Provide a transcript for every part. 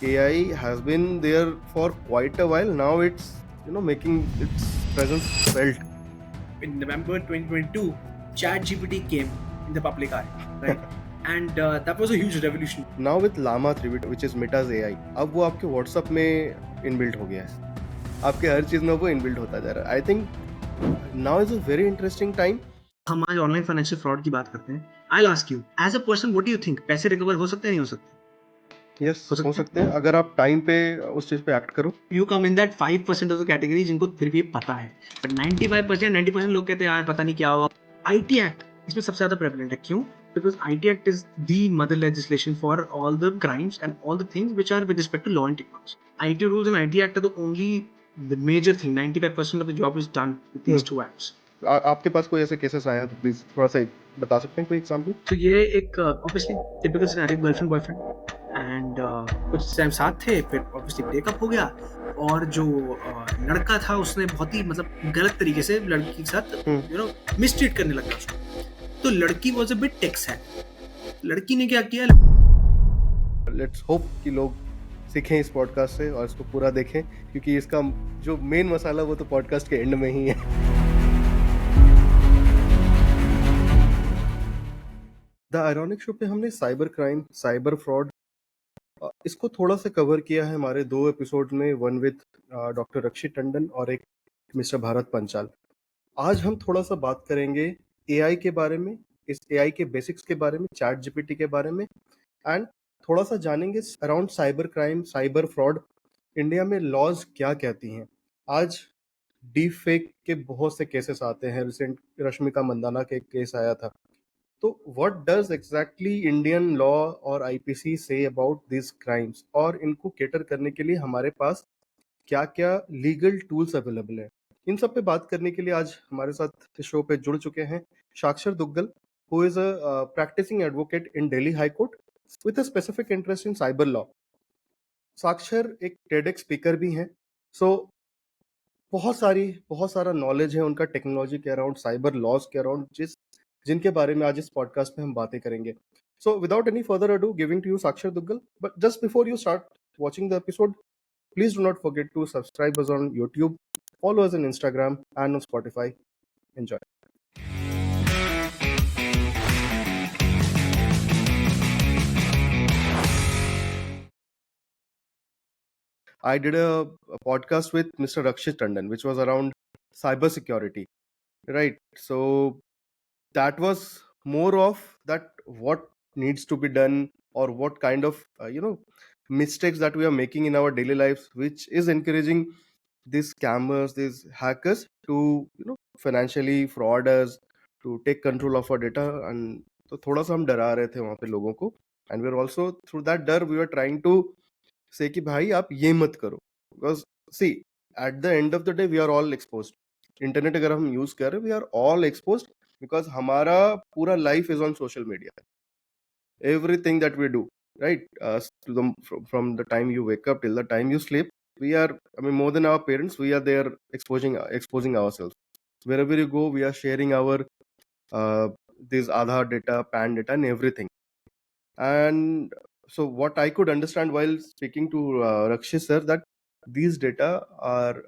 AI has been there for quite a while. Now it's making its presence felt. In November 2022, ChatGPT came in the public eye, right? And that was a huge revolution. Now with Llama 3, which is Meta's AI, अब वो आपके WhatsApp में inbuilt हो गया है. आपके हर चीज में वो इनबिल्ट होता जा रहा है. I think now is a very interesting time. हम आज ऑनलाइन फाइनेंशियल फ्रॉड की बात करते हैं. I ask you as a person, what do you think, पैसे रिकवर हो सकते हैं, नहीं हो सकते? यस, हो हो सकते सकते हैं अगर आप टाइम पे उस चीज पे एक्ट करो. You come in that 5% of the category जिनको फिर भी पता है, बट 95% 90% लोग कहते हैं यार पता नहीं क्या होगा. आईटी एक्ट इसमें सबसे ज्यादा प्रेवलेंट है. क्यों? Because IT act is the mother legislation for all the crimes and all the things which are with respect to law and technology. IT rules and IT act are the only the major thing. 95% of the job is done with these two acts. आपके पास कोई ऐसे cases आए हैं तो please थोड़ा सा बता सकते हैं कोई एग्जांपल. तो ये एक obviously typical scenario, girlfriend boyfriend and कुछ टाइम साथ थे, फिर ऑब्वियसली ब्रेकअप हो गया. और जो लड़का था उसने बहुत ही मतलब गलत तरीके से लड़की के साथ मिसट्रीट करने लगा उसको. तो लड़की वाज अ बिट टेक्स है. लड़की ने क्या किया, लेट्स होप कि लोग सीखें इस पॉडकास्ट से और इसको पूरा देखें, क्योंकि इसका जो मेन मसाला वो तो पॉडकास्ट के एंड में ही है. द आयरॉनिक शो पे हमने साइबर क्राइम, साइबर फ्रॉड, इसको थोड़ा सा कवर किया है हमारे 2 एपिसोड में, वन विद डॉक्टर रक्षित टंडन और एक मिस्टर भारत पंचाल. आज हम थोड़ा सा बात करेंगे एआई के बारे में, इस एआई के बेसिक्स के बारे में, चैट जीपीटी के बारे में, एंड थोड़ा सा जानेंगे around cyber crime, cyber fraud. India में लॉज क्या कहती हैं. आज डीप फेक के बहुत से केसेस आते हैं. रिसेंट रश्मिका मंदाना के केस आया था. तो what does exactly Indian law और आईपीसी से अबाउट दिस क्राइम्स, और इनको केटर करने के लिए हमारे पास क्या क्या लीगल टूल्स अवेलेबल है. इन सब पे बात करने के लिए आज हमारे साथ इस शो पे जुड़ चुके हैं Sakshar Duggal, who is a practicing advocate in Delhi high court with a specific interest in cyber law. Sakshar एक टेडेक्स स्पीकर भी हैं. सो बहुत सारा नॉलेज है उनका टेक्नोलॉजी के अराउंड, साइबर लॉज के अराउंड, जिनके बारे में आज इस पॉडकास्ट में हम बातें करेंगे. So without any further ado, giving to you Sakshar Duggal. But just before you start watching the episode, please do not forget to subscribe us on YouTube, follow us on Instagram and on Spotify. Enjoy. I did a podcast with Mr. Rakshit Tandon, which was around cyber security, right? So that was more of that what needs to be done, or what kind of mistakes that we are making in our daily lives, which is encouraging these scammers, these hackers to financially fraud us, to take control of our data. And तो थोड़ा सा हम डरा रहे थे वहाँ पे लोगों को. And we are also through that डर we are trying to say कि भाई आप ये मत करो, because see at the end of the day we are all exposed. Internet अगर हम यूज कर रहे हैं, we are all exposed, because हमारा पूरा life is on social media. Everything that we do, right, from the time you wake up till the time you sleep, we are, I mean, more than our parents, we are there exposing ourselves. Wherever you go, we are sharing our this Aadhaar data, PAN data, and everything. And so what I could understand while speaking to Rakshit sir, that these data are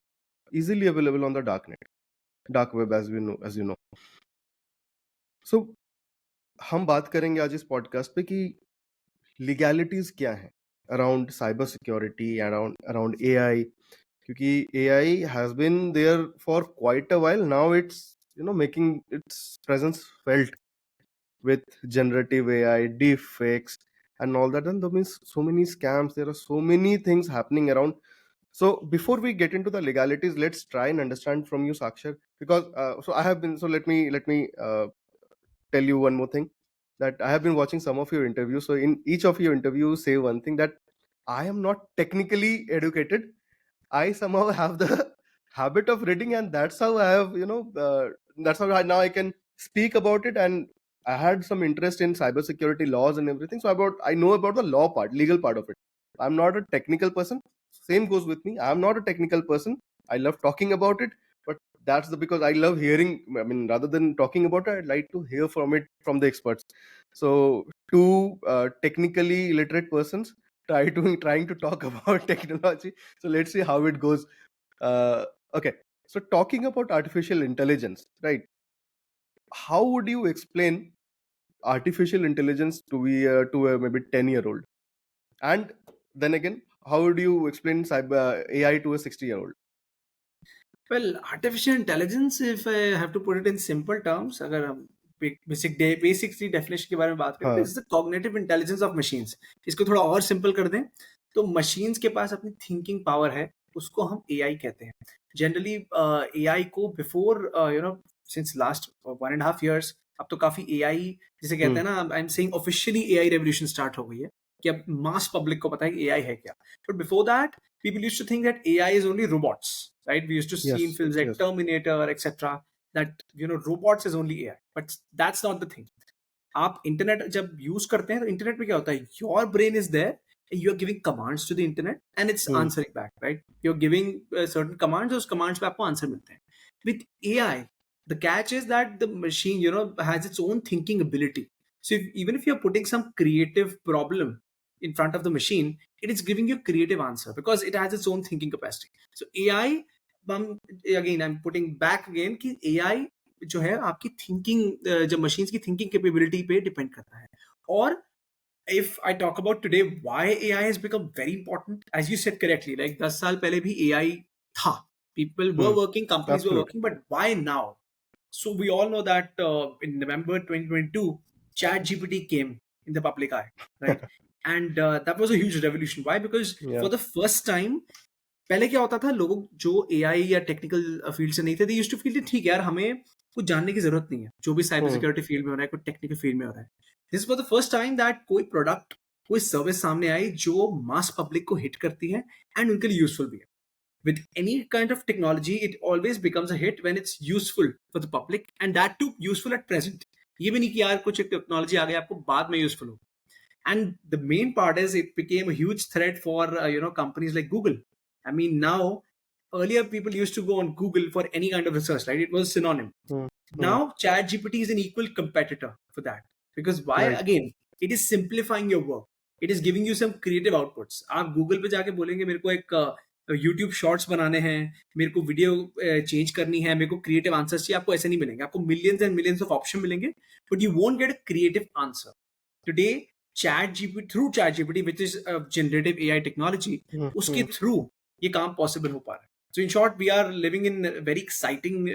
easily available on the dark web, as you know. So हम बात करेंगे आज इस podcast पे कि legalities क्या है around cyber security, around AI, क्योंकि AI has been there for quite a while. Now it's making its presence felt with generative AI, deep fakes, and all that. And there means so many scams. There are so many things happening around. So before we get into the legalities, let's try and understand from you, Sakshar, because so I have been. So let me tell you one more thing, that I have been watching some of your interviews. So in each of your interviews, say one thing, that I am not technically educated. I somehow have the habit of reading, and that's how I have, that's how now I can speak about it. And I had some interest in cybersecurity laws and everything. So I know about the law part, legal part of it. I'm not a technical person. Same goes with me. I'm not a technical person. I love talking about it, but that's because I love hearing. I mean, rather than talking about it, I'd like to hear from the experts. So two technically illiterate persons trying to talk about technology. So let's see how it goes. Okay. So talking about artificial intelligence, right? How would you explain artificial intelligence to a maybe 10-year-old? And then again, how would you explain AI to a 60-year-old? Well, artificial intelligence, if I have to put it in simple terms, अगर हम basic सी definition के बारे में बात करें तो हाँ. Is the cognitive intelligence of machines. इसको थोड़ा और सिंपल कर दें तो मशीन्स के पास अपनी थिंकिंग पावर है, उसको हम एआई कहते हैं. जनरली एआई को बिफोर सिंस लास्ट 1.5 years अब तो काफी एआई, जिसे कहते Hmm. हैं ना, I am saying officially AI revolution start हो गई है कि अब मास पब्लिक को पता है कि एआई है क्या. But before that people used to think that AI is only robots, right? We used to see in Yes. films like Yes. Terminator, etc., that robots is only AI, but that's not the thing. आप internet जब use करते हैं तो internet में क्या होता है, your brain is there, you are giving commands to the internet and it's Hmm. Answering back, right? You are giving certain commands, उस कमांड्स पे आपको आंसर मिलते हैं. With AI the catch is that the machine has its own thinking ability. So even if you're putting some creative problem in front of the machine, it is giving you creative answer because it has its own thinking capacity. So AI, again I'm putting back again कि AI जो है आपकी thinking, जब machines की thinking capability पे depend करता है. और if I talk about today why AI has become very important, as you said correctly, like 10 साल पहले भी AI था, people were Hmm. working, companies were Absolutely. working, but why now? So we all know that in November 2022, ChatGPT came in the public eye, right? And that was a huge revolution. Why? Because Yeah. for the first time, पहले क्या होता था, लोगों जो AI या technical field से नहीं थे, दे यूज्ड टू फील ठीक है यार, हमें कुछ जानने की जरूरत नहीं है, जो भी साइबर Hmm. सिक्योरिटी फील्ड में हो रहा है, कोई टेक्निकल फील्ड में हो रहा है. This was the first time that कोई प्रोडक्ट, कोई सर्विस सामने आई जो मास पब्लिक को हिट करती है एंड उनके लिए यूजफुल भी है. With any kind of technology, it always becomes a hit when it's useful for the public, and that too useful at present. ये भी नहीं कि यार कुछ टेक्नोलॉजी आ गई आपको बाद में यूजफुल हो. And the main part is it became a huge threat for companies like Google. I mean, now earlier people used to go on Google for any kind of research, right? It was a synonym. Hmm. Hmm. Now ChatGPT is an equal competitor for that, because why? Right. Again, it is simplifying your work. It is giving you some creative outputs. आप Google पे जाके बोलेंगे मेरे को एक YouTube shorts बनाने हैं, मेरे को वीडियो चेंज करनी है, मेरे को क्रिएटिव आंसर्स चाहिए, आपको ऐसे नहीं मिलेंगे. आपको millions and millions of option मिलेंगे, but you won't get a creative answer. Today through ChatGPT, which is a generative AI technology, Hmm. उसके Hmm. थ्रू ये काम पॉसिबल हो पा रहा है. So in short, we are living in very exciting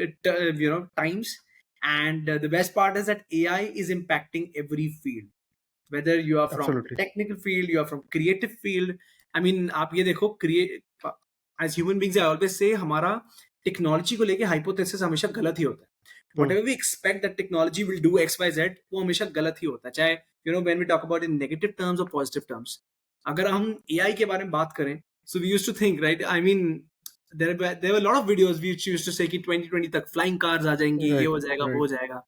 times, and the best part is that AI is impacting every field. Whether you are from the Absolutely. technical field, you are from creative field. I mean, आप ये देखो, as human beings, I always say हमारा technology को लेके hypothesis हमेशा गलत ही होता है. Hmm. Whatever we expect that technology will do XYZ, वो हमेशा गलत ही होता है, चाहे when we talk about in negative terms or positive terms. अगर हम AI के बारे में बात करें, so we used to think, right? I mean, there were a lot of videos which used to say कि 2020 तक flying cars आ जाएंगी, ये Right. हो जाएगा, वो Right. हो जाएगा.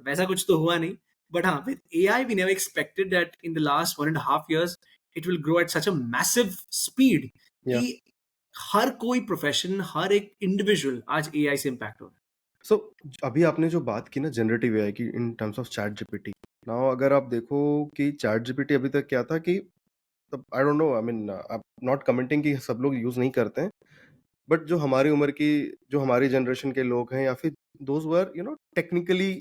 वैसा कुछ तो हुआ नहीं. But हाँ, with AI, we never expected that in the last 1.5 years, it will grow at such a massive speed Yeah. कि हर कोई प्रोफेशन, हर एक इंडिविजुअल आज AI से इम्पैक्ट हो रहा है. So अभी आपने जो बात की ना जनरेटिव एआई की इन terms of chat GPT, now अगर आप देखो कि चैट जीपीटी अभी तक क्या था कि I don't know, I mean I not commenting कि सब लोग यूज नहीं करते हैं, बट जो हमारी उम्र की, जो हमारी जनरेशन के लोग हैं, या फिर those were technically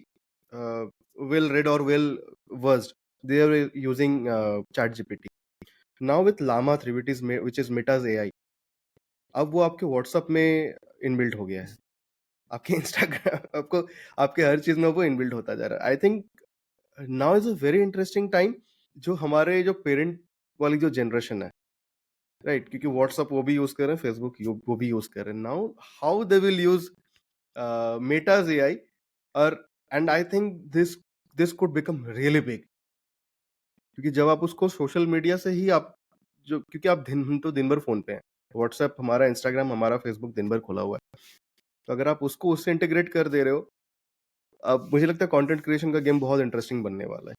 well read और well versed, they are using ChatGPT. Now with Llama 3 which is Meta's AI, अब वो आपके व्हाट्सएप में इनबिल्ट हो गया है, आपके इंस्टाग्राम आपको, आपके हर चीज में वो इनबिल्ट होता जा रहा है. I think now is a very interesting time, जो हमारे जो पेरेंट वाली जो जनरेशन है, राइट, क्योंकि व्हाट्सएप वो भी यूज कर रहे हैं, फेसबुक वो भी यूज कर रहे हैं. Now how they will use Meta's AI, और and I think this could become really big, क्योंकि जब आप उसको सोशल मीडिया से ही आप, जो क्योंकि आप हम तो दिन भर फोन पे हैं, व्हाट्सएप हमारा, इंस्टाग्राम हमारा, फेसबुक दिन भर खुला हुआ है, तो अगर आप उसको उससे इंटीग्रेट कर दे रहे हो, अब मुझे लगता है कंटेंट क्रिएशन का गेम बहुत इंटरेस्टिंग बनने वाला है.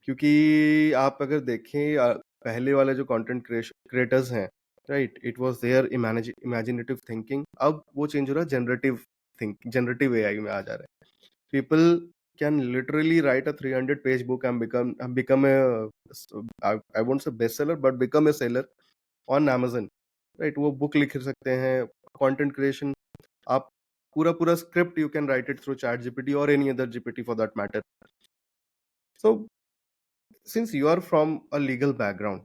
क्योंकि आप अगर देखें पहले वाले जो कंटेंट क्रिएटर्स हैं, right, it was there imaginative thinking, अब वो चेंज हो रहा है, जनरेटिव एआई में आ जा रहा है. People can literally write a 300-page book and become I won't say bestseller, but become a seller on Amazon, right? वो book लिख सकते हैं, content creation, आप पूरा script you can write it through ChatGPT or any other GPT for that matter. So since you are from a legal background,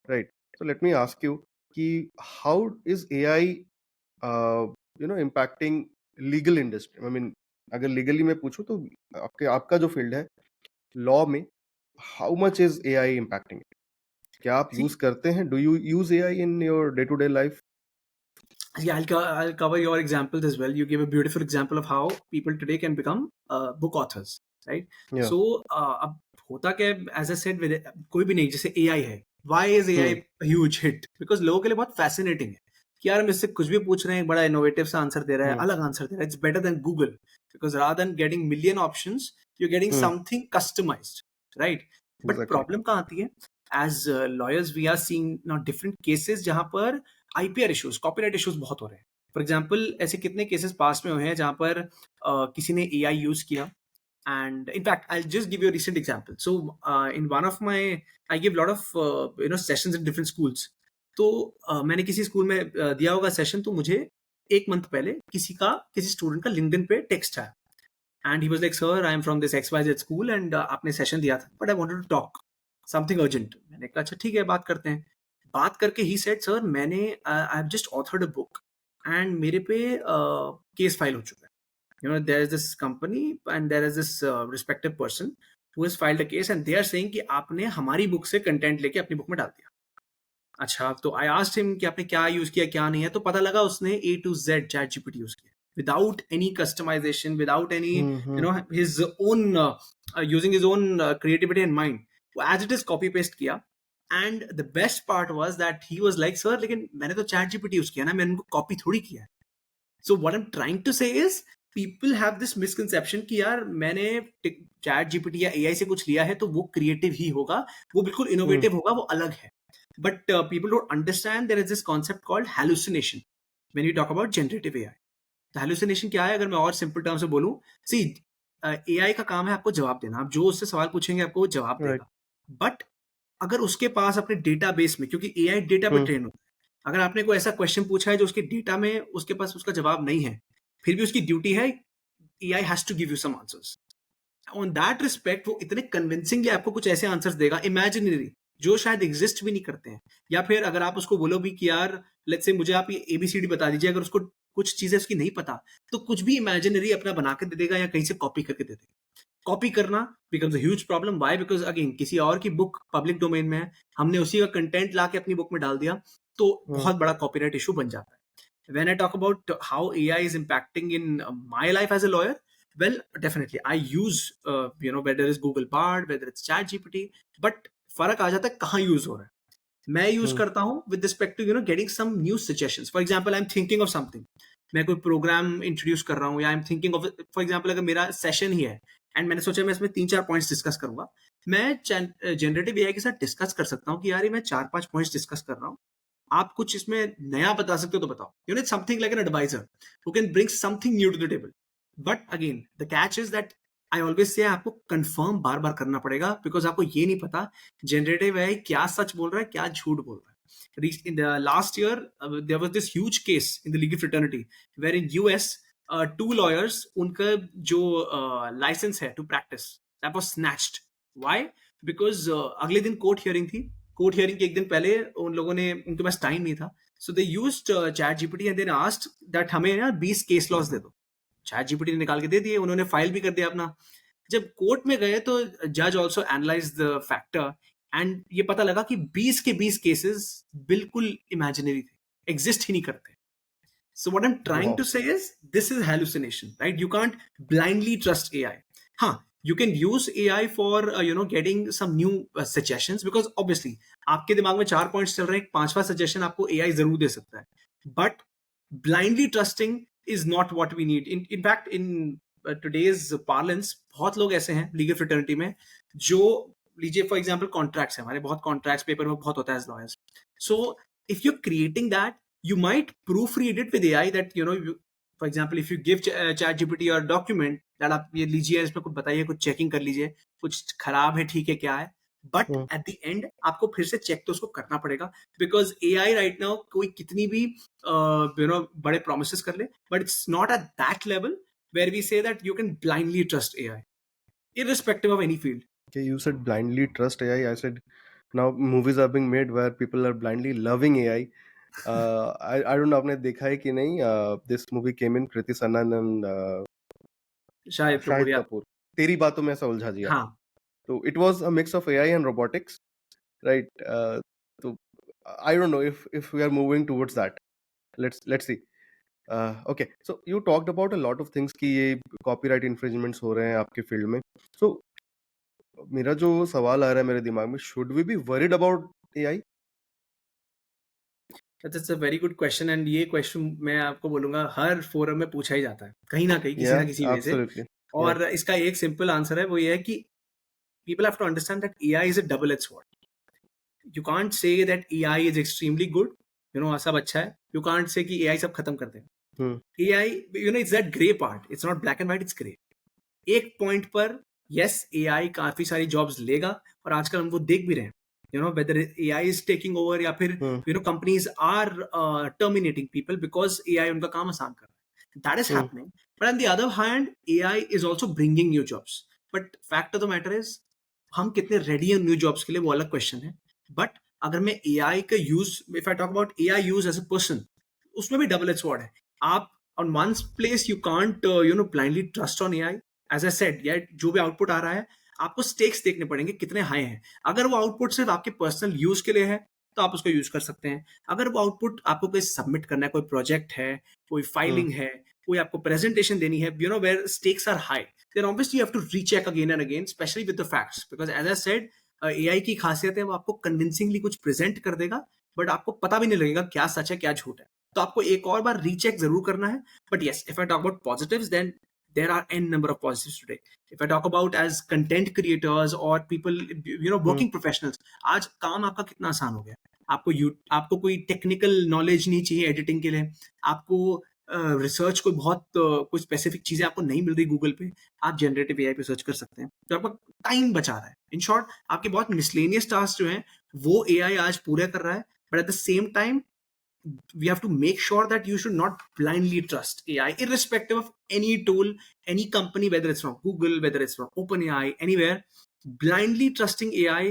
right? So let me ask you, कि how is AI impacting legal industry? I mean, अगर legally मैं पूछूं तो आपका जो field है law में, how much is AI impacting it? क्या आप use See, करते हैं? Do you use AI in your day-to-day life? yeah, I'll cover your examples as well. You gave a beautiful example of how people today can become book authors, right? Yeah. So अब होता क्या है, as I said, कोई भी नहीं, जैसे AI है. Why is AI Hmm. a huge hit? Because लोगों के लिए बहुत fascinating है कि यार हम इससे कुछ भी पूछ रहे हैं, बड़ा इनोवेटिव सा आंसर दे रहा है, Hmm. अलग आंसर दे रहा है. It's better than Google because rather than getting million options, you're getting Hmm. something customized, right? But Exactly. problem कहाँ आती है? As lawyers, we are seeing now different cases जहाँ पर आईपीआर इश्यूज, कॉपीराइट इश्यूज बहुत हो रहे हैं. For example ऐसे कितने केसेस पास में हुए हैं जहां पर किसी ने एआई यूज किया. And in fact, I'll just give you a recent example. So in one of my, I give a lot of sessions in different schools. तो मैंने किसी स्कूल में दिया होगा सेशन, तो मुझे एक मंथ पहले किसी स्टूडेंट का लिंक्डइन पे टेक्स्ट आया. And he was like, sir I am from this X Y Z school and आपने सेशन दिया था, but I wanted to talk something urgent. मैंने कहा अच्छा ठीक है, बात करते हैं. बात करके ही सेड, सर मैंने I have just authored a book and मेरे पे केस फाइल हो चुका है. there is this company and there is this respective person who has filed a case and they are saying कि आपने हमारी book से कंटेंट लेके अपनी बुक में डाल दिया. अच्छा, तो आई आस्क्ड हिम कि आपने क्या यूज किया क्या नहीं है, तो पता लगा उसने A to Z ChatGPT use किया without any customization, without any Hmm. His own using his own creativity and mind. वो as it is copy paste किया. And the best part was that he was like, sir लेकिन मैंने तो chat GPT use किया ना, मैंने उनको copy थोड़ी किया है. So what I'm trying to say is people have this misconception कि यार मैंने चैट जीपीटी या एआई से कुछ लिया है तो वो क्रिएटिव ही होगा, वो बिल्कुल इनोवेटिव होगा, वो अलग है. But people don't understand there is this concept called hallucination when you talk about generative AI. तो hallucination क्या है, अगर मैं और सिंपल टर्म से बोलूं, सी एआई का काम है आपको जवाब देना. आप जो उससे सवाल पूछेंगे आपको वो जवाब Right. देगा. बट अगर उसके पास अपने डेटाबेस में, क्योंकि एआई डेटा पे Hmm. ट्रेन होता है, अगर आपने कोई ऐसा क्वेश्चन पूछा है जो उसके डेटा में उसके पास उसका जवाब नहीं है, फिर भी उसकी ड्यूटी है, AI has to give you some answers. On that respect वो इतने कन्विंसिंगली आपको कुछ ऐसे आंसर्स देगा इमेजिनरी, जो शायद एग्जिस्ट भी नहीं करते हैं. या फिर अगर आप उसको बोलो भी कि यार लेट्स से मुझे आप ये एबीसीडी बता दीजिए, अगर उसको कुछ चीजें उसकी नहीं पता, तो कुछ भी इमेजिनरी अपना बना के दे देगा या कहीं से कॉपी करके दे देगा. कॉपी करना becomes a huge problem. Why? Because again किसी और की बुक पब्लिक डोमेन में है, हमने उसी का कंटेंट ला के अपनी बुक में डाल दिया, तो Hmm. बहुत बड़ा कॉपीराइट इशू बन जाता है. When I talk about how AI is impacting in my life as a lawyer, well, definitely I use whether it's Google Bard, whether it's Chat GPT, but फर्क आ जाता है कहाँ यूज हो रहा है. मैं यूज Hmm. करता हूँ with respect to getting some new suggestions. For example I am thinking of something, मैं कोई प्रोग्राम इंट्रोड्यूस कर रहा हूँ, या I am thinking of, for example अगर मेरा सेशन ही है एंड मैंने सोचा मैं इसमें 3-4 पॉइंट्स डिस्कस करूंगा, मैं जनरेटिव एआई के साथ डिस्कस कर सकता हूँ कि यार ये मैं 4-5 पॉइंट्स डिस्कस कर रहा हूँ, आप कुछ इसमें नया बता सकते हो तो बताओ. Something like an advisor who can bring something new to the table. But again the catch is that I always say आपको कंफर्म बार बार करना पड़ेगा, बिकॉज आपको ये नहीं पता जनरेटिव एआई क्या सच बोल रहा है क्या झूठ बोल रहा है. In the last year, there was this huge case in the legal fraternity where in US, two lawyers, उनका जो license है to practice, that was snatched. Why? Because अगले दिन कोर्ट हियरिंग थी. कोर्ट हियरिंग के एक दिन पहले उन लोगों ने, उनके पास टाइम नहीं था, so they used ChatGPT and then asked that हमें ना 20 केस लॉस दे दो. चैट जीपीटी ने निकाल के दे दिए, उन्होंने फाइल भी कर दिया अपना. जब कोर्ट में गए तो जज also analyse the factor and ये पता लगा कि 20 के 20 केसेस बिल्कुल इमेजिनरी थे, एग्जिस्ट ही नहीं करते. So what I'm trying Wow. to say is this is hallucination, right? You can't blindly trust AI. Huh, you can use AI for getting some new suggestions, because obviously आपके दिमाग में 4 points चल रहे हैं, 5वां suggestion आपको AI जरूर दे सकता है. But blindly trusting is not what we need. In fact, in today's parlance, बहुत लोग ऐसे हैं लीगल फ्रेटर्निटी में जो, लीजिए फॉर एग्जांपल कॉन्ट्रैक्ट्स है, हमारे बहुत कॉन्ट्रैक्ट्स पेपर में बहुत होता है as lawyers. So if you creating that, you might proofread it with AI that, for example, if you give ChatGPT your document, that आप ये लीजिए, इसमें कुछ बताइए, कुछ चेकिंग कर लीजिए, कुछ खराब है, ठीक है, क्या है, but hmm, eight the and आपको फिर से चेक तो उसको करना पड़ेगा, बिकॉज एआई राइट नाउ कोई कितनी भी बड़े प्रोमिस कर ले, but it's not at that level where we say that you can blindly trust AI, irrespective of any field. okay, you said blindly trust AI. I said now movies are being made where people are blindly loving AI. I don't know आपने देखा है कि नहीं. This movie came in Kriti Sanan and Shahid Kapoor, Shahid या कपूर. तेरी बातों में ऐसा उलझा दिया. हाँ, So it was a mix of AI and robotics, right? So I don't know if we are moving towards that. Let's see. Okay, so you talked about a lot of things कि ये copyright infringements हो रहे हैं आपके field में. So मेरा जो सवाल आ रहा है मेरे दिमाग में, should we be worried about AI? That's a very good question, and ये क्वेश्चन मैं आपको बोलूंगा हर फोरम में पूछा ही जाता है, कहीं ना कहीं, किसी ना Yeah, किसी वे से। absolutely. Yeah. और इसका एक सिंपल आंसर है, वो ये है कि people have to understand that AI is a double-edged sword. You can't say that AI is extremely good, सब अच्छा है. You can't say कि AI सब खत्म कर देगा. Hmm. AI, it's that gray part. It's not black and white, it's gray. एक point पर यस, एआई काफी सारी जॉब्स लेगा, और आजकल हम वो देख भी रहे हैं, whether AI is taking over, या फिर Hmm. Companies are terminating people because AI उनका काम आसान कर रहा है. That is Hmm. Happening, but on the other hand AI is also bringing new jobs. But fact of the matter is, हम कितने रेडी हैं न्यू जॉब्स के लिए, वो अलग क्वेश्चन है. बट अगर मैं एआई का use, if I talk about AI use as a person, उसमें भी डबल एज स्वॉर्ड है. आप on one place you can't blindly trust on AI. As a said, या जो भी आउटपुट आ रहा है, आपको स्टेक्स देखने पड़ेंगे कितने हाई हैं. अगर वो आउटपुट सिर्फ आपके पर्सनल यूज के लिए है, तो आप उसको यूज कर सकते हैं. अगर वो आउटपुट आपको कोई सबमिट करना है, कोई प्रोजेक्ट है, कोई Hmm. फाइलिंग है, कोई आपको प्रेजेंटेशन देनी है, where stakes are high, then obviously you have to recheck again and again, specially with the facts, because as I said, AI की खासियत है वो आपको कन्विंसिंगली कुछ प्रेजेंट कर देगा, बट आपको पता भी नहीं लगेगा क्या सच है क्या झूठ है. तो आपको एक और बार रीचेक जरूर करना है. But yes, if I talk about positives, then there are n number of positives today. If I talk about as content creators or people, Hmm. working professionals, आज काम आपका कितना आसान हो गया. आपको कोई टेक्निकल नॉलेज नहीं चाहिए एडिटिंग के लिए. आपको रिसर्च कोई बहुत कोई स्पेसिफिक चीजें आपको नहीं मिल रही गूगल पे, आप जनरेटिव एआई पे सर्च कर सकते हैं, तो आपका टाइम बचा रहा है. इन शॉर्ट, आपके बहुत मिसलेनियस टास्क जो हैं, वो एआई आज पूरे कर रहा है. But at the same time, we have to make sure that you should not blindly trust AI, irrespective of any tool, any company, whether it's from Google, whether it's from OpenAI, anywhere. Blindly trusting AI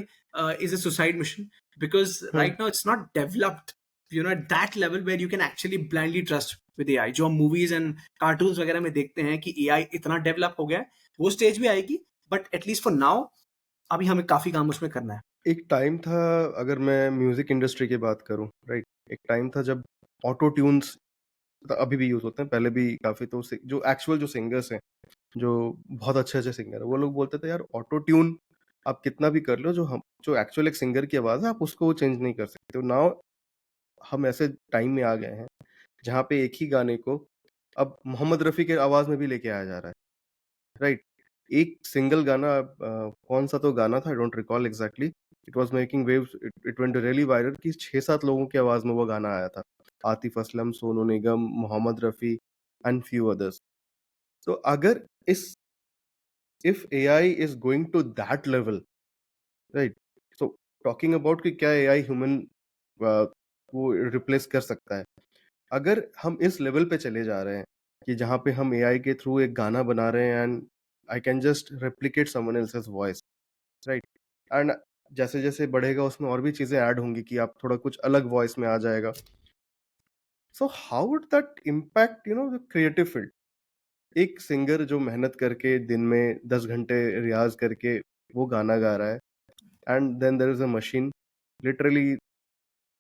is a suicide mission, because Hmm. right now it's not developed, at that level where you can actually blindly trust with AI. जो हम movies and cartoons वगैरह में देखते हैं कि AI इतना develop हो गया है, वो stage भी आएगी, but at least for now, अभी हमें काफी काम उसमें करना है. एक टाइम था, अगर मैं म्यूजिक इंडस्ट्री की बात करूं, राइट, एक टाइम था जब ऑटो ट्यून्स अभी भी यूज होते हैं, पहले भी काफी. तो जो एक्चुअल जो सिंगर्स हैं, जो बहुत अच्छे अच्छे सिंगर है, वो लोग बोलते थे यार ऑटो ट्यून आप कितना भी कर लो, जो एक्चुअल एक सिंगर की आवाज है आप उसको चेंज नहीं कर सकते. तो नाउ हम ऐसे टाइम में आ गए हैं जहाँ पे एक ही गाने को अब मोहम्मद रफी के आवाज में भी लेके आया जा रहा है, राइट. एक सिंगल गाना, कौन सा तो गाना था, I don't recall exactly, it was making waves, it went really viral, कि 6-7 लोगों की आवाज में वो गाना आया था. Atif Aslam, Sonu Nigam, Mohammed Rafi and few others. तो अगर इस if AI is going to that level, right, so talking about कि क्या एआई ह्यूमन को रिप्लेस कर सकता है, अगर हम इस लेवल पे चले जा रहे हैं कि जहाँ पे हम एआई के थ्रू एक गाना बना रहे हैं and I can just replicate someone else's voice, right, and जैसे जैसे बढ़ेगा उसमें और भी चीजें ऐड होंगी कि आप थोड़ा कुछ अलग वॉइस में आ जाएगा. So how would that impact the creative field? एक सिंगर जो मेहनत करके दिन में 10 घंटे रियाज करके वो गाना गा रहा है, and then there is a machine literally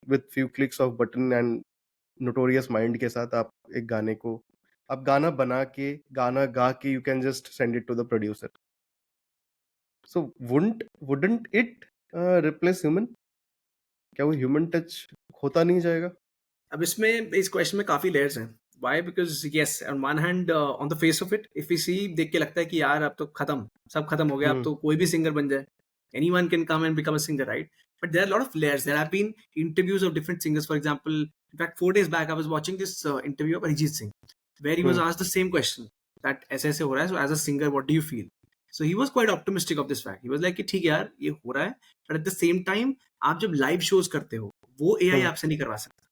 with few clicks of button and notorious mind के साथ आप एक गाने को, आप गाना बना के, गाना गा के, you can just send it to the producer. So wouldn't it replace human? क्या वो ह्यूमन टच होता नहीं जाएगा? अब इसमें, इस क्वेश्चन में काफी लेयर्स हैं. Why? Because yes, on one hand, on the face of it, if you see, देख के लगता है कि यार अब तो खत्म, सब खत्म हो गया, अब हम्म. तो कोई भी सिंगर बन जाए, anyone can come and become a singer, right? But there are a lot of layers. There have been interviews of different singers. For example, in fact, 4 days back, I was watching this interview of Arijit Singh, where he was हम्म. asked the same question. That ऐसे ऐसे हो रहा है, so as a singer what do you feel? So he was quite optimistic of this fact, he was like कि ठीक है यार ये हो रहा है, but at the same time आप जब लाइव शोज करते हो वो एआई हुँ, आपसे नहीं करवा सकता।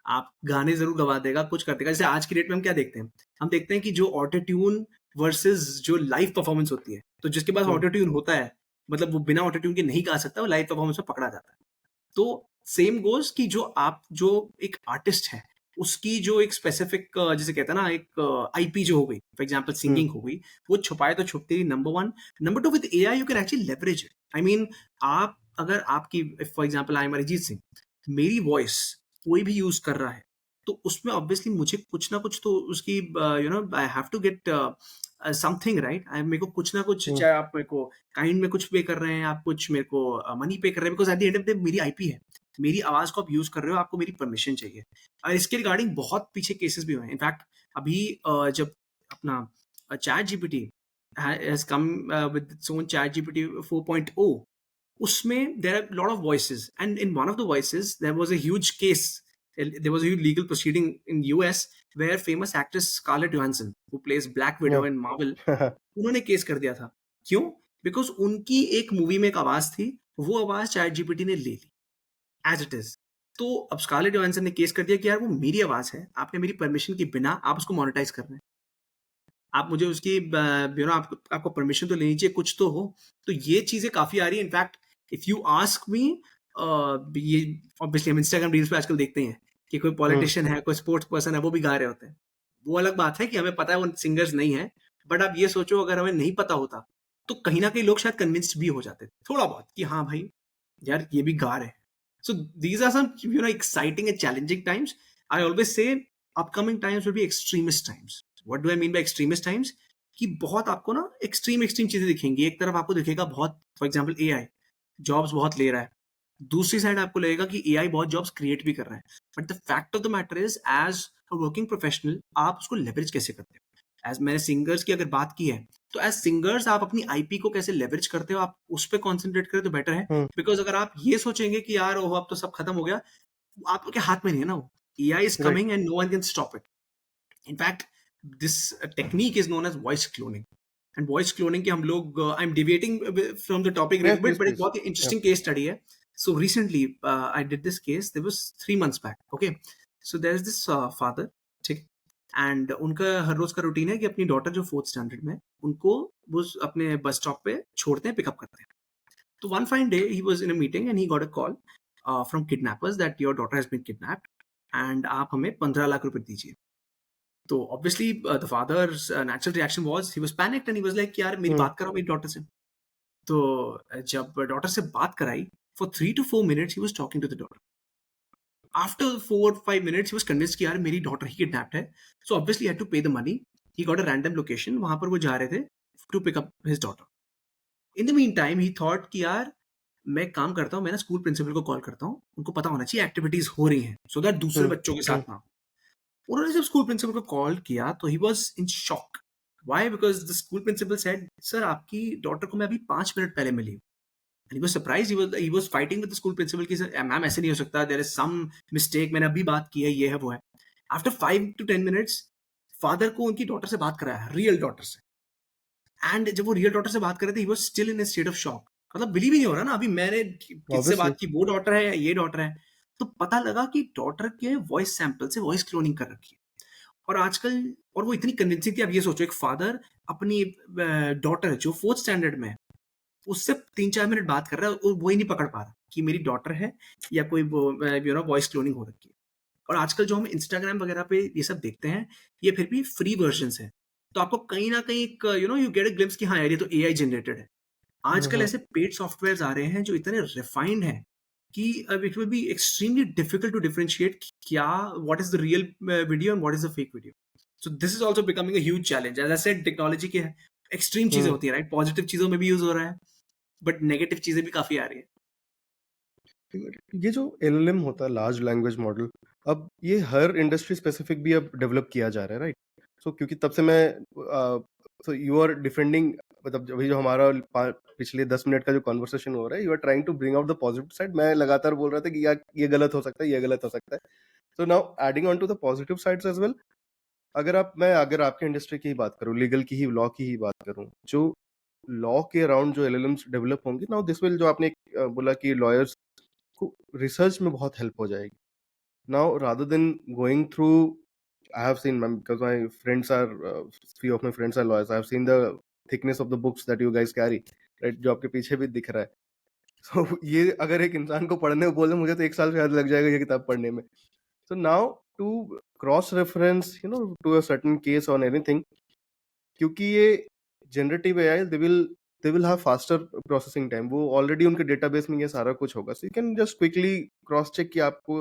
आप गाने ज़रूर गवा देगा, कुछ कर देगा। जैसे आज की डेट में हम क्या देखते हैं? हम देखते हैं कि जो ऑटो ट्यून वर्सेस जो लाइव परफॉर्मेंस होती है, तो जिसके पास हुँ, ऑटो ट्यून होता है, मतलब वो बिना ऑटो ट्यून के नहीं गा सकता, वो लाइव परफॉर्मेंस में पकड़ा जाता है। तो सेम गोज़ कि जो एक आर्टिस्ट है, उसकी जो एक स्पेसिफिक जिसे कहते हैं ना एक आईपी जो हो गई, फॉर एग्जांपल हुँ, सिंगिंग हो गई, वो छुपाए तो छुपती ही number 1। Number 2 with AI you can actually leverage it. I mean आप अगर आपकी for example I am Arijit Singh, मेरी वॉइस कोई भी यूज़ कर रहा है, तो उसमें ऑब्वियसली मुझे कुछ ना कुछ तो उसकी I have to get something right? मेरे को कुछ ना कुछ, हुँ, चाहे आप मेरे को काइंड में कुछ पे कर रहे हैं, आप कुछ मेरे को मनी पे कर रहे हैं, because at the end of the day मेरी आईपी है। मेरी आवाज़ को आप यूज़ कर रहे हो, आपको मेरी परमिशन चाहिए। इसके रिगार्डिंग बहुत पीछे केसेस भी हुए हैं। इनफैक्ट अभी जब अपना chat GPT has come with its own chat GPT 4.0, उसमें there are lot of voices and in one of the voices there was a huge case, there was a huge legal proceeding in US where famous actress Scarlett Johansson who plays black या widow in Marvel, उन्होंने case कर दिया था। क्यों? Because उनकी एक movie में एक आवाज़ थी, वो आवाज़ चैट जीपीटी ने ले ली एज़ इट इज़। तो अब स्कारलेट जोहानसन ने केस कर दिया कि यार वो मेरी आवाज़ है, आपने मेरी परमिशन के बिना आप उसको मोनेटाइज़ कर रहे हैं। आप मुझे उसकी आपको आपको परमिशन तो लेनी चाहिए, कुछ तो हो। तो ये चीज़ें काफ़ी आ रही हैं। In fact if you ask me, ये ऑब्वियसली हम इंस्टाग्राम रील्स पे आजकल देखते ही हैं कि कोई हुँ, पॉलिटिशियन है, कोई स्पोर्ट्स पर्सन है, वो भी गा रहे होते हैं। वो अलग बात है कि हमें पता है वो सिंगर्स नहीं है, बट आप ये सोचो अगर हमें नहीं पता होता, तो कहीं न कहीं लोग शायद कन्विंस्ड भी हो जाते, थोड़ा बहुत कि हाँ भाई, यार ये भी गा रहे हैं। So these are some exciting and challenging times. I always say upcoming times will be extremist times. What do I mean by extremist times? कि बहुत आपको ना एक्सट्रीम एक्सट्रीम चीज़ें दिखेंगी। एक तरफ आपको दिखेगा बहुत, फॉर एग्जांपल एआई जॉब्स बहुत ले रहा है। दूसरी साइड आपको लगेगा कि एआई बहुत जॉब्स क्रिएट भी कर रहा है। But the fact of the matter is as a working professional आप उसको लेवरेज कैसे करते हो? एज़ मैंने सिंगर्स की अगर बात की है, तो एज़ सिंगर्स आप अपनी आईपी को कैसे लेवरेज करते हो, आप उस पे कॉन्संट्रेट करें तो बेटर है। हुँ, बिकॉज़ अगर आप ये सोचेंगे कि यार ओह! अब तो सब खत्म हो गया, आपके हाथ में नहीं है ना वो। AI is right, coming and no one can stop it. In fact, this technique is known as voice cloning. And voice cloning के हम लोग I'm deviating from the topic a या little bit, प्लीज़, but एक please, बहुत ही या interesting case study है. So recently, I did this case. There was 3 months back. Okay, so there is this father, ठीक, and उनका हर रोज का routine है कि अपनी डॉटर जो 4th स्टैंडर्ड में है, उनको वो अपने बस स्टॉप पे छोड़ते हैं, पिकअप करते हैं. तो one fine day he was in a meeting and he got a call from kidnappers that your daughter has been kidnapped and आप हमें 15 लाख रुपए दीजिए. तो obviously the father's natural reaction was he was panicked and he was like यार मेरी हुँ, बात कराओ मेरी डॉटर से। तो जब डॉटर से बात कराई, for 3 to 4 minutes he was talking to the daughter. After 4 or 5 minutes he was convinced कि यार मेरी डॉटर ही किडनैप्ड है। So obviously had to pay the money. He got a random location, वहां पर वो जा रहे थे to pick up his daughter. In the meantime he thought कि यार मैं एक काम करता हूँ, मैं ना स्कूल प्रिंसिपल को कॉल करता हूँ, उनको पता होना चाहिए एक्टिविटीज हो रही हैं सो दैट दूसरे हुँ, बच्चों के हुँ, साथ ना। उन्होंने जब स्कूल प्रिंसिपल को कॉल किया तो he was in shock. Why? Because the school principal said, "sir आपकी डॉटर को मैं अभी 5 मिनट पहले मिली हूँ।" And he was surprised, he was fighting with the school principal कि सर मैम ऐसे नहीं हो सकता, देयर इज़ सम मिस्टेक, मैंने अभी बात की है, ये है, वो है। आफ्टर 5 to 10 मिनट्स फादर को उनकी डॉटर से बात कराया, रियल डॉटर से। एंड जब वो रियल डॉटर से बात कर रहे थे, he was still in a state of shock. मतलब बिलीव ही नहीं हो रहा ना, अभी मैंने किससे ऑब्वियसली, बात की, वो डॉटर है या ये डॉटर है। तो पता लगा कि डॉटर के वॉइस सैंपल से वॉइस क्लोनिंग कर रखी है। और आजकल, और वो इतनी कन्विंसिंग थी, आप ये सोचो एक फादर अपनी डॉटर जो 4th स्टैंडर्ड में है, उससे 3-4 मिनट बात कर रहा है और वो ही नहीं पकड़ पा रहा कि मेरी डॉटर है या कोई वो वॉइस क्लोनिंग हो रखी है। और आजकल जो हम इंस्टाग्राम वगैरह पे ये सब देखते हैं, ये फिर भी फ्री वर्जन्स हैं। तो आपको कहीं न कहीं एक यू गेट अ ग्लिम्प्स कि हाँ यार, ये तो एआई जनरेटेड है। हुँ, आजकल हुँ, ऐसे पेड सॉफ्टवेयर्स आ रहे हैं जो इतने रिफाइंड हैं कि अब it will be extremely difficult to differentiate क्या, what is the real video and what is the fake video. So this is also becoming a huge challenge. As I said, technology के extreme चीजें हुँ। होती है, right? Positive चीजों में भी use हो रहा है, बट नेगेटिव चीजें भी काफी आ रही ये जो एलएलएम होता है, लार्ज लैंग्वेज मॉडल, अब ये हर इंडस्ट्री स्पेसिफिक भी अब डेवलप किया जा रहा है, राइट? सो क्योंकि तब से मैं सो यू आर डिफेंडिंग, मतलब अभी जो हमारा पिछले 10 मिनट का जो कॉन्वर्सेशन हो रहा है, you are trying to bring out the positive side. मैं लगातार बोल रहा था कि यार ये गलत हो सकता है, ये गलत हो सकता है। So now adding on to the positive sides as well, अगर आपके इंडस्ट्री की ही बात करूँ, लीगल की ही, लॉ की ही बात करूँ, जो लॉ के अराउंड जो एलएलएम्स डेवलप होंगे, नाउ दिस विल, जो आपने बोला कि लॉयर्स को रिसर्च में बहुत हेल्प हो जाएगी. Now rather than going through, I have seen, because my friends are, few of my friends are lawyers, I have seen the thickness of the books that you guys carry, right, जो आपके पीछे भी दिख रहा है. So ये अगर एक इंसान को पढ़ने को बोले, मुझे तो 1 साल शायद लग जाएगा ये किताब पढ़ने में. So now to cross reference, to a certain case on anything, क्योंकि ये generative AI, they will have faster processing time, वो ऑलरेडी उनके डेटाबेस में ये सारा कुछ होगा, so you can just quickly cross check कि आपको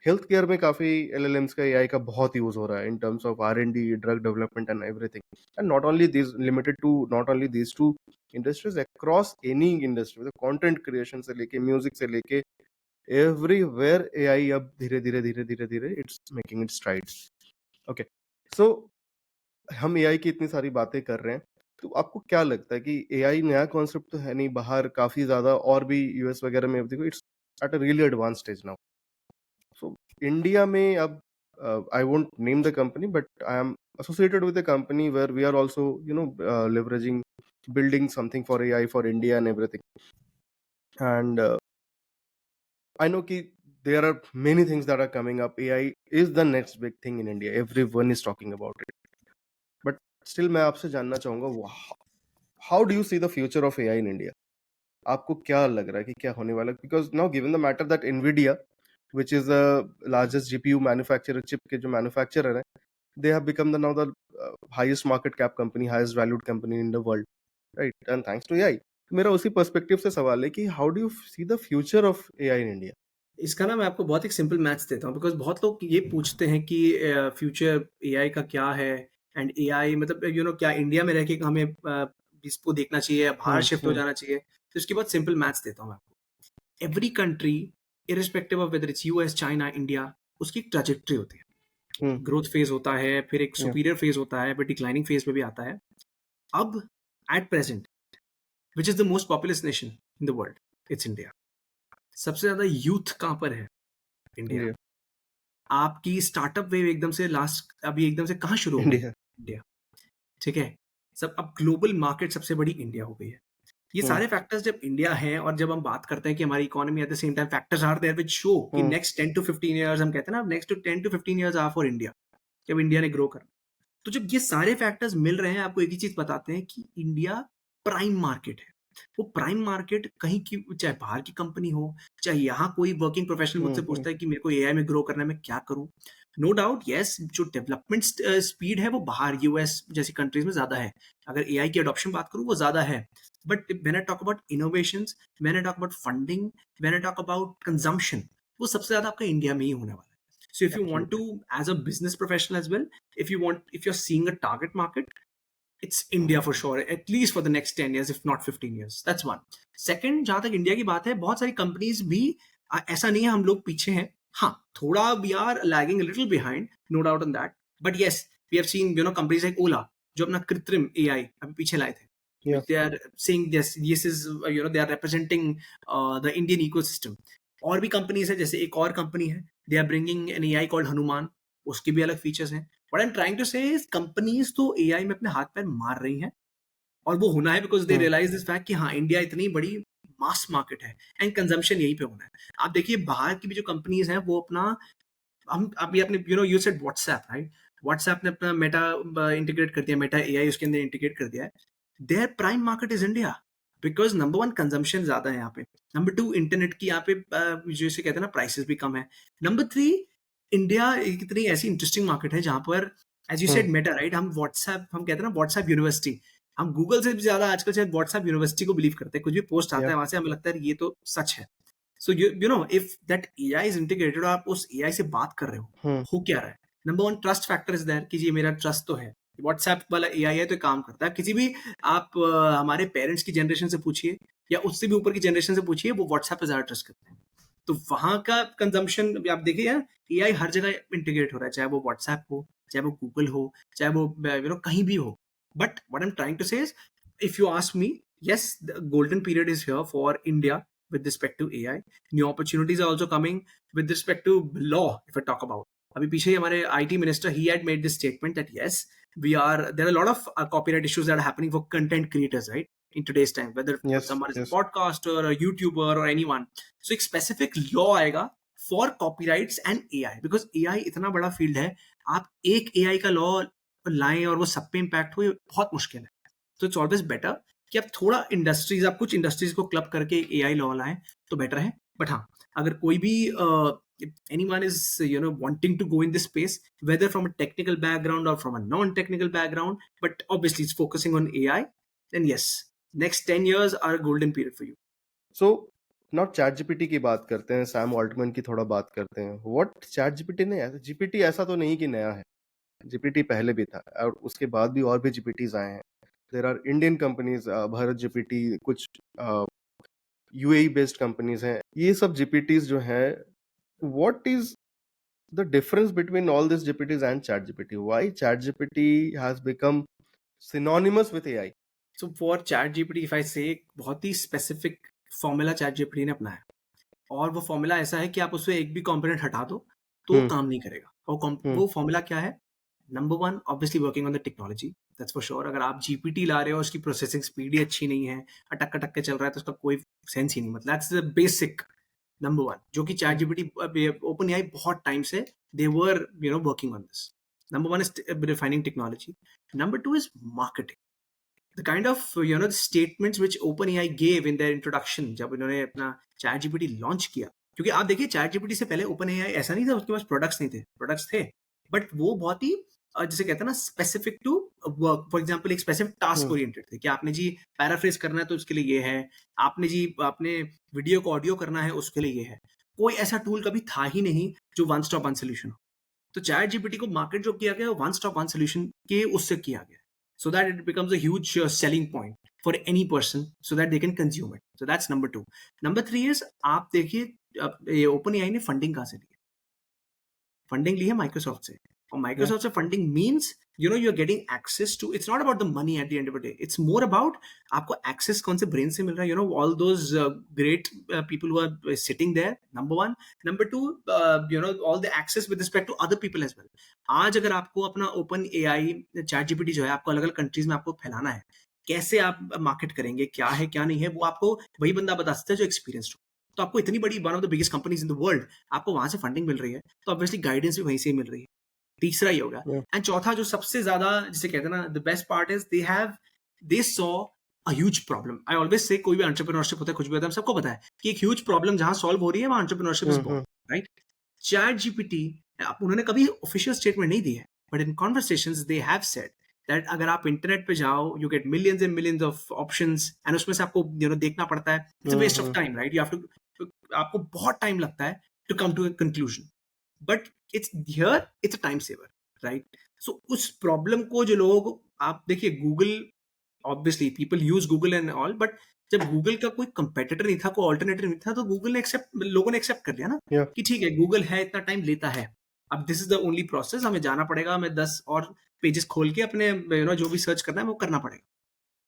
हेल्थ केयर में काफी एलएलएम्स का, एआई का बहुत यूज हो रहा है in terms of R and D, drug development and everything. And not only this, limited to not only these two industries, across any industry, मतलब कंटेंट क्रिएशन से लेके म्यूजिक से लेके एवरीवेयर एआई अब धीरे धीरे धीरे धीरे धीरे it's making it strides. Okay, so हम एआई की इतनी सारी बातें कर रहे हैं, तो आपको क्या लगता है कि एआई नया कॉन्सेप्ट तो है नहीं, बाहर काफी ज्यादा और भी यूएस वगैरह में देखो, it's at a really advance stage now. So India में अब, I won't name the company, but I am associated with a company where we are also, leveraging, building something for AI for India and everything. And I know कि there are many things that are coming up. AI is the next big thing in India. Everyone is talking about it. But still मैं आपसे जानना चाहूंगा, how do you see the future of AI in India? आपको क्या लग रहा है कि क्या होने वाला है? Because now given the matter that Nvidia, which is the largest GPU manufacturer, chip के जो manufacturer है, they have become now the highest market cap company, highest valued company in the world, right? And thanks to AI. तो मेरा उसी perspective से सवाल है कि how do you see the future of AI in India? इसका ना मैं आपको बहुत एक सिंपल मैथ्स देता हूँ, बिकॉज़ बहुत लोग ये पूछते हैं कि फ्यूचर एआई का क्या है, एंड एआई मतलब क्या इंडिया में रह के हमें इसको देखना चाहिए या बाहर शिफ्ट हो जाना चाहिए? तो इसके बाद सिंपल मैथ्स देता हूँ मैं आपको। Every country, irrespective of whether it's US, China, India, उसकी एक ट्रैजेक्टरी होती है। हम्म. ग्रोथ फेज होता है, फिर एक Yeah. सुपीरियर फेज होता है, फिर डिक्लाइनिंग फेज में भी आता है। अब at present, which is the most populous nation in the world, it's India. सबसे ज्यादा यूथ कहाँ पर है? इंडिया। India. आपकी स्टार्टअप वेव एकदम से अभी एकदम से कहाँ शुरू हो गई? India. इंडिया। ठीक है, सब अब ग्लोबल मार्केट सबसे बड़ी इंडिया हो गई है। ये हम्म. सारे फैक्टर्स जब इंडिया है, और जब हम बात करते हैं कि हमारी economy at the same time, factors are there which show कि हम्म. नेक्स्ट 10 टू 15 इयर्स, हम कहते हैं ना next 10 to 15 years are for India, जब इंडिया ने ग्रो करना। तो जब ये सारे फैक्टर्स मिल रहे हैं, आपको एक ही चीज बताते हैं कि इंडिया प्राइम मार्केट है। वो प्राइम मार्केट कहीं की, चाहे बाहर की कंपनी हो, चाहे यहाँ कोई वर्किंग प्रोफेशनल मुझसे पूछता है कि मेरे को एआई में ग्रो करना है, मैं क्या करूँ? नो डाउट, यस, जो डेवलपमेंट स्पीड है वो बाहर यूएस जैसी कंट्रीज में ज्यादा है। अगर एआई की अडॉप्शन बात करूँ, वो ज्यादा है। But when I talk about innovations, when I talk about funding, when I talk about consumption, वो सबसे ज्यादा आपका इंडिया में ही होने वाला है। So if you want to, Absolutely. As a business professional as well, if you're seeing a target market, it's India for sure, at least for the next 10 years, if not 15 years. That's one. Second, जहां तक India की बात है, बहुत सारी companies भी, ऐसा नहीं है हम लोग पीछे हैं। हाँ, थोड़ा we are lagging little behind, no doubt on that, but yes, we have seen companies like Ola, जो अपना कृत्रिम एआई अभी पीछे लाए थे, Yeah. which they are saying this is they are representing the Indian ecosystem. और भी कंपनीज है, जैसे एक और कंपनी है, they are bringing an AI called Hanuman, उसके भी अलग फीचर्स हैं। What I am trying to say is, companies तो एआई में अपने हाथ पैर मार रही हैं, और वो होना है बिकॉज दे हम्म. रियलाइज दिस फैक्ट कि हाँ, इंडिया इतनी बड़ी मास मार्केट है, एंड कंजम्पशन यहीं पे होना है। आप देखिए बाहर की भी जो कंपनीज हैं, वो अपना, हम अभी अपने you said WhatsApp, right? WhatsApp ने अपना मेटा इंटीग्रेट कर दिया, मेटा एआई उसके अंदर इंटीग्रेट कर दिया है। Their prime market is India, because number one, consumption ज्यादा है यहाँ पे। नंबर टू, इंटरनेट की यहाँ पे जैसे कहते हैं ना, प्राइसेस भी कम है। नंबर थ्री, इंडिया एक इतनी ऐसी इंटरेस्टिंग मार्केट है जहां पर, as you said Meta, right, हम व्हाट्सएप, हम कहते हैं ना व्हाट्सएप यूनिवर्सिटी, हम गूगल से भी ज्यादा आजकल शायद व्हाट्सएप यूनिवर्सिटी को बिलीव करते हैं। कुछ भी पोस्ट आता Yeah. है वहां से हमें लगता है ये तो सच है। So you know if that AI is integrated, और आप उस एआई से बात कर रहे हम्म. हो क्या रहा है? Number one, trust factor is there कि ये मेरा ट्रस्ट तो है, व्हाट्सएप वाला एआई है तो काम करता है। किसी भी आप हमारे पेरेंट्स की जनरेशन से पूछिए, या उससे भी ऊपर की जनरेशन से पूछिए, वो व्हाट्सएप पे ज्यादा ट्रस्ट करते हैं। तो वहां का कंजम्पशन आप देखिए यार, एआई हर जगह इंटीग्रेट हो रहा है, चाहे वो व्हाट्सएप हो, चाहे वो गूगल हो, चाहे वो कहीं भी हो। But what I am trying to say is, if you ask me, yes, the golden period is here for India with respect to AI. New opportunities are also coming with respect to law, if I talk about. अभी पीछे हमारे IT minister he had made this statement that yes we are there are lot of copyright issues that are happening for content creators right in today's time, whether Yes, someone is a yes. podcaster or a YouTuber or anyone. So एक specific law आएगा for copyrights and AI because AI इतना बड़ा field है, आप एक AI का law लाएं और वो सब पे impact हो, ये बहुत मुश्किल है. तो इट्स ऑलवेज बेटर कि आप थोड़ा इंडस्ट्रीज, आप कुछ इंडस्ट्रीज को क्लब करके AI लॉ लाएं तो बेटर है. बट हाँ, अगर कोई भी anyone is wanting to go in this space, whether from a technical background or from a non-technical background, but obviously it's focusing on AI, then yes, next 10 years are a golden period for you. So now ChatGPT की बात करते हैं, Sam Altman की थोड़ा बात करते हैं. What ChatGPT ने GPT ऐसा तो नहीं कि नया है. GPT पहले भी था और उसके बाद भी और भी GPTs आए हैं. There are Indian companies, Bharat GPT, कुछ UAE based companies हैं. ये सब GPTs जो हैं, what is the difference between all these GPTs and ChatGPT? Why ChatGPT has become synonymous with AI? So for ChatGPT, if I say, बहुत ही specific formula ChatGPT ने अपनाया और वो फॉर्मूला ऐसा है कि आप उससे एक भी कंपोनेंट हटा दो तो वो काम नहीं करेगा. और वो फॉर्मूला क्या है? Number one, obviously working on the technology, that's for sure. अगर आप जीपीटी ला रहे हो, उसकी प्रोसेसिंग स्पीड ही अच्छी नहीं है, अटक अटक के चल रहा है, तो उसका कोई सेंस ही नहीं. मतलब that's the basic number one, जो कि चैट जीपीटी ओपन एआई बहुत टाइम से they were working on this. Number one is refining technology. Number two is marketing. The kind of the statements which OpenAI gave in their introduction जब इन्होंने अपना chat GPT launch किया, क्योंकि आप देखिए chat GPT से पहले OpenAI ऐसा नहीं था उसके पास प्रोडक्ट्स नहीं थे, प्रोडक्ट्स थे बट वो बहुत ही जिसे कहते हैं ना specific to work. For example एक स्पेसिफिक टास्क ओरिएंटेड थे कि आपने जी पैराफ्रेज करना है तो उसके लिए ये है, आपने जी आपने वीडियो को ऑडियो करना है उसके लिए ये है. कोई ऐसा टूल कभी था ही नहीं जो वन स्टॉप वन सोल्यूशन हो. तो चैट जीपीटी को मार्केट जो किया गया वन स्टॉप वन सोल्यूशन के उससे किया गया, so that it becomes a huge selling point for any person so that they can consume it. So that's number two. Number three is आप देखिए ये OpenAI ने फंडिंग कहाँ से ली है? फंडिंग ली है माइक्रोसॉफ्ट से. और माइक्रोसॉफ्ट से funding means you're getting access to, it's not about the money at the end of the day, it's more about आपको access कौन से brain से मिल रहा है, all those great people who are sitting there, number one. Number two, all the access with respect to other people as well. आज अगर आपको अपना ओपन AI चैट जीपीटी जो है आपको अलग अलग कंट्रीज में आपको फैलाना है, कैसे आप मार्केट करेंगे, क्या है क्या नहीं है, वो आपको वही बंदा बता सकता है जो एक्सपीरियंस्ड हो. तो आपको इतनी बड़ी one of the biggest companies in the world, आपको वहां से फंडिंग मिल रही है, तो ऑब्वियसली गाइडेंस भी वहीं से ही मिल रही है. तीसरा ही होगा. एंड चौथा जो सबसे ज्यादा जिसे कहते हैं ना the best part is they saw a huge problem. I always से कोई भी एंटरप्रेन्योरशिप होता है, कुछ भी होता है, सबको पता है कि एक ह्यूज प्रॉब्लम जहां सॉल्व हो रही है वहां entrepreneurship is born, right? Chat GPT उन्होंने कभी ऑफिशियल स्टेटमेंट नहीं दी है but in conversations they have said that अगर आप इंटरनेट पे जाओ you get millions and millions of options and उसमें से आपको देखना पड़ता है. It's a waste of time, right? You have to, आपको बहुत टाइम लगता है to come to a conclusion, but it's a time saver, right? So उस प्रॉब्लम को जो लोग, आप देखिए Google, obviously people use Google and all, but जब गूगल का कोई कंपेटिटर नहीं था, कोई ऑल्टरनेटिव नहीं था, तो गूगल ने लोगों ने एक्सेप्ट कर लिया ना कि ठीक है गूगल है, इतना टाइम लेता है, अब this is the only process, हमें जाना पड़ेगा, हमें 10 और पेजेस खोल के अपने जो भी सर्च करना है वो करना पड़ेगा.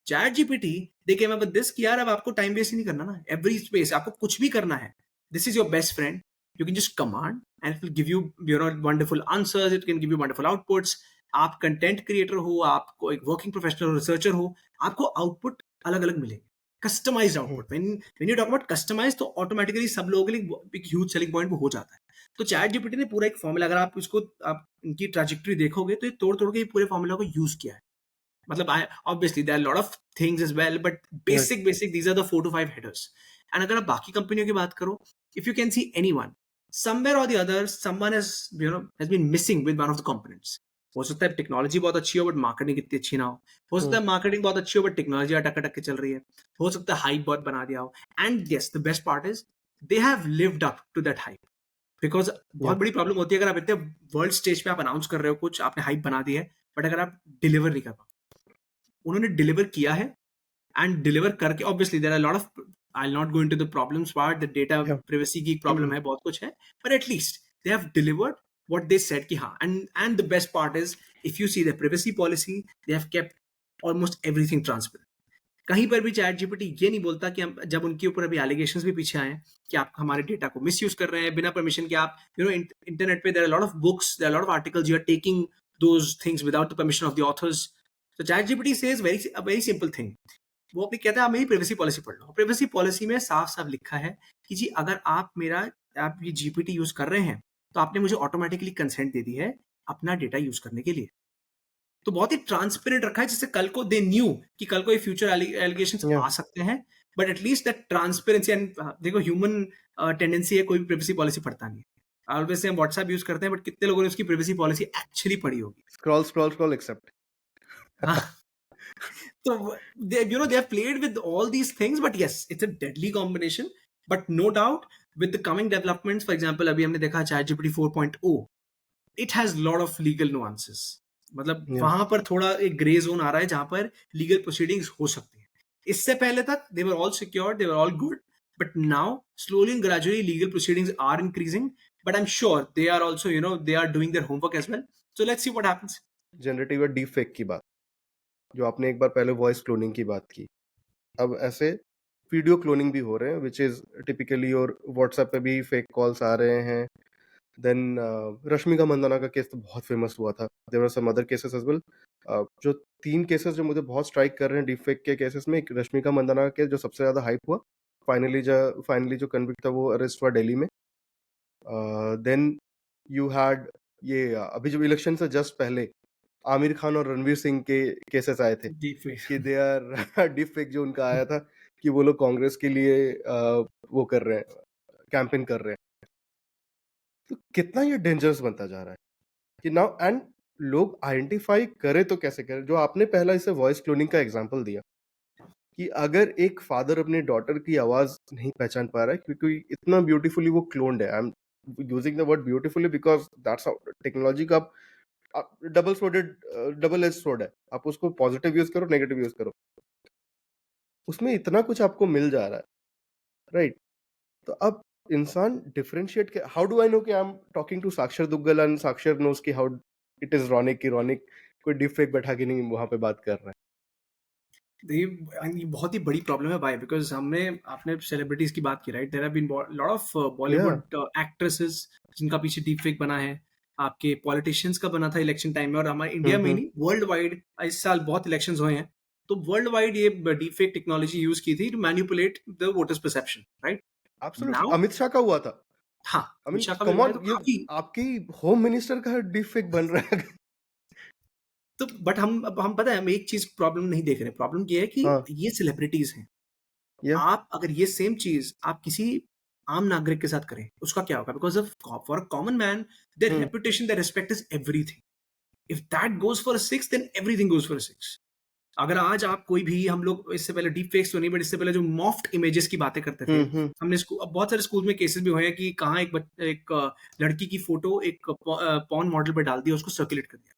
चैट जीपीटी देखिए मैं दिस कि यार अब आपको टाइम वेस्ट ही नहीं करना ना, एवरी स्पेस आपको कुछ भी करना है, this is your best friend, you can just command and it will give you wonderful answers, it can give you wonderful outputs. आप कंटेंट क्रिएटर हो, आपको एक वर्किंग प्रोफेशनल रिसर्चर हो, आपको आउटपुट अलग अलग मिलेंगे, customized output. When you talk about customize तो ऑटोमेटिकली सब लोगों के लिए एक ह्यूज सेलिंग पॉइंट वो हो जाता है. तो चैट जीपीटी ने पूरा एक फॉर्मूला, अगर आप इसको आप इनकी ट्रैजेक्टरी देखोगे तो ये तोड़ तोड़ के पूरे फॉर्मूला को यूज किया है. मतलब obviously there are a lot of things as well, but basic these are the 4 to 5 headers. And अगर आप बाकी कंपनियों की बात करो, if you can see anyone somewhere or the other, someone has been missing with one of the components. हो सकता है टेक्नोलॉजी बहुत अच्छी हो बट मार्केटिंग इतनी अच्छी ना हो सकता है मार्केटिंग बहुत अच्छी हो बट टेक्नोलॉजी अटक अटक के चल रही है, हो सकता है हाइप बहुत बना दिया हो. And yes the best part is they have lived up to that hype, because बहुत बड़ी प्रॉब्लम होती है अगर आप इतने वर्ल्ड स्टेज पे आप अनाउंस कर रहे हो कुछ, आपने हाइप बना दी है, बट अगर आप डिलीवर नहीं कर पाओ. उन्होंने डिलीवर किया है एंड डिलीवर करके, obviously there are lot of, I will not go into the problems part, the data privacy की प्रॉब्लम है, बहुत कुछ है, but at least they have delivered what they said कि हाँ. And the best part is if you see the privacy policy, they have kept almost everything transparent. कहीं पर भी चैट जीपीटी ये नहीं बोलता कि हम, जब उनके ऊपर अभी एलिगेशंस भी पीछे आए हैं कि आप हमारे डेटा को मिसयूज कर रहे हैं बिना परमिशन के, आप इंटरनेट पे there are lot of books, there are lot of articles, you are taking those things without the permission of the authors. तो chat GPT says very simple thing. वो भी कहता है आप मेरी प्राइवेसी पॉलिसी पढ़ लो। प्राइवेसी पॉलिसी में साफ साफ लिखा है कि जी अगर आप ये जीपीटी यूज कर रहे हैं तो आपने मुझे ऑटोमेटिकली कंसेंट दे दी है अपना डेटा यूज करने के लिए। तो बहुत ही ट्रांसपेरेंट रखा है, जिससे कल को दे न्यू कि कल को ये फ्यूचर एलिगेशंस या आ सकते हैं, but at least that transparency. And देखो, ह्यूमन टेंडेंसी है, कोई भी प्राइवेसी पॉलिसी पढ़ता नहीं है। ऑलवेज से हम व्हाट्सएप यूज करते हैं, बट कितने लोगों ने उसकी प्राइवेसी पॉलिसी एक्चुअली पढ़ी होगी? Scroll scroll scroll accept. हाँ। So they have played with all these things, but yes, it's a deadly combination. But no doubt, with the coming developments, for example, अभी हमने देखा ChatGPT 4.0, it has lot of legal nuances. मतलब या वहां पर थोड़ा एक ग्रे जोन आ रहा है जहां पर लीगल प्रोसीडिंग्स हो सकती है। इससे पहले तक they were all secure, they were all good, but now slowly and gradually legal proceedings are increasing. But I'm sure they are also, they are doing their homework as well. So let's see what happens. Generative या deep fake की बात, जो आपने एक बार पहले voice cloning की बात की, अब ऐसे वीडियो क्लोनिंग भी हो रहे हैं, विच इज टिपिकली, और व्हाट्सएप पे भी फेक कॉल्स आ रहे हैं। देन रश्मिका मंदाना का केस तो बहुत फेमस हुआ था। There are some other cases as well. जो 3 केसेस जो मुझे बहुत स्ट्राइक कर रहे हैं डीप फेक के केसेस में, एक रश्मिका मंदाना का केस जो सबसे ज़्यादा हाइप हुआ, फाइनली जो कन्विक्ट था वो अरेस्ट हुआ दिल्ली में। देन यू हैड ये अभी जो इलेक्शन से जस्ट पहले आमिर खान और रणवीर सिंह के केसेस आए थे Deep fake. कि दे आर डीप फेक, जो उनका आया था कि वो लोग कांग्रेस के लिए वो कर रहे हैं, कैंपेन कर रहे हैं। तो कितना ये डेंजरस बनता जा रहा है कि नाउ, एंड लोग आइडेंटिफाई करे तो कैसे करें? जो आपने पहला इसे वॉइस क्लोनिंग का एग्जांपल दिया कि अगर एक फादर अपने डॉटर की आवाज नहीं पहचान पा रहा है क्योंकि इतना ब्यूटीफुली वो क्लोन्ड है, I am using the word beautifully because that's technology का डबल एज स्वॉर्ड है। आप उसको पॉजिटिव यूज करो, नेगेटिव यूज करो, उसमें इतना कुछ आपको मिल जा रहा है, राइट? तो अब इंसान डिफरेंशिएट के, हाउ डू आई नो कि आई एम टॉकिंग टू साक्षर दुग्गल एंड साक्षर नोस की हाउ इट इज रॉनिक की रॉनिक कोई डिप फेक बैठा के नहीं वहां पे बात कर रहा है। ये बहुत ही बड़ी प्रॉब्लम है भाई, बिकॉज आपने सेलिब्रिटीज की बात की, right? There have been lot of या बॉलीवुड एक्ट्रेसेस जिनका पीछे डीप फेक बना है। आपके पॉलिटिशियंस का बना था इलेक्शन टाइम में, और हमारे इंडिया में ही हम्म। नहीं, वर्ल्ड वाइड इस साल बहुत इलेक्शंस हुए हैं। तो वर्ल्ड वाइड ये डीप फेक टेक्नोलॉजी यूज की थी to manipulate the voters perception, right? Absolutely, now, Amit Shah का हुआ था। हाँ, आई अमित मीन शाह का भी कम हुआ है, ऑन, तो ये काफी। आपके होम मिनिस्टर का डीप फेक बन रहा है। तो बट हम पता है, हम एक चीज प्रॉब्लम नहीं देख रहे। प्रॉब्लम ये है कि हाँ। ये सेलिब्रिटीज हैं। या आप अगर ये सेम चीज आप किसी आम नागरिक के साथ करें, उसका क्या होगा? Because of for a common man, their hmm reputation, their respect is everything. If that goes for 6, then everything goes for 6। अगर आज आप कोई भी, हम लोग इससे पहले डीप फेक्स तो नहीं, बट इससे पहले जो मॉफ्ट इमेजेस की बातें करते थे, हम्म। हमने अब बहुत सारे स्कूल में केसेस भी हुए हैं कि कहाँ एक लड़की की फोटो एक पॉर्न मॉडल पे डाल दी, उसको सर्कुलेट कर दिया।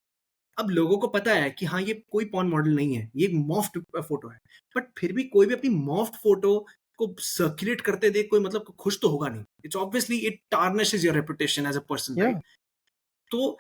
अब लोगों को पता है कि हाँ, ये कोई पॉर्न मॉडल नहीं है, ये एक मॉफ्ट फोटो है। बट फिर भी कोई भी अपनी मॉफ्ट फोटो को सर्कुलेट करते देख कोई मतलब खुश तो होगा नहीं। It's obviously it tarnishes your reputation as a person, या राइट? तो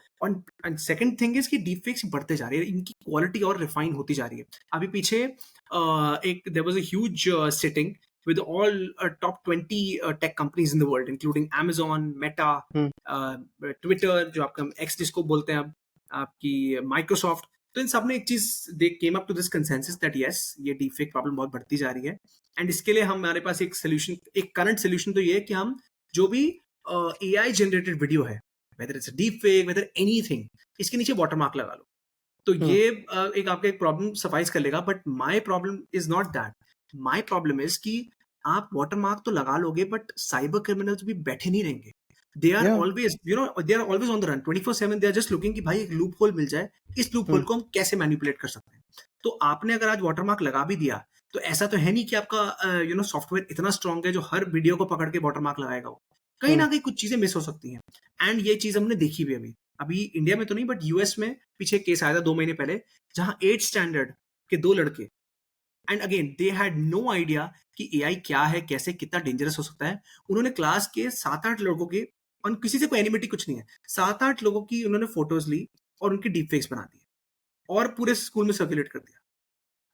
एंड सेकंड थिंग इज कि डीप फेक्स बढ़ते जा रहे हैं, इनकी क्वालिटी और रिफाइन होती जा रही है। अभी पीछे एक there was a huge sitting with all top 20 tech companies in the world, including Amazon, Meta, hmm Twitter, जो आपका X जिसको बोलते हैं अब, आपकी Microsoft। तो इन सब ने एक चीज, they came up to this consensus that yes, ये डीपफेक प्रॉब्लम बहुत बढ़ती जा रही है। एंड इसके लिए हमारे पास एक सोल्यूशन, एक करंट सोल्यूशन तो ये है कि हम जो भी एआई जनरेटेड वीडियो है, whether it's deep fake, whether anything, इसके नीचे वाटरमार्क लगा लो। तो हम्म ये एक आपका एक प्रॉब्लम सफाइस कर लेगा। But my problem is not that. My problem is कि आप वाटरमार्क तो लगा लोगे, बट साइबर क्रिमिनल्स भी बैठे नहीं रहेंगे। दे आर या always, they are always on the run 24/7। They are just looking कि भाई एक लूप होल मिल जाए, इस लूप होल हम्म को हम कैसे मैनिपुलेट कर सकते हैं। तो आपने अगर आज वाटरमार्क लगा भी दिया, तो ऐसा तो है नहीं कि आपका सॉफ्टवेयर इतना स्ट्रांग है जो हर वीडियो को पकड़ के वाटरमार्क लगाएगा। वो कहीं हम्म ना कहीं कुछ चीजें मिस हो सकती हैं। एंड ये चीज हमने देखी भी अभी अभी इंडिया में तो नहीं, बट यूएस में पीछे केस आया था 2 महीने पहले, जहां 8 स्टैंडर्ड के 2 लड़के, and again they had no idea कि एआई क्या है, कैसे, कितना डेंजरस हो सकता है। उन्होंने क्लास के 7-8 लोगों के, और किसी से कोई एनिमिटी कुछ नहीं है, 7-8 लोगों की उन्होंने फोटोज ली और उनकी डीप फेक्स बना दी और पूरे स्कूल में सर्कुलेट कर दिया।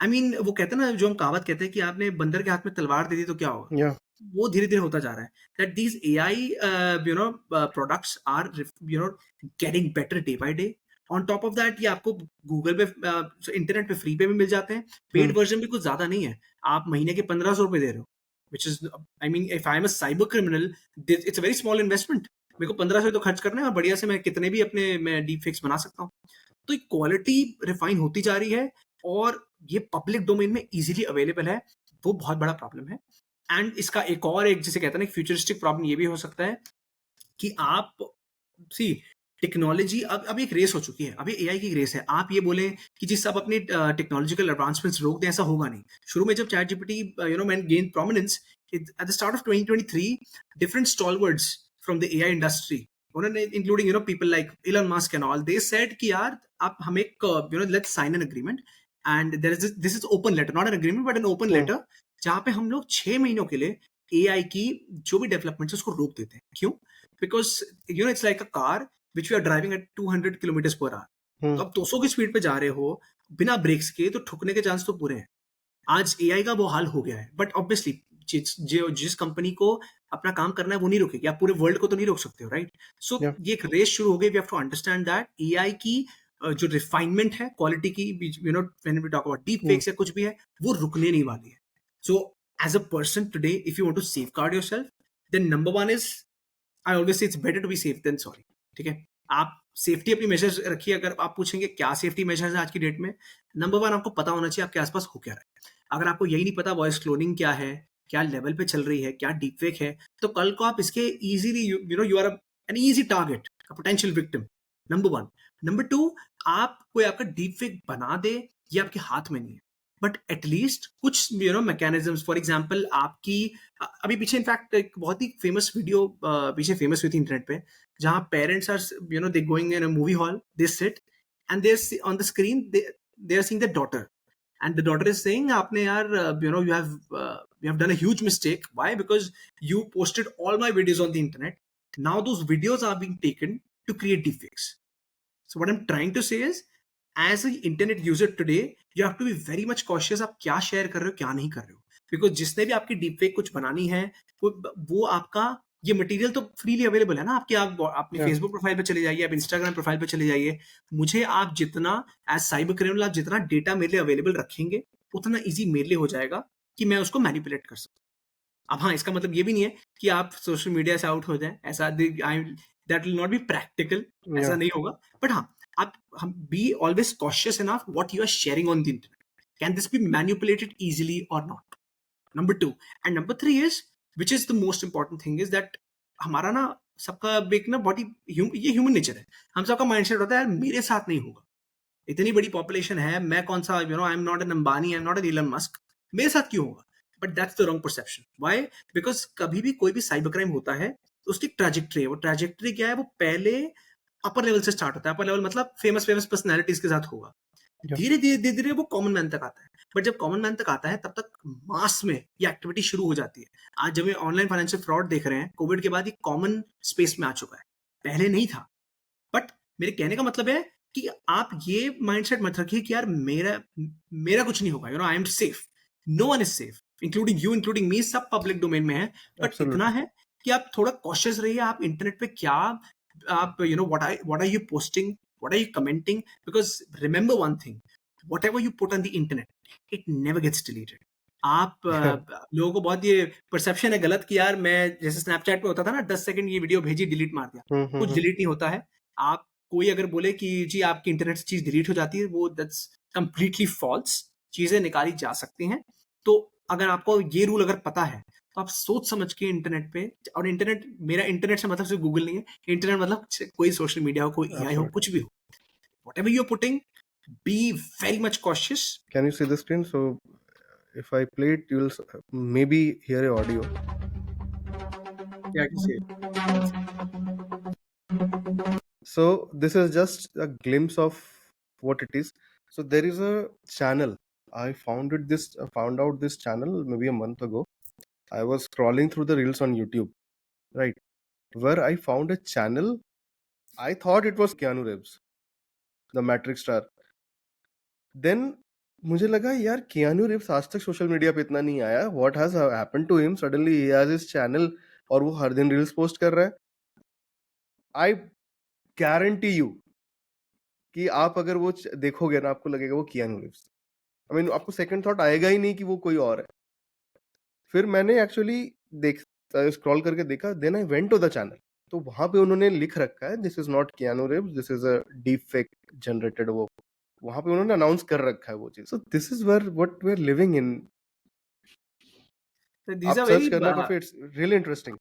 आई मीन वो कहते हैं ना, जो हम कहावत कहते हैं कि आपने बंदर के हाथ में तलवार दे दी तो क्या होगा? Yeah. वो धीरे-धीरे होता जा रहा है। That these AI products are you know getting better day by day. On top of that ये आपको गूगल पे इंटरनेट पे फ्री पे भी मिल जाते हैं। Hmm. पेड वर्ज़न भी कुछ ज़्यादा नहीं है। आप महीने के ₹1500 दे रहे हो, which is I mean if I am a cyber criminal, this it's a very small investment. मेरे को 1500 तो खर्च करना है और बढ़िया से मैं कितने भी अपने मैं डीप फेक्स बना सकता हूँ। तो ये क्वालिटी रिफाइन होती जा रही है और ये पब्लिक डोमेन में इजीली अवेलेबल है, वो बहुत बड़ा प्रॉब्लम है। एंड इसका एक और एक जिसे कहते हैं ना फ्यूचरिस्टिक प्रॉब्लम ये भी हो सकता है कि आप सी टेक्नोलॉजी अब एक रेस हो चुकी है, अभी एआई की रेस है। आप ये बोले कि जी सब अपनी टेक्नोलॉजिकल एडवांसमेंट्स रोक दें, ऐसा होगा नहीं। शुरू में जब chat GPT man gain prominence at the start of 2023, different stalwarts from the AI industry, उन्होंने including people like Elon Musk and all, they said कि यार आप हम एक let's sign an agreement and there is this is open letter, not an agreement but an open Hmm. Letter, जहां पे हम लोग 6 महीनों के लिए एआई की जो भी डेवलपमेंट है उसको रोक देते हैं। क्यों? Because it's like a car which you are driving at 200 kilometre per hour. Hmm. तो आप 200 की स्पीड पे जा रहे हो बिना ब्रेक्स के, तो ठुकने के चांस तो पूरे हैं। आज एआई का वो हाल हो गया है, बट ऑब्वियसली जिस कंपनी को अपना काम करना है वो नहीं रुकेगी। आप पूरे वर्ल्ड को तो नहीं रोक सकते हो, राइट? सो Yeah. ये एक रेस शुरू हो गई। We have to understand that AI की जो रिफाइनमेंट है क्वालिटी की, when we talk about deep Hmm. Fakes या कुछ भी है, वो रुकने नहीं वाली है। So as a person today, if you want to safeguard yourself, then number one is, I always say it's better to be safe than sorry. ठीक है? आप सेफ्टी अपनी मेजर्स रखिए। अगर आप पूछेंगे क्या सेफ्टी मेजर्स हैं आज की डेट में, नंबर वन आपको पता होना चाहिए आपके आसपास हो क्या रहा है। अगर आपको यही नहीं पता वॉइस क्लोनिंग क्या है, क्या लेवल पे चल रही है, क्या डीपफेक है, तो कल को आप इसके easily you are an easy target, a potential victim. Number one. Number two, आप कोई आपका डीपफेक बना दे, ये आपके हाथ में नहीं है, बट एटलीस्ट कुछ मैकेनिज्म्स, फॉर एग्जांपल आपकी अभी पीछे इनफैक्ट एक बहुत ही फेमस वीडियो पीछे फेमस हुई थी इंटरनेट पे, जहां parents are they going in a movie hall, they sit and they on the screen they are seeing the daughter, and the daughter is saying आपने यार you have done a huge mistake. Why? Because you posted all my videos on the internet. Now those videos are being taken to create deepfakes. So what I'm trying to say is, as an internet user today, you have to be very much cautious आप क्या share कर रहे हो, क्या नहीं कर रहे हो। बिकॉज जिसने भी आपकी डीपफेक कुछ बनानी है, वो आपका ये मटेरियल तो फ्रीली अवेलेबल है ना आपके। आप अपनी Yeah. फेसबुक प्रोफाइल पे चले जाइए, आप इंस्टाग्राम प्रोफाइल पे चले जाइए। मुझे आप जितना एज साइबर क्रिमिनल आप जितना डेटा मेरे लिए अवेलेबल रखेंगे, उतना इजी मेरे लिए हो जाएगा कि मैं उसको मैनिपुलेट कर सकूं। अब हाँ, इसका मतलब ये भी नहीं है कि आप सोशल मीडिया से आउट हो जाएं, ऐसा that will not be practical, ऐसा Yeah. नहीं होगा। बट हाँ, आप हम be always cautious enough what you are sharing on the internet. Can this be manipulated easily और not? Number two and number three is, which is the most important thing is that हमारा ना सबका एक ना body, ये human nature है। हम सबका माइंडसेट होता है यार मेरे साथ नहीं होगा, इतनी बड़ी पॉपुलेशन है, मैं कौन सा आई am not an Ambani, I am not an Elon Musk, मेरे साथ क्यों होगा? But that's the wrong perception. Why? Because कभी भी कोई भी साइबर क्राइम होता है तो उसकी ट्रैजेक्टरी है। वो ट्रैजेक्टरी क्या है? वो पहले अपर लेवल से स्टार्ट होता है। अपर लेवल मतलब फेमस फेमस पर्सनैलिटीज के साथ होगा, Yeah. धीरे धीरे धीरे धीरे वो कॉमन मैन तक आता है। बट जब कॉमन मैन तक आता है तब तक मास में ये एक्टिविटी शुरू हो जाती है। आज जब ये ऑनलाइन फाइनेंशियल फ्रॉड देख रहे हैं, कोविड के बाद ये कॉमन स्पेस में आ चुका है, पहले नहीं था। बट मेरे कहने का मतलब है कि आप ये माइंडसेट मत रखिए कि यार मेरा मेरा कुछ नहीं होगा, I am safe. No one is safe, including you, including me, सब पब्लिक डोमेन में है। बट इतना Absolutely. है कि आप थोड़ा कॉशियस रहिए। आप इंटरनेट पे क्या आप what are you posting, what are you commenting, because remember one thing, whatever you put on the internet it never gets deleted. आप Yeah. लोगों को बहुत ये परसेप्शन है गलत कि यार मैं जैसे स्नैपचैट पे होता था ना, 10 सेकंड ये वीडियो भेजी डिलीट मार दिया। कुछ Mm-hmm. डिलीट नहीं होता है। आप कोई अगर बोले कि जी आपकी इंटरनेट से चीज डिलीट हो जाती है, वो दैट्स कंप्लीटली फॉल्स। चीजें निकाली जा सकती हैं। तो अगर आपको ये रूल अगर पता है तो आप सोच समझ के इंटरनेट पे, और इंटरनेट, मेरा इंटरनेट से मतलब सिर्फ गूगल नहीं है, इंटरनेट मतलब कोई सोशल मीडिया हो, कोई एआई हो, Absolutely. कुछ भी हो, whatever you are putting, be very much cautious. Can you see the screen? So if I play it, you will maybe hear a audio. क्या किसे So this is just a glimpse of what it is. So there is a channel. I found out this channel maybe a month ago. I was scrolling through the reels on YouTube, right? Where I found a channel. I thought it was Keanu Reeves, the Matrix star. Then मुझे लगा यार Keanu रिव्स आज तक social media पे इतना नहीं आया, what has happened to him, suddenly ही हैज हिज चैनल और वो हर दिन रील्स पोस्ट कर रहा है। आई गारंटी यू कि आप अगर वो देखोगे ना, आपको लगेगा वो कियानू रिव्स। आई मीन आपको सेकंड थॉट आएगा ही नहीं कि वो कोई और है। फिर मैंने एक्चुअली देख स्क्रॉल करके देखा, then I went to the channel, तो वहां पे उन्होंने लिख रखा है this is not Keanu Reeves, this is a deep fake generated. वो वहां पे उन्होंने अनाउंस कर रखा है वो चीज। So this is where what we are living in. So these आप are सर्च very करना काफी, it's really interesting.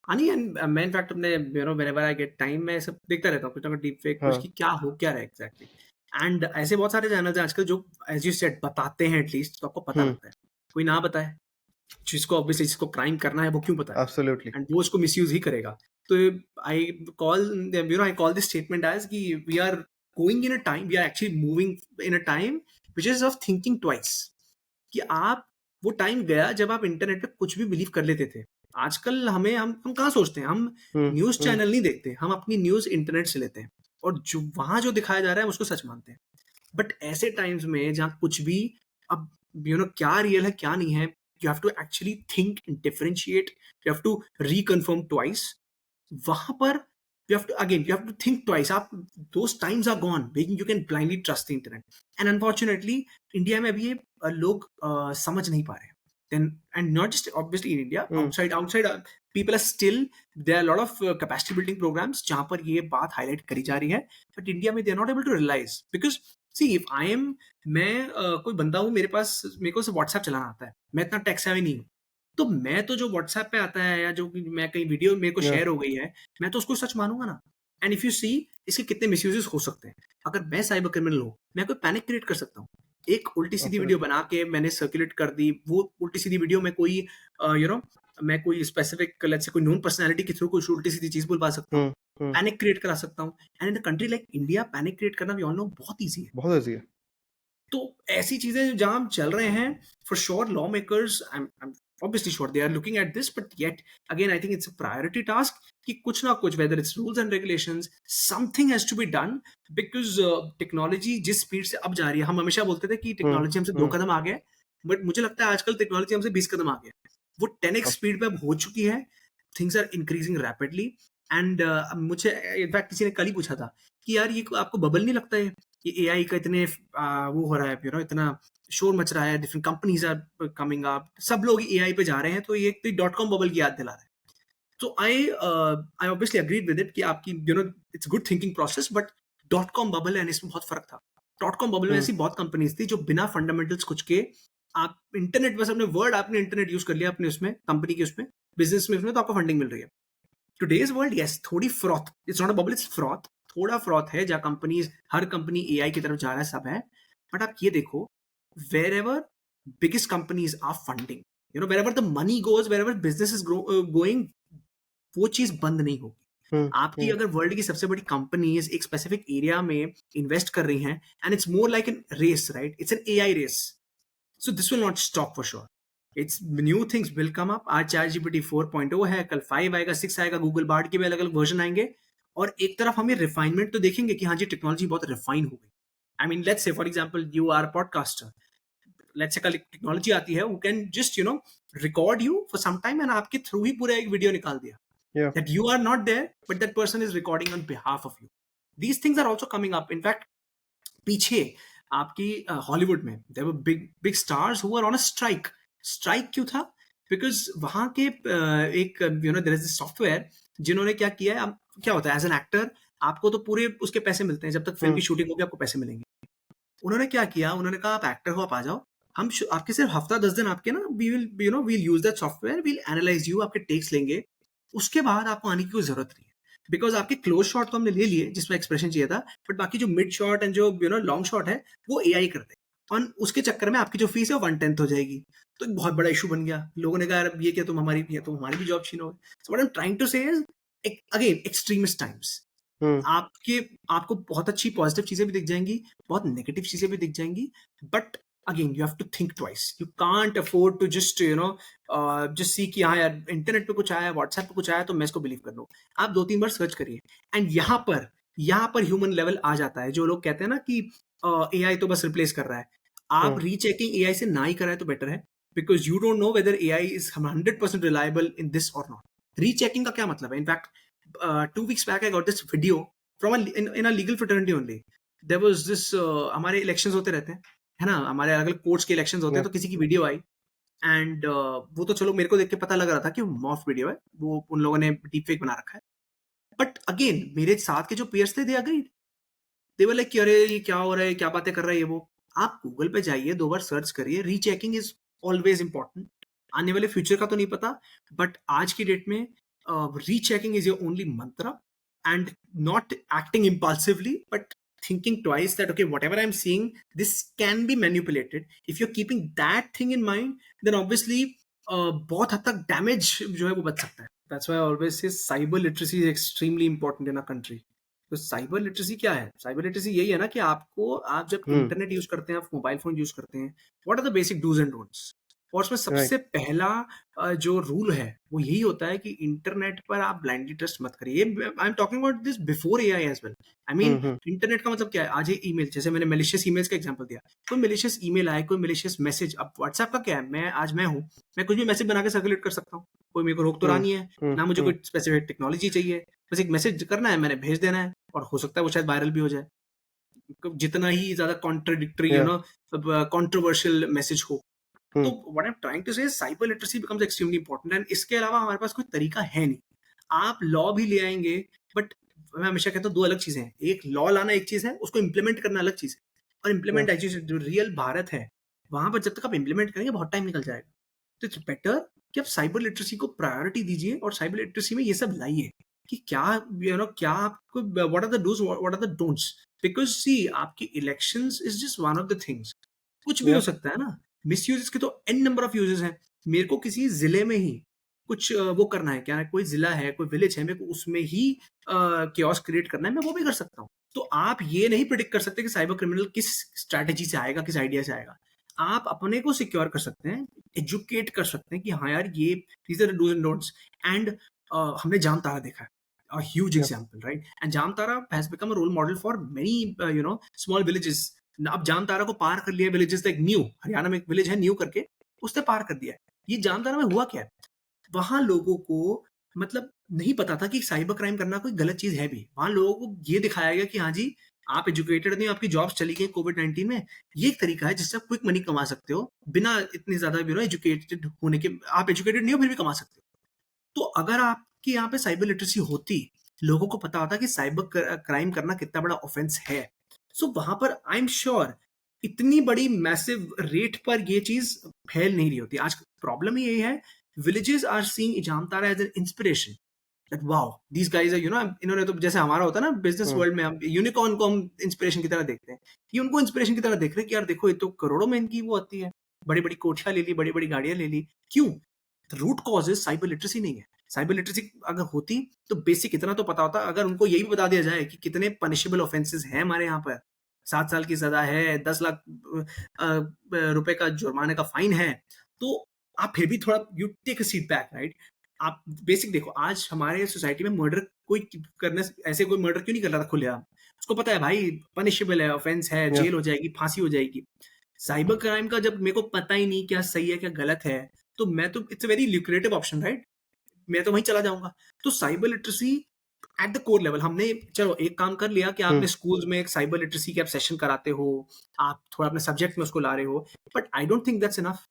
Honey and मैं इनफैक्ट अपने व्हेनेवर आई गेट टाइम मैं सब देखता रहता हूँ कुछ ना कुछ डीप फेक कुछ हाँ। कि क्या हो क्या रहा है एग्जैक्टली। एंड ऐसे बहुत सारे चैनल्स हैं आजकल जो एज यू सेड बताते हैं एटलीस्ट तो आपको पता हम्म। लगता है। कोई ना बताए जिसको ऑब्वियसली जिसको क्राइम करना है वो क्यों बताए एब्सोल्युटली। एंड वो उसको मिसयूज ही करेगा। तो I call this statement as कि we are going in a time we are actually moving in a time which is of thinking twice कि आप वो टाइम गया जब आप इंटरनेट पे कुछ भी बिलीव कर लेते थे। आजकल हम कहाँ सोचते हैं, हम न्यूज़ हम्म। चैनल नहीं देखते, हम अपनी न्यूज़ इंटरनेट से लेते हैं और जो वहाँ जो दिखाया जा रहा है उसको सच मानते हैं। बट ऐसे टाइम्स में जहाँ कुछ भी अब क्या रियल है क्या नहीं है, you have to actually think and differentiate, you have to reconfirm twice. वहां पर you have to think twice. आप those times are gone where you can blindly trust the internet. And unfortunately India में अभी ये लोग समझ नहीं पा रहे हैं। then and not just obviously in India, hmm. outside people are still, there are a lot of capacity building programs जहाँ पर ये बात हाईलाइट करी जा रही है, बट इंडिया में they are not able to realize because see if I am मैं कोई बंदा हूँ, मेरे को सिर्फ व्हाट्सएप चलाना आता है, मैं इतना टेक सेवी नहीं हूँ। तो मैं तो जो व्हाट्सएप पे आता है या जो भी मैं कहीं वीडियो मेरे को या शेयर हो गई है, मैं तो उसको सच मानूंगा ना। एंड इफ यू सी इसके कितने मिसयूजेस हो सकते हैं। अगर मैं साइबर क्रिमिनल हूँ, मैं कोई पैनिक क्रिएट कर सकता हूँ। एक उल्टी सीधी वीडियो एब्सोल्युटली। बना के मैंने सर्कुलेट कर दी, वो उल्टी सीधी वीडियो में कोई मैं कोई स्पेसिफिक लेट्स से कोई नोन पर्सनालिटी के थ्रू कोई उल्टी सीधी चीज बोलवा सकता हूँ, हम्म। पैनिक क्रिएट करा सकता हूँ। And in the country like India panic create करना वी ऑल नो बहुत ईजी है। बहुत ऐसी है। तो ऐसी चीजें जहां हम चल रहे हैं, for sure law makers I'm obviously sure they are looking at this, but yet again I think it's a priority task कि कुछ ना कुछ, whether it's rules and regulations, something has to be done because technology जिस speed से अब जा रही है, हम हमेशा बोलते थे कि टेक्नोलॉजी हमसे 2 कदम आगे है, बट मुझे लगता है आजकल टेक्नोलॉजी हमसे 20 कदम आगे है। वो 10x स्पीड पे अब हो चुकी है। Things are increasing rapidly and मुझे इनफैक्ट किसी ने कल ही पूछा था कि यार ये आपको बबल नहीं लगता है कि एआई का इतने वो हो रहा है, इतना शोर मच रहा है, different companies are coming up, सब लोग एआई पे जा रहे हैं, तो ये एक डॉट कॉम बबल की याद दिला रहा है। तो I obviously agreed with it कि आपकी it's good thinking process, but dot com bubble and इसमें बहुत फर्क था। डॉट कॉम बबल में ऐसी बहुत कंपनीज थी जो बिना फंडामेंटल्स कुछ के, आप इंटरनेट बस अपने वर्ड, आपने इंटरनेट यूज कर लिया अपने उसमें कंपनी के उसमें बिजनेस में, उसमें तो आपको फंडिंग मिल रही है। टुडेज वर्ल्ड यस थोड़ी froth, it's not a bubble, it's froth, थोड़ा फ्रॉथ है जहाँ कंपनीज, हर कंपनी एआई की तरफ जा रहा है, सब है। बट आप ये देखो, wherever biggest companies are funding, wherever the money goes, wherever business is going, वो चीज बंद नहीं होगी। आपकी अगर वर्ल्ड की सबसे बड़ी कंपनीज एक स्पेसिफिक एरिया में इन्वेस्ट कर रही हैं, and it's more like an race, right, it's an AI race, so this will not stop for sure. It's new things will come up. आज ChatGPT 4.0 है, कल 5 आएगा, 6 आएगा, गूगल बार्ड के भी अलग अलग वर्जन आएंगे। और एक तरफ हम ये रिफाइनमेंट तो देखेंगे कि हाँ जी टेक्नोलॉजी बहुत रिफाइन हो गई। I mean let's say for example you are podcaster, let's say कल टेक्नोलॉजी आती है, वो can just record you for some time and आपके थ्रू ही पूरा एक वीडियो निकाल दिया, या that you are not there but that person is recording on behalf of you. These things are also coming up. In fact, पीछे आपकी Hollywood में there were big big stars who were on a strike. Strike क्यों था? Because वहां के एक there is this software जिन्होंने क्या किया है, क्या होता है एज एन एक्टर आपको तो पूरे उसके पैसे मिलते हैं, जब तक फिल्म की शूटिंग होगी आपको पैसे मिलेंगे। उन्होंने क्या किया, उन्होंने कहा आप एक्टर हो, आप आ जाओ, हम आपके सिर्फ हफ्ता 10 दिन आपके ना we will we'll use that software, we'll analyze you, आपके टेक्स लेंगे, उसके बाद आपको आने की कोई जरूरत नहीं है। बिकॉज आपके क्लोज शॉट तो हमने ले लिए जिसमें एक्सप्रेशन चाहिए था, बट बाकी जो मिड शॉट एंड जो लॉन्ग शॉट है वो एआई कर दे, और उसके चक्कर में आपकी जो फीस है वो 1/10 हो जाएगी। तो एक बहुत बड़ा इशू बन गया। लोगों ने कहा यार ये क्या, तुम हमारी भी जॉब छीनोगे। So what I am trying to say is again extremist times. आपके आपको बहुत अच्छी पॉजिटिव चीजें भी दिख जाएंगी, बहुत नेगेटिव चीजें भी दिख जाएंगी, but again you have to think twice. You can't afford to just just see कि हाँ यार इंटरनेट पे कुछ आया, व्हाट्सएप पे कुछ आया तो मैं इसको बिलीव कर लूँ। आप 2-3 बार सर्च करिए, एंड यहाँ पर ह्यूमन लेवल आ जाता है। जो लोग कहते हैं ना कि एआई तो बस रिप्लेस कर रहा है, आप रीचेकिंग एआई से ना ही कराए तो बेटर है, because you don't know whether AI is 100% reliable in this और नॉट। रीचेकिंग का क्या मतलब है? In fact 2 weeks back I got this video from in a legal fraternity only. There was this, हमारे इलेक्शंस होते रहते हैं, है ना, हमारे अलग अलग कोर्ट्स के इलेक्शंस होते हैं, Yeah. तो किसी की वीडियो आई एंड वो तो चलो मेरे को देख के पता लग रहा था कि वो मॉफ वीडियो है, वो उन लोगों ने डीप फेक बना रखा है। बट अगेन मेरे साथ के जो पेयर्स थे they agreed, they were like कि अरे ये क्या हो रहा है, क्या बातें कर रहा है ये वो। आप गूगल पे जाइए, 2 बार सर्च करिए, रीचेकिंग इज ऑलवेज इंपॉर्टेंट। आने वाले फ्यूचर का तो नहीं पता, बट आज की डेट में रीचेकिंग इज योर ओनली मंत्र, and not acting impulsively but thinking twice that okay, whatever I'm seeing, this can be manipulated. If you're keeping that thing in mind, then obviously बहुत हद तक damage जो है वो बच सकता है। That's why I always say cyber literacy is extremely important in our country. तो साइबर लिटरेसी क्या है? साइबर लिटरेसी यही है ना कि आपको, आप जब Hmm. इंटरनेट यूज करते हैं, आप मोबाइल फोन यूज करते हैं, what are the basic dos and don'ts? और उसमें Right. सबसे पहला जो रूल है वो यही होता है कि इंटरनेट पर आप ब्लाइंडली ट्रस्ट मत करिए। I am talking about this before AI as well. I mean Hmm. Internet का मतलब क्या है? आज ये ईमेल, जैसे मैंने मेलिशियस ईमेल्स का एग्जांपल दिया, कोई मेलिशियस ईमेल आए, कोई मेलिशियस मैसेज। अब व्हाट्सएप का क्या है, मैं हूँ, मैं कुछ भी मैसेज बना के सर्कुलेट कर सकता हूँ, कोई मेरे को रोक तो रहा Hmm. नहीं है, Hmm. ना मुझे Hmm. कोई स्पेसिफिक टेक्नोलॉजी चाहिए, बस एक मैसेज करना है, मैंने भेज देना है, और हो सकता है वो शायद वायरल भी हो जाए, जितना ही ज्यादा कॉन्ट्रडिक्टरी Yeah. कंट्रोवर्शियल मैसेज हो। तो Hmm. What I am trying to say, cyber literacy becomes extremely important, and इसके अलावा हमारे पास कोई तरीका है नहीं। आप लॉ भी ले आएंगे, बट मैं हमेशा कहता हूँ 2 अलग चीजें हैं। एक लॉ लाना एक चीज है, उसको इम्प्लीमेंट करना अलग चीज है। और Yeah. इम्प्लीमेंट एक्चुअली जो रियल भारत है, वहां पर जब तक आप इम्प्लीमेंट करेंगे बहुत टाइम निकल जाएगा। तो इट्स बेटर कि आप साइबर लिटरेसी को प्रायोरिटी दीजिए, और साइबर लिटरेसी में ये सब लाइए कि क्या क्या आपको, what are the dos, what are the don'ts. Because see, आपकी elections is just one of the things, कुछ भी हो Yeah. सकता है ना। मिसयूज के तो एन नंबर ऑफ यूजेस हैं। मेरे को किसी जिले में ही कुछ वो करना है, क्या है, कोई जिला है, कोई विलेज है, मेरे को उसमें ही chaos क्रिएट करना है, मैं वो भी कर सकता हूँ। तो आप ये नहीं प्रिडिक्ट कर सकते कि साइबर क्रिमिनल किस स्ट्रैटेजी से आएगा, किस आइडिया से आएगा। आप अपने को सिक्योर कर सकते हैं, एजुकेट कर सकते हैं कि हाँ यार, ये these are the dos and don'ts. And हमने जाम तारा देखा है, a huge Yeah. example, right? And Jamtara has become a role model for many, small villages. अब जामतारा को पार कर लिया विलेजेस लाइक न्यू, हरियाणा में एक विलेज है न्यू करके, उसने पार कर दिया है। ये जामतारा में हुआ क्या है? वहां लोगों को मतलब नहीं पता था कि साइबर क्राइम करना कोई गलत चीज है भी। वहां लोगों को ये दिखाया गया कि हाँ जी, आप एजुकेटेड नहीं, आपकी जॉब्स चली गई कोविड-19 में, ये एक तरीका है जिससे आप क्विक मनी कमा सकते हो बिना इतनी ज्यादा एजुकेटेड होने के। आप एजुकेटेड नहीं हो फिर भी कमा सकते हो। तो अगर आपके यहाँ पे साइबर लिटरेसी होती, लोगों को पता होता कि साइबर क्राइम करना कितना बड़ा ऑफेंस है, सो वहां पर आई एम श्योर इतनी बड़ी मैसिव रेट पर ये चीज फैल नहीं रही होती। आज प्रॉब्लम ही यही है, villages are seeing Jamtara as an inspiration, that wow these guys are, इन्होंने तो, जैसे हमारा होता है ना बिजनेस Hmm. वर्ल्ड में, हम यूनिकॉर्न को हम इंस्पिरेशन की तरह देखते हैं, ये उनको इंस्पिरेशन की तरह देख रहे हैं कि यार देखो, ये तो करोड़ों में इनकी वो आती है, बड़ी बड़ी कोठियां ले ली, बड़ी बड़ी गाड़ियां ले ली। क्यों? रूट कॉजेज साइबर लिटरेसी नहीं है। साइबर लिटरेसी अगर होती तो बेसिक इतना तो पता होता। अगर उनको यही भी बता दिया जाए कि कितने पनिशेबल ऑफेंसेस हैं हमारे यहाँ पर, 7 साल की सजा है, 10 लाख रुपए का जुर्माने का फाइन है, तो आप फिर भी थोड़ा you take a seat back, right? आप बेसिक देखो, आज हमारे सोसाइटी में मर्डर कोई करने से, ऐसे कोई मर्डर क्यों नहीं कर रहा था खुलेआम? उसको पता है भाई पनिशेबल है, ऑफेंस है, Yeah. जेल हो जाएगी, फांसी हो जाएगी। साइबर क्राइम का जब मेरे को पता ही नहीं क्या सही है क्या गलत है, तो मैं तो, it's a very lucrative option, right? मैं तो वहीं चला जाऊंगा। तो cyber literacy at the core level, हमने चलो एक काम कर लिया कि Hmm. आपने स्कूल्स में एक साइबर लिटरेसी के आप सेशन कराते हो, आप थोड़ा अपने सब्जेक्ट में उसको ला रहे हो, but I don't think that's enough.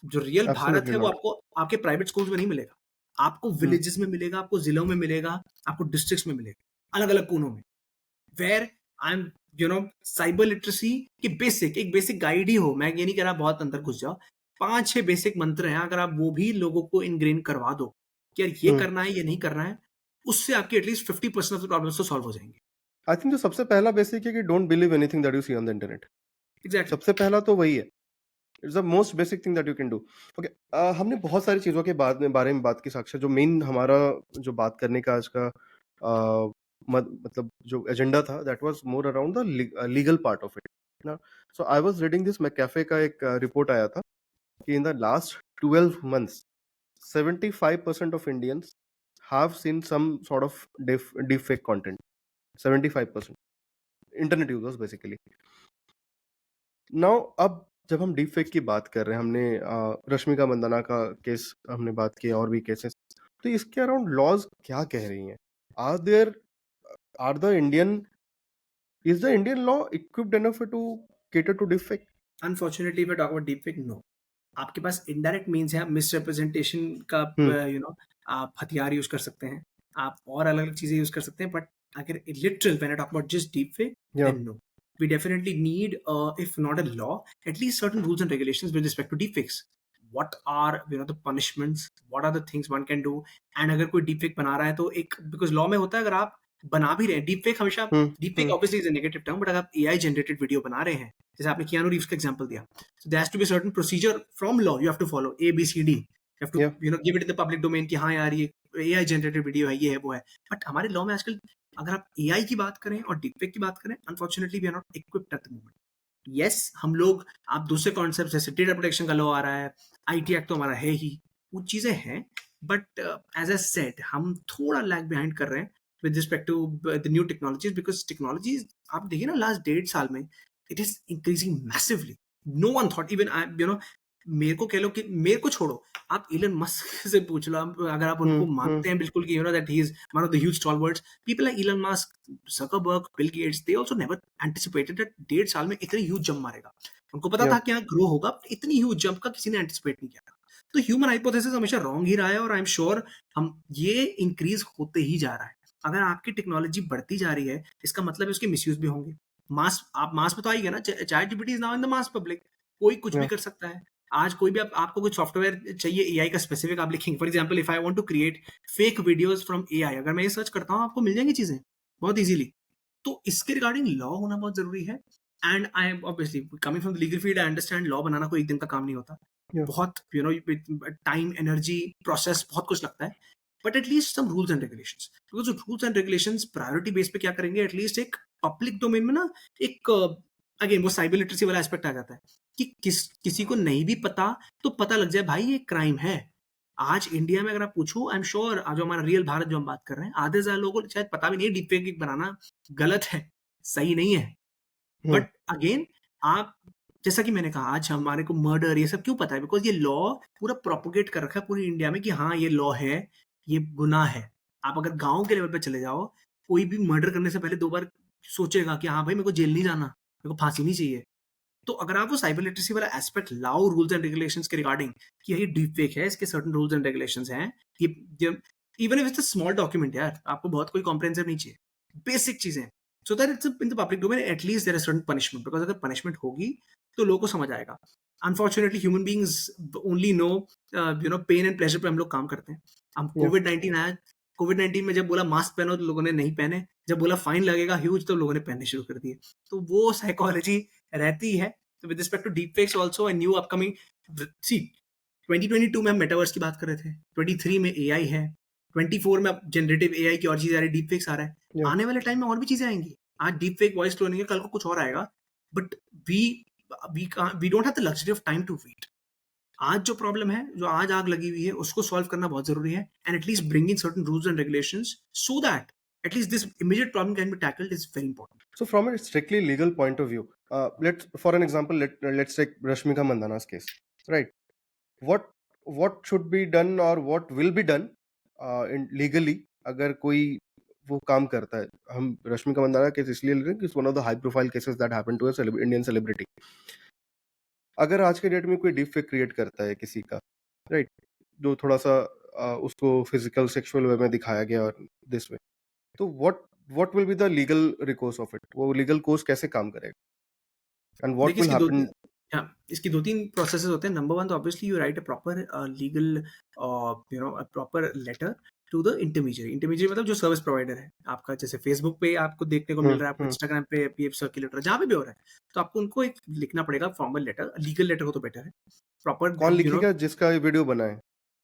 जो रियल भारत Absolutely है वो not. आपको आपके प्राइवेट स्कूल्स में नहीं मिलेगा, आपको Hmm. विलेजेस में मिलेगा, आपको जिलों में मिलेगा, आपको डिस्ट्रिक्ट्स में मिलेगा, अलग अलग कोनों में, where I am cyber literacy की बेसिक, एक बेसिक गाइड ही हो। मैं ये नहीं कह रहा बहुत अंदर घुस जाओ, 5-6 बेसिक मंत्र हैं, अगर आप वो भी लोगों को इनग्रेन करवा दो कि यार ये Hmm. करना है, ये नहीं करना है, उससे आपकी एटलीस्ट 50% ऑफ द प्रॉब्लम्स तो सॉल्व हो जाएंगे। आई थिंक जो सबसे पहला बेसिक है कि don't believe anything that you see on the internet. Exactly. सबसे पहला तो वही है। It's the most basic thing that you can do. Okay, हमने बहुत सारी चीज़ों के बारे में बात की साक्षर। जो मेन हमारा जो बात करने का आज का मतलब जो एजेंडा था, that was more around the legal part of it ना। सो आई वाज रीडिंग दिस मैकैफे का एक रिपोर्ट आया था कि in the last 12 months 75% of Indians have seen some sort of deep fake content. 75% internet users basically. Now, अब जब हम deep fake की बात कर रहे हैं, हमने रश्मिका मंदाना का केस हमने बात की और भी केसेस, तो इसके अराउंड लॉज क्या कह रही हैं? Are there are the Indian is the Indian law equipped enough to cater to deep fake? Unfortunately if I talk about deepfake, no. आपके पास इनडायरेक्ट मीन्स है, आप मिसरिप्रेजेंटेशन का हम्म, आप हथियार यूज कर सकते हैं, आप और अलग अलग चीजें यूज कर सकते हैं, बट अगर literal when I talk about just deep fake, या then no. We definitely need, if not a law, at least certain rules and regulations with respect to deepfakes. What are the punishments? What are the things one can do? And अगर कोई deepfake बना रहा है तो एक, because law में होता है, अगर आप बना भी रहे हैं deepfake, हमेशा हम्म, deepfake obviously is a negative term, but अगर आप AI generated video बना रहे हैं, जैसे आपने कियानो रीव्स का एग्जांपल दिया, so there has to be a certain procedure from law you have to follow, A B C D, you have to या give it in the public domain कि हाँ यार ये AI generated video है, ये है वो है। बट हमारे लॉ में आजकल अगर आप AI की बात करें और डीपफेक की बात करें, unfortunately we are not equipped at the moment. Yes, हम लोग, आप दूसरे कॉन्सेप्ट जैसे डेटा प्रोटेक्शन का लॉ आ रहा है, आईटी एक्ट तो हमारा है ही, वो चीजें हैं, बट एज आई सेड हम थोड़ा लैग बिहाइंड कर रहे हैं with respect to the new technologies, because technologies आप देखिए ना लास्ट 1.5 साल में it is increasing massively. No one thought, even I मेरे को कह लो कि मेरे को छोड़ो, आप इलन मस्क से पूछ लो, अगर आप उनको हम्म, मानते हैं बिल्कुल कि that he is one of the huge stalwarts, people like Elon Musk, Zuckerberg, Bill Gates, they also never anticipated that 1.5 साल में इतनी ह्यूज जंप मारेगा। उनको पता या था कि यहाँ ग्रो होगा, but इतनी ह्यूज जंप का किसी ने एंटिसिपेट नहीं किया था। तो ह्यूमन हाइपोथेसिस हमेशा रॉन्ग ही रहा है, और आई एम श्योर हम ये इंक्रीज होते ही जा रहा है। अगर आपकी टेक्नोलॉजी बढ़ती जा रही है, इसका मतलब है उसके मिसयूज भी होंगे। मास, आप मास में तो आएगा ना, chat GPT is now in the mass public, कोई कुछ भी या कर सकता है। आज कोई भी आपको कुछ सॉफ्टवेयर चाहिए एआई का स्पेसिफिक, आप लिखेंगे for example if I want to create fake videos from AI, अगर मैं ये सर्च करता हूँ आपको मिल जाएंगी चीजें बहुत इजीली। तो इसके रिगार्डिंग लॉ होना बहुत जरूरी है। And I am obviously coming from the legal field, I understand law बनाना कोई एक दिन का काम नहीं होता, या बहुत टाइम, एनर्जी, प्रोसेस, बहुत कुछ लगता है। But at least some rules and regulations, because rules and regulations priority base पे क्या करेंगे, एटलीस्ट एक पब्लिक डोमेन में ना, एक अगेन वो साइबर लिटरेसी वाला एस्पेक्ट आ जाता है कि किसी को नहीं भी पता तो पता लग जाए भाई ये क्राइम है। आज इंडिया में अगर आप पूछो, आई एम श्योर आज जो हमारा रियल भारत जो हम बात कर रहे हैं, आधे ज्यादा लोगों को शायद पता भी नहीं है डीपफेक बनाना गलत है, सही नहीं है। हम्म, बट अगेन, आप, जैसा कि मैंने कहा, आज हमारे को मर्डर ये सब क्यों पता है, बिकॉज ये लॉ पूरा प्रोपोगेट कर रखा है पूरी इंडिया में कि हाँ ये लॉ है, ये गुनाह है। आप अगर गांव के लेवल पे चले जाओ, कोई भी मर्डर करने से पहले 2 बार सोचेगा कि हाँ भाई मेरे को जेल नहीं जाना, मेरे को फांसी नहीं चाहिए। तो अगर आप वो साइबर लिटरेसी वाला एस्पेक्ट लाओ रूल्स एंड रेगुलेशंस के रिगार्डिंग कि ये डीप फेक है, इसके सर्टेन रूल्स एंड रेगुलेशंस हैं, ये even if it's a small document यार, आपको बहुत कोई कॉम्प्रिहेंसिव नहीं चाहिए, बेसिक चीजें, so that it's in the public domain, at least there is certain punishment, because अगर पनिशमेंट होगी तो लोगों को समझ आएगा। Unfortunately human beings only no pain and pleasure पे हम लोग काम करते हैं। हम या कोविड 19 आया, कोविड 19 में जब बोला मास्क पहनो तो लोगों ने नहीं पहने, जब बोला फाइन लगेगा ह्यूज तो लोगों ने पहनने शुरू कर दिए। तो वो साइकोलॉजी रहती है। So with respect to deepfakes also a new upcoming, see 2022 में हम मेटावर्स की बात कर रहे थे, 23 में एआई है, 24 में अब जनरेटिव एआई की और चीज आ रही है, डीपफेक्स आ रहा है, या आने वाले टाइम में और भी चीजें आएंगी। आज डीपफेक वॉइस क्लोनिंग है, कल को कुछ और आएगा, but we we don't have the luxury of time to wait. आज जो प्रॉब्लम है, जो आज आग लगी हुई है, उसको सॉल्व करना बहुत जरूरी है, and at least bring in certain rules and regulations so that at least this immediate problem can be tackled is very important. So from a strictly legal point of view, let's for an example, let's take Rashmika Mandana's case, right? What what should be done or what will be done in legally अगर कोई वो काम करता है? हम Rashmika Mandanna case इसलिए ले रहे हैं कि one of the high profile cases that happen to a Indian celebrity. अगर आज के डेट में कोई डीप फेक क्रिएट करता है किसी का, राइट, जो थोड़ा सा उसको फिजिकल सेक्सुअल वे में दिखाया गया और दिस वे, तो what will be the legal recourse of it? वो लीगल कोर्स कैसे काम करेगा एंड व्हाट देखिए विल इसकी दो, हैपन? हाँ, इसकी 2-3 प्रोसेसेस होते हैं। नंबर 1 तो obviously you write a proper legal a proper letter to the intermediary. Intermediary मतलब जो सर्विस प्रोवाइडर है आपका, जैसे फेसबुक पे आपको देखने को मिल रहा है, आपको इंस्टाग्राम पे पीएफ सर्कुलेट हो रहा है, जहाँ पे भी हो रहा है, तो आपको उनको एक लिखना पड़ेगा फॉर्मल लेटर, लीगल लेटर हो तो बेटर है, प्रॉपर कौन लिखेगा जिसका ये वीडियो बना है?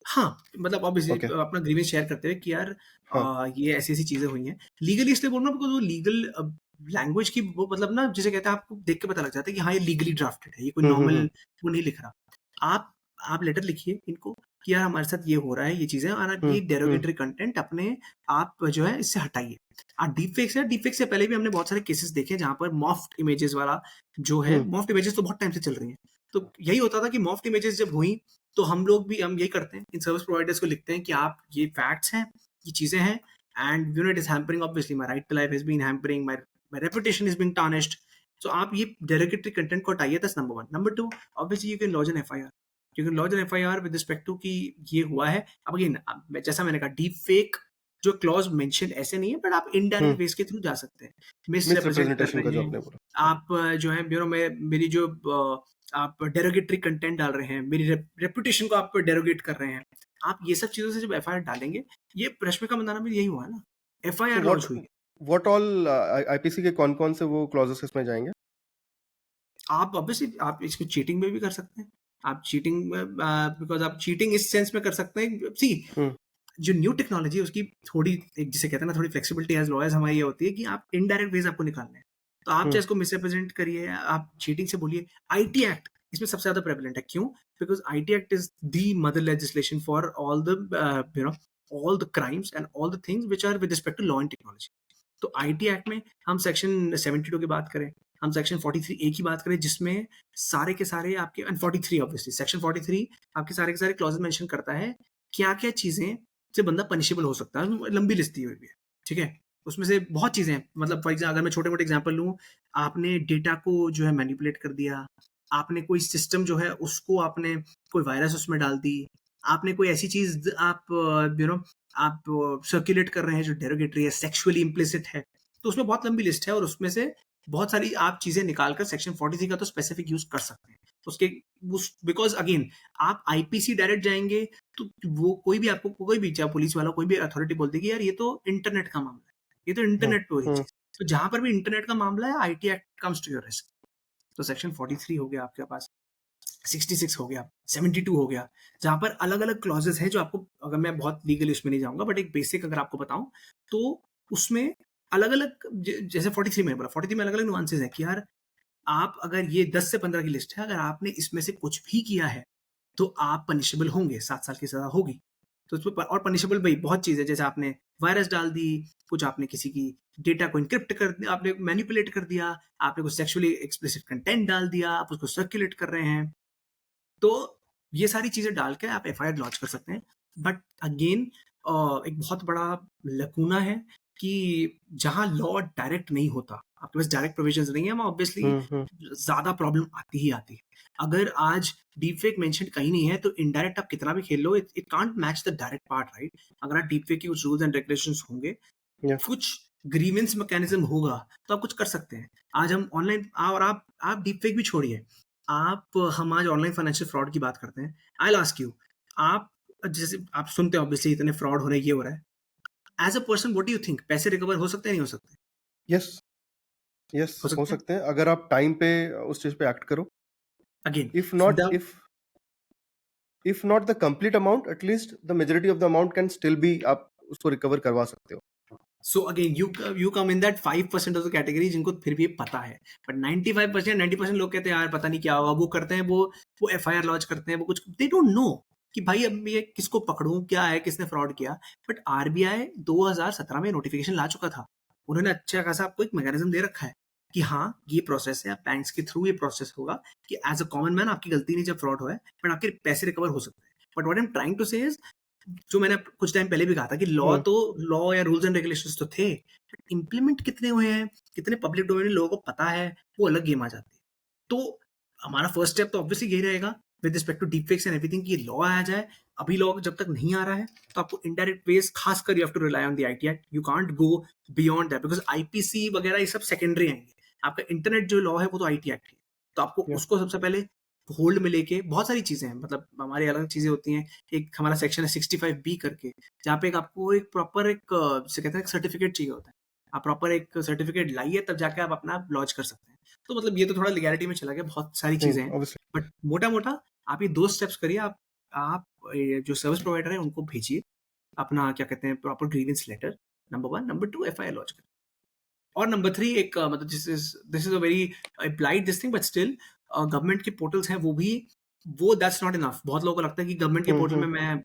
हाँ, मतलब ऑब्वियसली ओके, अपना ग्रीवेंस शेयर करते हुए कि यार हाँ, ये ऐसी-ऐसी चीज़ें हुई हैं। लीगली इसलिए बोल रहा हूँ बिकॉज़ वो लीगल लैंग्वेज की वो मतलब ना, जिसे कहते हैं, आपको देख के पता लग जाता है कि हाँ, ये लीगली ड्राफ्टेड है, ये कोई नॉर्मल वो नहीं लिख रहा। आप लेटर लिखिए इनको कि यार हमारे साथ ये हो रहा है, ये चीज़ें, और ये डेरोगेटरी कंटेंट अपने आप जो है इससे हटाइए। डीपफेक से पहले भी हमने बहुत सारे केसेस देखे हैं जहाँ पर मॉर्फ्ड इमेजेस वाला जो है, मॉर्फ्ड इमेजेस तो बहुत टाइम से चल रही हैं। तो यही होता था कि मॉफ्ड इमेजेस जब हुई, तो हम यही करते हैं, इन सर्विस प्रोवाइडर्स को लिखते हैं कि आप ये फैक्ट्स हैं, ये चीज़ें हैं, and it is hampering obviously my right to life has been hampering, my reputation is being tarnished. So आप ये डेरोगेटरी कंटेंट को हटाइए, that's number 1। Number 2, obviously you can launch an FIR. You can launch an FIR with respect to कि ये हुआ है। अब again, जैसा मैंने कहा, डीप फेक जो क्लॉज मेंशन ऐसे नहीं है, बट आप हम्म। इनडायरेक्ट वेज के थ्रू जा सकते हैं। मिसरिप्रेजेंट कर मिसरिप्रेजेंटेशन का रहे जो हैं आपने बोला। आप, जो है मेरी जो आप डेरोगेटरी कंटेंट डाल रहे हैं, मेरी रेपुटेशन को आप डेरोगेट कर रहे हैं, आप ये सब चीजों से जब एफआईआर डालेंगे, ये रश्मिका मंदाना में यही हुआ है ना, तो एफआईआर व्हाट लॉन्च हुई है। व्हाट ऑल आईपीसी के कौन-कौन से वो क्लॉजेस इसमें जाएंगे? आप ऑब्वियसली आप इसको चीटिंग में भी कर सकते हैं। आप चीटिंग बिकॉज आप चीटिंग इस सेंस में कर सकते हैं, सी हम्म। जो न्यू टेक्नोलॉजी है उसकी थोड़ी, एक जिसे कहते हैं ना, थोड़ी फ्लेक्सिबिलिटी एज लॉयर्स हमारी ये होती है कि आप इनडायरेक्ट वेज आपको निकालने हैं। तो आप चाहे हम्म। इसको मिसरिप्रेजेंट करिए, आप चीटिंग से बोलिए। आईटी एक्ट इसमें सबसे ज्यादा प्रेवलेंट है। क्यों? Because IT act is the mother legislation for all the all the crimes and all the things which are with respect to law and technology. तो आईटी एक्ट में हम सेक्शन 72 की बात करें, हम सेक्शन 43 ए की बात करें, जिसमें सारे के सारे आपके, एंड 43 ऑब्वियसली, सेक्शन 43 आपके सारे के सारे क्लॉजेस मेंशन करता है क्या क्या चीजें से बंदा पनिशेबल हो सकता है। लंबी लिस्ट दी हुई भी है, ठीक है। उसमें से बहुत चीजें हैं, मतलब फॉर एग्जाम्पल अगर मैं छोटे मोटे एग्जाम्पल लूँ, आपने डेटा को जो है मैनिपुलेट कर दिया, आपने कोई सिस्टम जो है उसको आपने कोई वायरस उसमें डाल दी, आपने कोई ऐसी चीज आप आप सर्कुलेट कर रहे हैं जो डेरोगेटरी है, सेक्सुअली इम्प्लिसिट है, तो उसमें बहुत लंबी लिस्ट है, और उसमें से बहुत सारी आप चीजें निकालकर सेक्शन 43 का तो स्पेसिफिक यूज कर सकते हैं उसके, उस बिकॉज अगेन आप आईपीसी डायरेक्ट जाएंगे, तो वो कोई भी आपको, कोई भी चाहे पुलिस वाला, कोई भी अथॉरिटी बोल देगी यार ये तो इंटरनेट का मामला है, ये तो हम्म। इंटरनेट पे हो रही हम्म। चीज। तो जहां पर भी इंटरनेट का मामला है, IT act comes to your risk. तो सेक्शन 43 हो गया आपके पास, 66 हो गया, 72 हो गया, जहां पर अलग अलग क्लॉजेस हैं जो आपको, अगर मैं बहुत लीगल उसमें नहीं जाऊंगा, बट एक बेसिक अगर आपको बताऊं, तो उसमें अलग अलग, जैसे 43 में बोला, 43 में अलग अलग नुआंसेस हैं कि यार आप, अगर ये 10 से 15 की लिस्ट है, अगर आपने इसमें से कुछ भी किया है, तो आप पनिशेबल होंगे, 7 साल की सजा होगी। तो उसमें और पनिशेबल भाई बहुत चीज़ है, जैसे आपने वायरस डाल दी, कुछ आपने किसी की डेटा को इनक्रिप्ट कर दिया, आपने मैनिपुलेट कर दिया, आपने कुछ सेक्सुअली एक्सप्लिसिट कंटेंट डाल दिया, आप उसको सर्कुलेट कर रहे हैं, तो ये सारी चीज़ें डाल के आप एफआईआर लॉन्च कर सकते हैं। बट अगेन, एक बहुत बड़ा लकूना है कि जहाँ लॉ डायरेक्ट नहीं होता, आपके पास डायरेक्ट प्रोविजंस नहीं है, वहाँ ऑब्वियसली हम्म। ज़्यादा प्रॉब्लम आती ही आती है। अगर आज डीप फेक मेंशन कहीं नहीं है, तो इनडायरेक्ट आप कितना भी खेल लो, it it can't match the direct part, right? अगर आप डीप फेक के कुछ रूल्स एंड रेगुलेशंस होंगे, या कुछ ग्रीवेंस मैकेनिज्म होगा, तो आप कुछ कर सकते हैं। आज हम ऑनलाइन, और आप डीप फेक भी छोड़िए, आप, हम आज ऑनलाइन फाइनेंशियल फ्रॉड की बात करते हैं। आई विल आस्क यू, आप, जैसे आप सुनते हो ऑब्वियसली इतने फ्रॉड हो रहे हैं, ये हो रहा है, as a person what do you think, पैसे रिकवर हो सकते हैं, नहीं हो सकते? यस, यस हो हो सकते हैं। सकते हैं अगर आप टाइम पे उस चीज पे एक्ट करो। Again, if not the if not the complete amount, at least the majority of the amount can still be, आप उसको रिकवर करवा सकते हो। So again you come in that 5% of the category जिनको फिर भी पता है, बट 95%, 90% लोग कहते हैं यार पता नहीं क्या होगा, वो करते हैं, वो एफआईआर लॉन्च करते हैं, वो कुछ दे डोंट नो कि भाई अब ये किसको पकड़ूं, क्या है, किसने फ्रॉड किया। बट आरबीआई 2017 में नोटिफिकेशन ला चुका था, उन्होंने अच्छा खासा आपको एक मैकेनिज्म दे रखा है कि हाँ ये प्रोसेस है, बैंक्स के थ्रू ये प्रोसेस होगा, कि एज अ कॉमन मैन आपकी गलती नहीं जब फ्रॉड हुआ है, बट आपके पैसे रिकवर हो सकते हैं। But what I am trying to say is, जो मैंने कुछ टाइम पहले भी कहा था कि हम्म। लॉ या रूल्स एंड रेगुलेशंस तो थे, बट इम्प्लीमेंट कितने हुए हैं, कितने पब्लिक डोमेन में लोगों को पता है, वो अलग गेम आ जाती है। तो हमारा फर्स्ट स्टेप तो ऑब्वियसली यही रहेगा with respect to deep fakes and everything, कि लॉ आया जाए। अभी लॉ जब तक नहीं आ रहा है, तो आपको इनडायरेक्ट वेज, खासकर you have to rely on the IT act, you can't go beyond that, because IPC वगैरह ये सब सेकेंडरी आएंगे। आपका इंटरनेट जो लॉ है वो तो आईटी एक्ट है, तो आपको या उसको सबसे पहले होल्ड में लेके, बहुत सारी चीजें हैं, मतलब हमारी अलग चीजें होती हैं। एक हमारा सेक्शन है 65B करके, जहाँ पे एक आपको एक प्रॉपर एक जिसे कहते हैं सर्टिफिकेट चाहिए होता है, आप प्रॉपर एक सर्टिफिकेट लाइए, तब जाके आप अपना लॉन्च कर सकते हैं। तो मतलब ये तो थोड़ा लीगैलिटी में चला गया, बहुत सारी नहीं, चीजें हैं, ऑब्वियसली। बट मोटा मोटा आप ये 2 स्टेप्स करिए। आप ये जो सर्विस प्रोवाइडर है उनको भेजिए अपना, क्या कहते हैं, proper grievance letter, number 1। Number 2, FIR launch करिए। और नंबर 3, एक मतलब this is a very applied this thing, but still government के पोर्टल्स हैं, वो दैट्स नॉट इनफ। बहुत लोगों को लगता है कि गवर्नमेंट के पोर्टल में मैं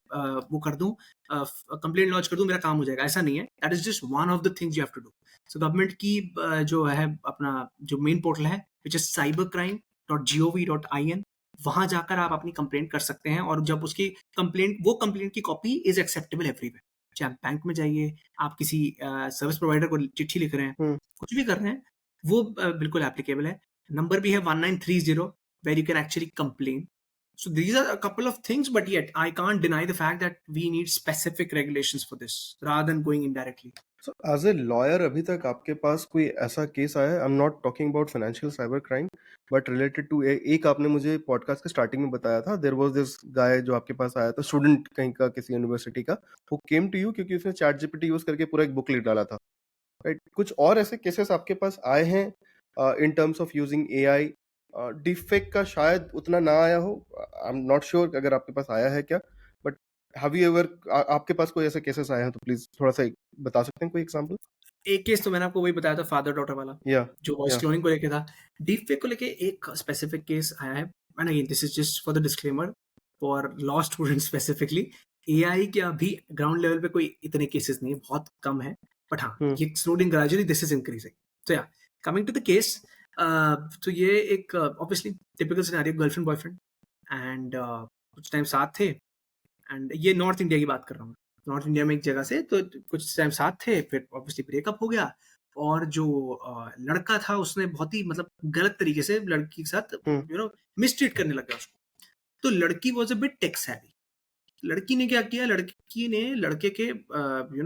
वो कर दूं, कंप्लेंट लॉन्च कर दूं, मेरा काम हो जाएगा। ऐसा नहीं है, that is just one of the things you have to do. So government की जो है अपना जो मेन पोर्टल है, विच इज cybercrime.gov.in, वहाँ जाकर आप अपनी कंप्लेंट कर सकते हैं और जब उसकी वो कंप्लेंट की कॉपी इज़ एक्सेप्टेबल एवरीवेयर। चाहे आप बैंक में जाइए, आप किसी सर्विस प्रोवाइडर को चिट्ठी लिख रहे हैं, हुँ। कुछ भी कर रहे हैं, वो बिल्कुल एप्लीकेबल है। नंबर भी है 1930 where you can actually complain. So these are a couple of things, but yet I can't deny the fact that we need specific regulations for this rather than going indirectly. So as a lawyer अभी तक आपके पास कोई ऐसा case आया है? I am not talking about financial cyber crime but related to एक आपने मुझे पॉडकास्ट के स्टार्टिंग में बताया था, देयर वाज़ दिस गाय जो आपके पास आया था, स्टूडेंट कहीं का किसी यूनिवर्सिटी का, हू केम टू यू क्योंकि उसने चैट जीपीटी यूज़ करके पूरा एक बुक लिख डाला था, राइट? कुछ और ऐसे केसेस आपके पास आए हैं इन terms of using AI? Deepfake का शायद उतना ना आया हो, आई एम नॉट श्योर अगर आपके पास आया है क्या, बट हैव यू एवर आपके पास कोई ऐसे केसेस आए हैं तो प्लीज़ थोड़ा-सा बता सकते हैं कोई एग्जांपल? एक केस तो मैंने आपको वही बताया था फादर डॉटर वाला, या जो वॉइस या क्लोनिंग को लेके था। डीप फेक को लेके एक स्पेसिफिक केस आया है and again this is just for the disclaimer for law students specifically. AI के अभी ग्राउंड लेवल पे कोई इतने केसेस नहीं है, बहुत कम है। बट हाँ, हुँ, ये slowly gradually this is increasing. तो या कमिंग टू द केस, तो ये एक obviously typical scenario, girlfriend boyfriend and कुछ टाइम साथ थे एंड ये नॉर्थ इंडिया की बात कर रहा हूँ। नॉर्थ इंडिया में एक जगह से तो कुछ टाइम साथ थे, फिर ऑब्वियसली ब्रेकअप हो गया और जो लड़का था उसने बहुत ही मतलब गलत तरीके से लड़की के साथ हुँ, मिसट्रीट करने लग गया उसको। तो लड़की was a bit tech savvy. लड़की ने क्या किया, लड़की ने लड़के के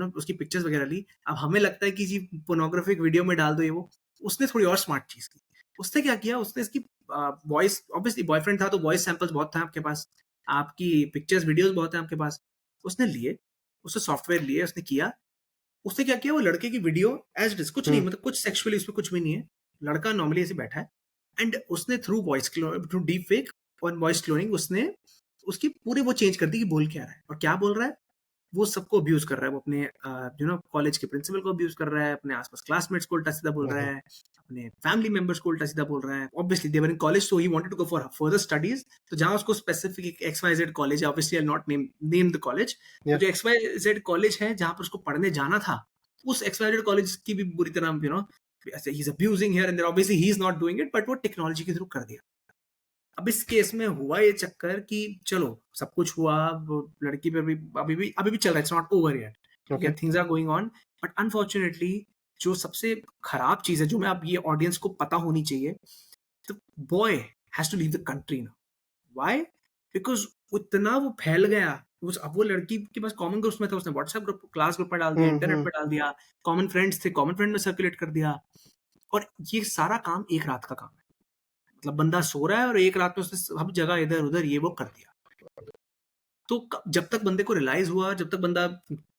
उसकी पिक्चर्स वगैरह ली। अब हमें लगता है कि जी पोर्नोग्राफिक वीडियो में डाल दो ये वो। उसने थोड़ी और स्मार्ट चीज़ की। उसने क्या किया, उसने इसकी वॉइस, ऑब्वियसली बॉयफ्रेंड था तो वॉइस सैंपल्स बहुत थे आपके पास। आपकी पिक्चर्स, वीडियोज़ बहुत हैं आपके पास। उसने लिए, उससे सॉफ्टवेयर लिए, उसने किया। उसने क्या किया, वो लड़के की वीडियो एज़ इट इज़, कुछ नहीं हुँ, मतलब कुछ सेक्सुअली उसमें कुछ भी नहीं है। लड़का नॉर्मली ऐसे बैठा है एंड उसने थ्रू डीप फेक और वॉइस क्लोनिंग उसने उसकी पूरी वो चेंज कर दी कि बोल क्या रहा है और क्या बोल रहा है। वो सबको अब्यूज़ कर रहा है। वो अपने कॉलेज के प्रिंसिपल को अब्यूज़ कर रहा है, अपने आस-पास क्लासमेट्स को उल्टा-सीधा बोल रहा हुँ, है, अपने फैमिली मेंबर्स को उल्टा-सीधा बोल रहा है। Obviously they were in college so he wanted to go for further studies. तो जहाँ उसको स्पेसिफिक एक एक्स-वाई-ज़ेड कॉलेज है, obviously I will not name the college. तो या जो एक्स-वाई-ज़ेड कॉलेज है जहाँ पर उसको पढ़ने जाना था, उस एक्स-वाई-ज़ेड कॉलेज की भी बुरी तरह ऐसे ही is abusing here and there, obviously he is not doing it but वो टेक्नोलॉजी के थ्रू कर दिया। अब इस केस में हुआ ये चक्कर कि चलो सब कुछ हुआ, वो लड़की पे भी अभी भी चल रहा है, इट्स नॉट ओवर येट। ठीक ओके, है, things are going on but unfortunately जो सबसे खराब चीज़ है, जो मैं अब ये ऑडियंस को पता होनी चाहिए, the boy has to leave the country now. Why? Because इतना वो फैल गया। उस अब वो लड़की के पास कॉमन ग्रुप्स में था, उसने व्हाट्सएप ग्रुप, क्लास ग्रुप में डाल दिया, हुँ, इंटरनेट हुँ, पे डाल दिया, कॉमन फ्रेंड्स थे, कॉमन फ्रेंड में सर्कुलेट कर दिया और ये सारा काम एक रात का काम है। मतलब बंदा सो रहा है और एक रात में उसने सब जगह इधर-उधर ये वो कर दिया। तो जब तक बंदे को रियलाइज हुआ, जब तक बंदा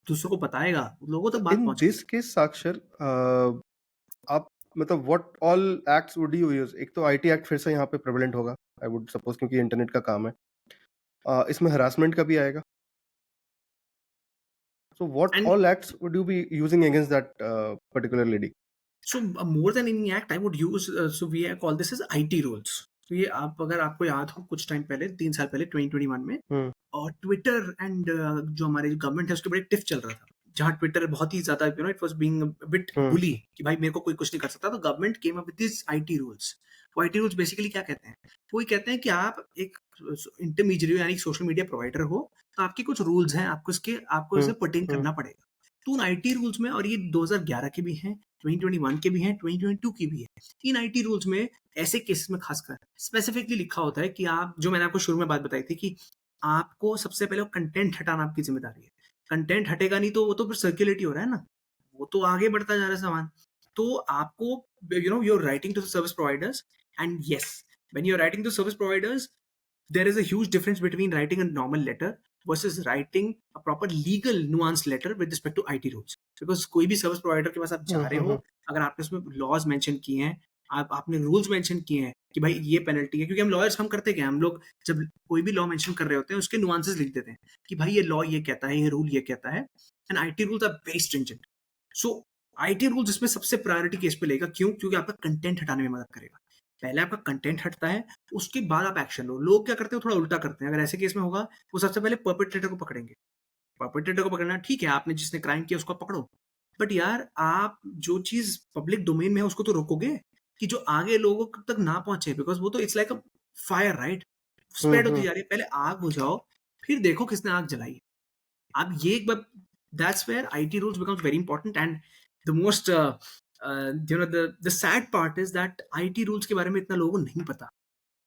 दूसरों को बताएगा, लोगों तक बात इन पहुंचेगी। दिस केस साक्षर आप मतलब what all acts would you use? एक तो आईटी एक्ट फिर से यहाँ पे प्रेवलेंट होगा, आई वुड सपोज़ क्योंकि इंटरनेट का काम है। इसमें हरासमेंट का भी आएगा। So what and all acts would you be using against that particular lady? So more than any act I would use, so we call this as IT rules. तो ये आप, अगर आपको याद हो, कुछ टाइम पहले, 3 साल पहले, 2021 में हुँ, और ट्विटर एंड जो हमारे जो गवर्नमेंट है उसके बड़े टिफ चल रहा था, जहाँ ट्विटर बहुत ही ज्यादा इट वाज बीइंग बिट हुँ, बुली कि भाई मेरे को कोई कुछ नहीं कर सकता। तो government came up with this IT rules. वो आईटी रूल्स बेसिकली क्या कहते हैं? वो ये कहते हैं कि आप एक इंटरमीडिएट यानी सोशल मीडिया प्रोवाइडर हो, तो आपके कुछ रूल्स हैं, आपको हुँ, इसे पर्टेन हुँ, करना पड़ेगा। तो उन आईटी रूल्स में, और ये 2011 के भी हैं, 2021 के भी हैं, 2022 की भी है। इन आईटी रूल्स में ऐसे केसेस में खासकर स्पेसिफिकली लिखा होता है कि आप, जो मैंने आपको शुरू में बात बताई थी कि आपको सबसे पहले वो कंटेंट हटाना आपकी ज़िम्मेदारी है। कंटेंट हटेगा नहीं तो वो तो फिर सर्कुलेट ही हो रहा है ना, वो तो आगे बढ़ता जा रहा है सामान। तो आपको you are writing to the service providers and yes, when you are writing to service providers, there is a huge difference between writing a normal letter versus writing a proper legal nuanced letter with respect to IT rules. Because कोई भी service provider के पास आप जा हुँ, रहे हुँ, हो, हुँ, अगर आपने उसमें लॉज मेंशन किए हैं, आपने रूल्स मेंशन किए हैं कि भाई ये पेनल्टी है, क्योंकि हम लॉयर्स हम करते क्या, हम लोग जब कोई भी लॉ मेंशन कर रहे होते हैं उसके नुआंसेस लिख देते हैं कि भाई ये लॉ ये कहता है, ये रूल ये कहता है। And IT rules are very stringent. So IT rules इसमें सबसे प्रायोरिटी केस पे लेगा, क्यों? क्योंकि आपका कंटेंट हटाने में मदद करेगा। पहले आपका कंटेंट हटता है, उसके बाद आप एक्शन लो। लोग क्या करते हैं, थोड़ा उल्टा करते हैं। अगर ऐसे केस में होगा, वो सबसे पहले पर्पेट्रेटर को पकड़ेंगे। पर्पेट्रेटर को पकड़ना ठीक है, आपने जिसने क्राइम किया उसको पकड़ो। बट यार, आप जो चीज़ पब्लिक डोमेन में है उसको तो रोकोगे कि जो आगे लोगों तक ना पहुँचे, बिकॉज़ वो तो it's like a fire, right? Spread होती हम्म जा रही है। पहले आग बुझाओ, फिर देखो किसने आग जलाई है। आप ये एक बार, that's where IT rules becomes very important. And the most the sad part is that IT rules के बारे में इतना लोगों को नहीं पता,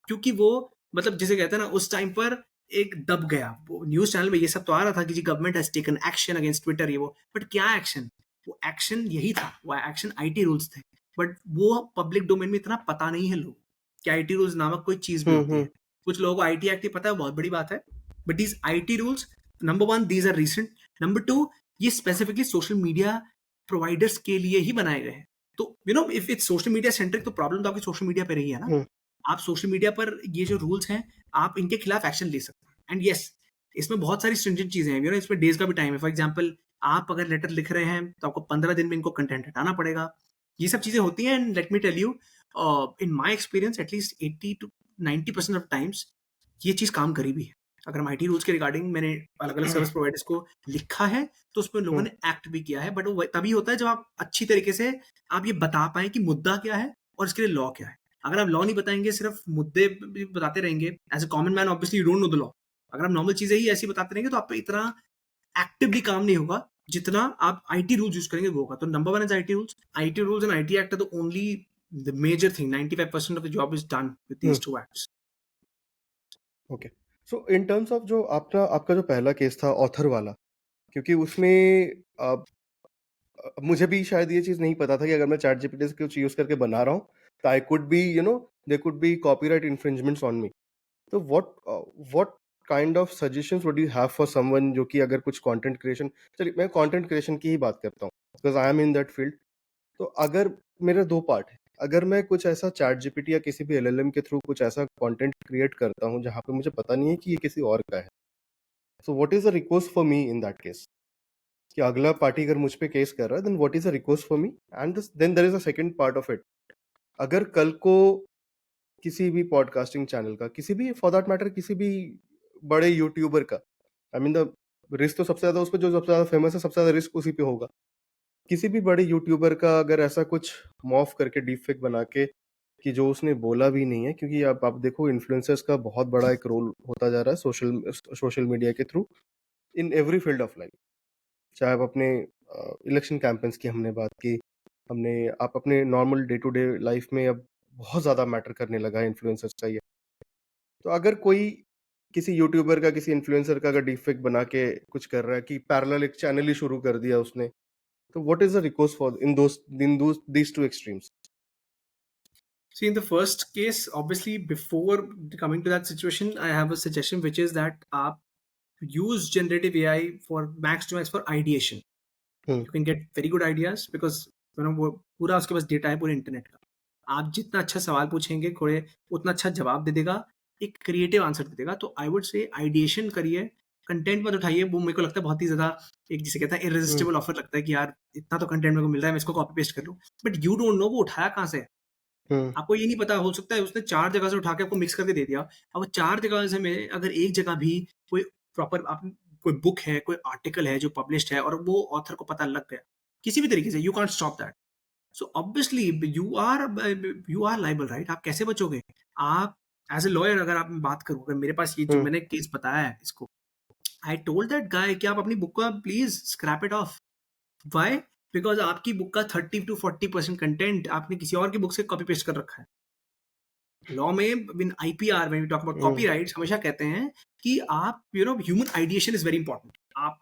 क्योंकि वो मतलब जिसे कहते हैं ना, उस टाइम पर एक दब गया। न्यूज चैनल में ये सब तो आ रहा था कि जी government has taken action against Twitter, ये वो, बट क्या एक्शन? वो एक्शन यही था, वो एक्शन आईटी रूल्स थे। बट वो पब्लिक डोमेन में इतना पता नहीं है लोग कि आईटी रूल्स नामक कोई चीज भी होती है। हम्म कुछ लोगों को आईटी एक्ट ही पता है, बहुत बड़ी बात है। But these IT rules, number one, these are recent. Number two, ये स्पेसिफिकली सोशल मीडिया प्रोवाइडर्स के लिए ही बनाए गए हैं। तो if it's social media centric, तो प्रॉब्लम तो आपकी सोशल मीडिया पे रही है ना। हम्म आप सोशल मीडिया पर ये जो रूल्स हैं, आप इनके खिलाफ एक्शन ले सकते हैं। एंड यस, इसमें बहुत सारी स्ट्रिंजेंट चीजें हैं, इसमें डेज का भी टाइम है। फॉर एग्जांपल, आप अगर लेटर लिख रहे हैं तो आपको 15 दिन में इनको कंटेंट हटाना पड़ेगा। ये सब चीजें होती हैं। And let me tell you, in my experience at least 80 to 90% of times ये चीज काम करी भी है। अगर हम आईटी रूल्स के रिगार्डिंग, मैंने अलग अलग सर्विस प्रोवाइडर्स को लिखा है, तो उसमें लोगों हम्म ने एक्ट भी किया है। बट वो तभी होता है जब आप अच्छी तरीके से आप ये बता पाए कि मुद्दा क्या है और इसके लिए लॉ क्या है। अगर आप लॉ नहीं बताएंगे, सिर्फ मुद्दे भी बताते रहेंगे, as a common man obviously you don't know the law. अगर आप नॉर्मल चीजें ही ऐसी बताते रहेंगे, तो आप पे इतना एक्टिवली काम नहीं होगा जितना आप आईटी रूल्स यूज करेंगे वो होगा। तो number one is IT rules. IT rules and IT act are the only the major thing. 95% of the job is done with hmm these two acts. Okay. So in terms of जो आपका आपका जो पहला case था author वाला, क्योंकि उसमें मुझे भी शायद ये चीज़ नहीं पता था कि अगर मैं चैट जीपीटी से कुछ यूज़ करके बना रहा हूँ, तो I could be there could be copyright infringements on me. तो what kind of suggestions would you have for someone जो कि अगर कुछ कंटेंट क्रिएशन, चलिए मैं कंटेंट क्रिएशन की ही बात करता हूँ because I am in that field. तो अगर मेरे 2 पार्ट हैं, अगर मैं कुछ ऐसा चैट जीपीटी या किसी भी एलएलएम के थ्रू कुछ ऐसा कंटेंट क्रिएट करता हूँ जहाँ पे मुझे पता नहीं है कि ये किसी और का है, so what is the recourse for me in that case? कि अगला पार्टी अगर मुझ पे केस कर रहा है, then what is the recourse for me? And then there is a second part of it. अगर कल को किसी भी पॉडकास्टिंग चैनल का, किसी भी फॉर दैट मैटर किसी भी बड़े यूट्यूबर का, आई मीन द रिस्क तो सबसे ज़्यादा उस पे, जो सबसे ज़्यादा फेमस है, सबसे ज़्यादा रिस्क उसी पे होगा। किसी भी बड़े यूट्यूबर का अगर ऐसा कुछ मॉर्फ करके डीप फेक बना के, कि जो उसने बोला भी नहीं है, क्योंकि आप देखो इन्फ्लुएंसर्स का बहुत बड़ा एक रोल होता जा रहा है सोशल मीडिया के through in every field of life. चाहे आप अपने इलेक्शन कैंपेन्स की हमने बात की, हमने आप अपने normal day to day life में अब बहुत ज़्यादा मैटर करने लगा है इन्फ्लुएंसर्स का ये। तो अगर कोई किसी यूट्यूबर का, किसी इन्फ्लुएंसर का अगर डीप फेक बना के कुछ कर रहा है, कि पैरेलल एक चैनल ही शुरू कर दिया उसने, so what is the recourse for in those these two extremes? See, in the first case, obviously, before coming to that situation, I have a suggestion, which is that use generative AI for max to max for ideation. Hmm. You can get very good ideas because वो पूरा उसके पास data है पूरे internet का। आप जितना अच्छा सवाल पूछेंगे, थोड़े उतना अच्छा जवाब दे देगा, एक क्रिएटिव आंसर दे देगा। तो आई वुड से आइडिएशन करिए, कंटेंट मत उठाइए। वो मेरे को लगता है बहुत ही ज़्यादा, एक जिसे कहता है Hmm. इररेसिस्टिबल ऑफर लगता है कि यार इतना तो कंटेंट मेरे को मिल रहा है, मैं इसको कॉपी पेस्ट कर लूँ। बट यू डोंट नो वो उठाया कहाँ से है। Hmm. आपको ये नहीं पता, हो सकता है उसने 4 जगह से उठा के आपको मिक्स करके दे दिया। अब वो 4 जगह से में अगर एक जगह भी कोई प्रॉपर आप कोई बुक है, कोई आर्टिकल है जो पब्लिश्ड है और वो ऑथर को पता लग गया, किसी भी तरीके से, you can't stop that. So obviously you are liable, right? आप कैसे बचोगे? आप एज़ अ लॉयर, अगर आप, मैं बात करूँ, अगर मेरे पास ये जो Hmm. मैंने केस बताया है इसको, आई टोल्ड दैट गाय कि आप अपनी बुक को please scrap it of. Why? Because आपकी बुक का 30 टू 40% कंटेंट आपने किसी और की बुक से कॉपी पेस्ट कर रखा है। लॉ में in IPR, when we talk about Hmm. Copyrights, हमेशा कहते हैं कि आप human ideation is very important. आप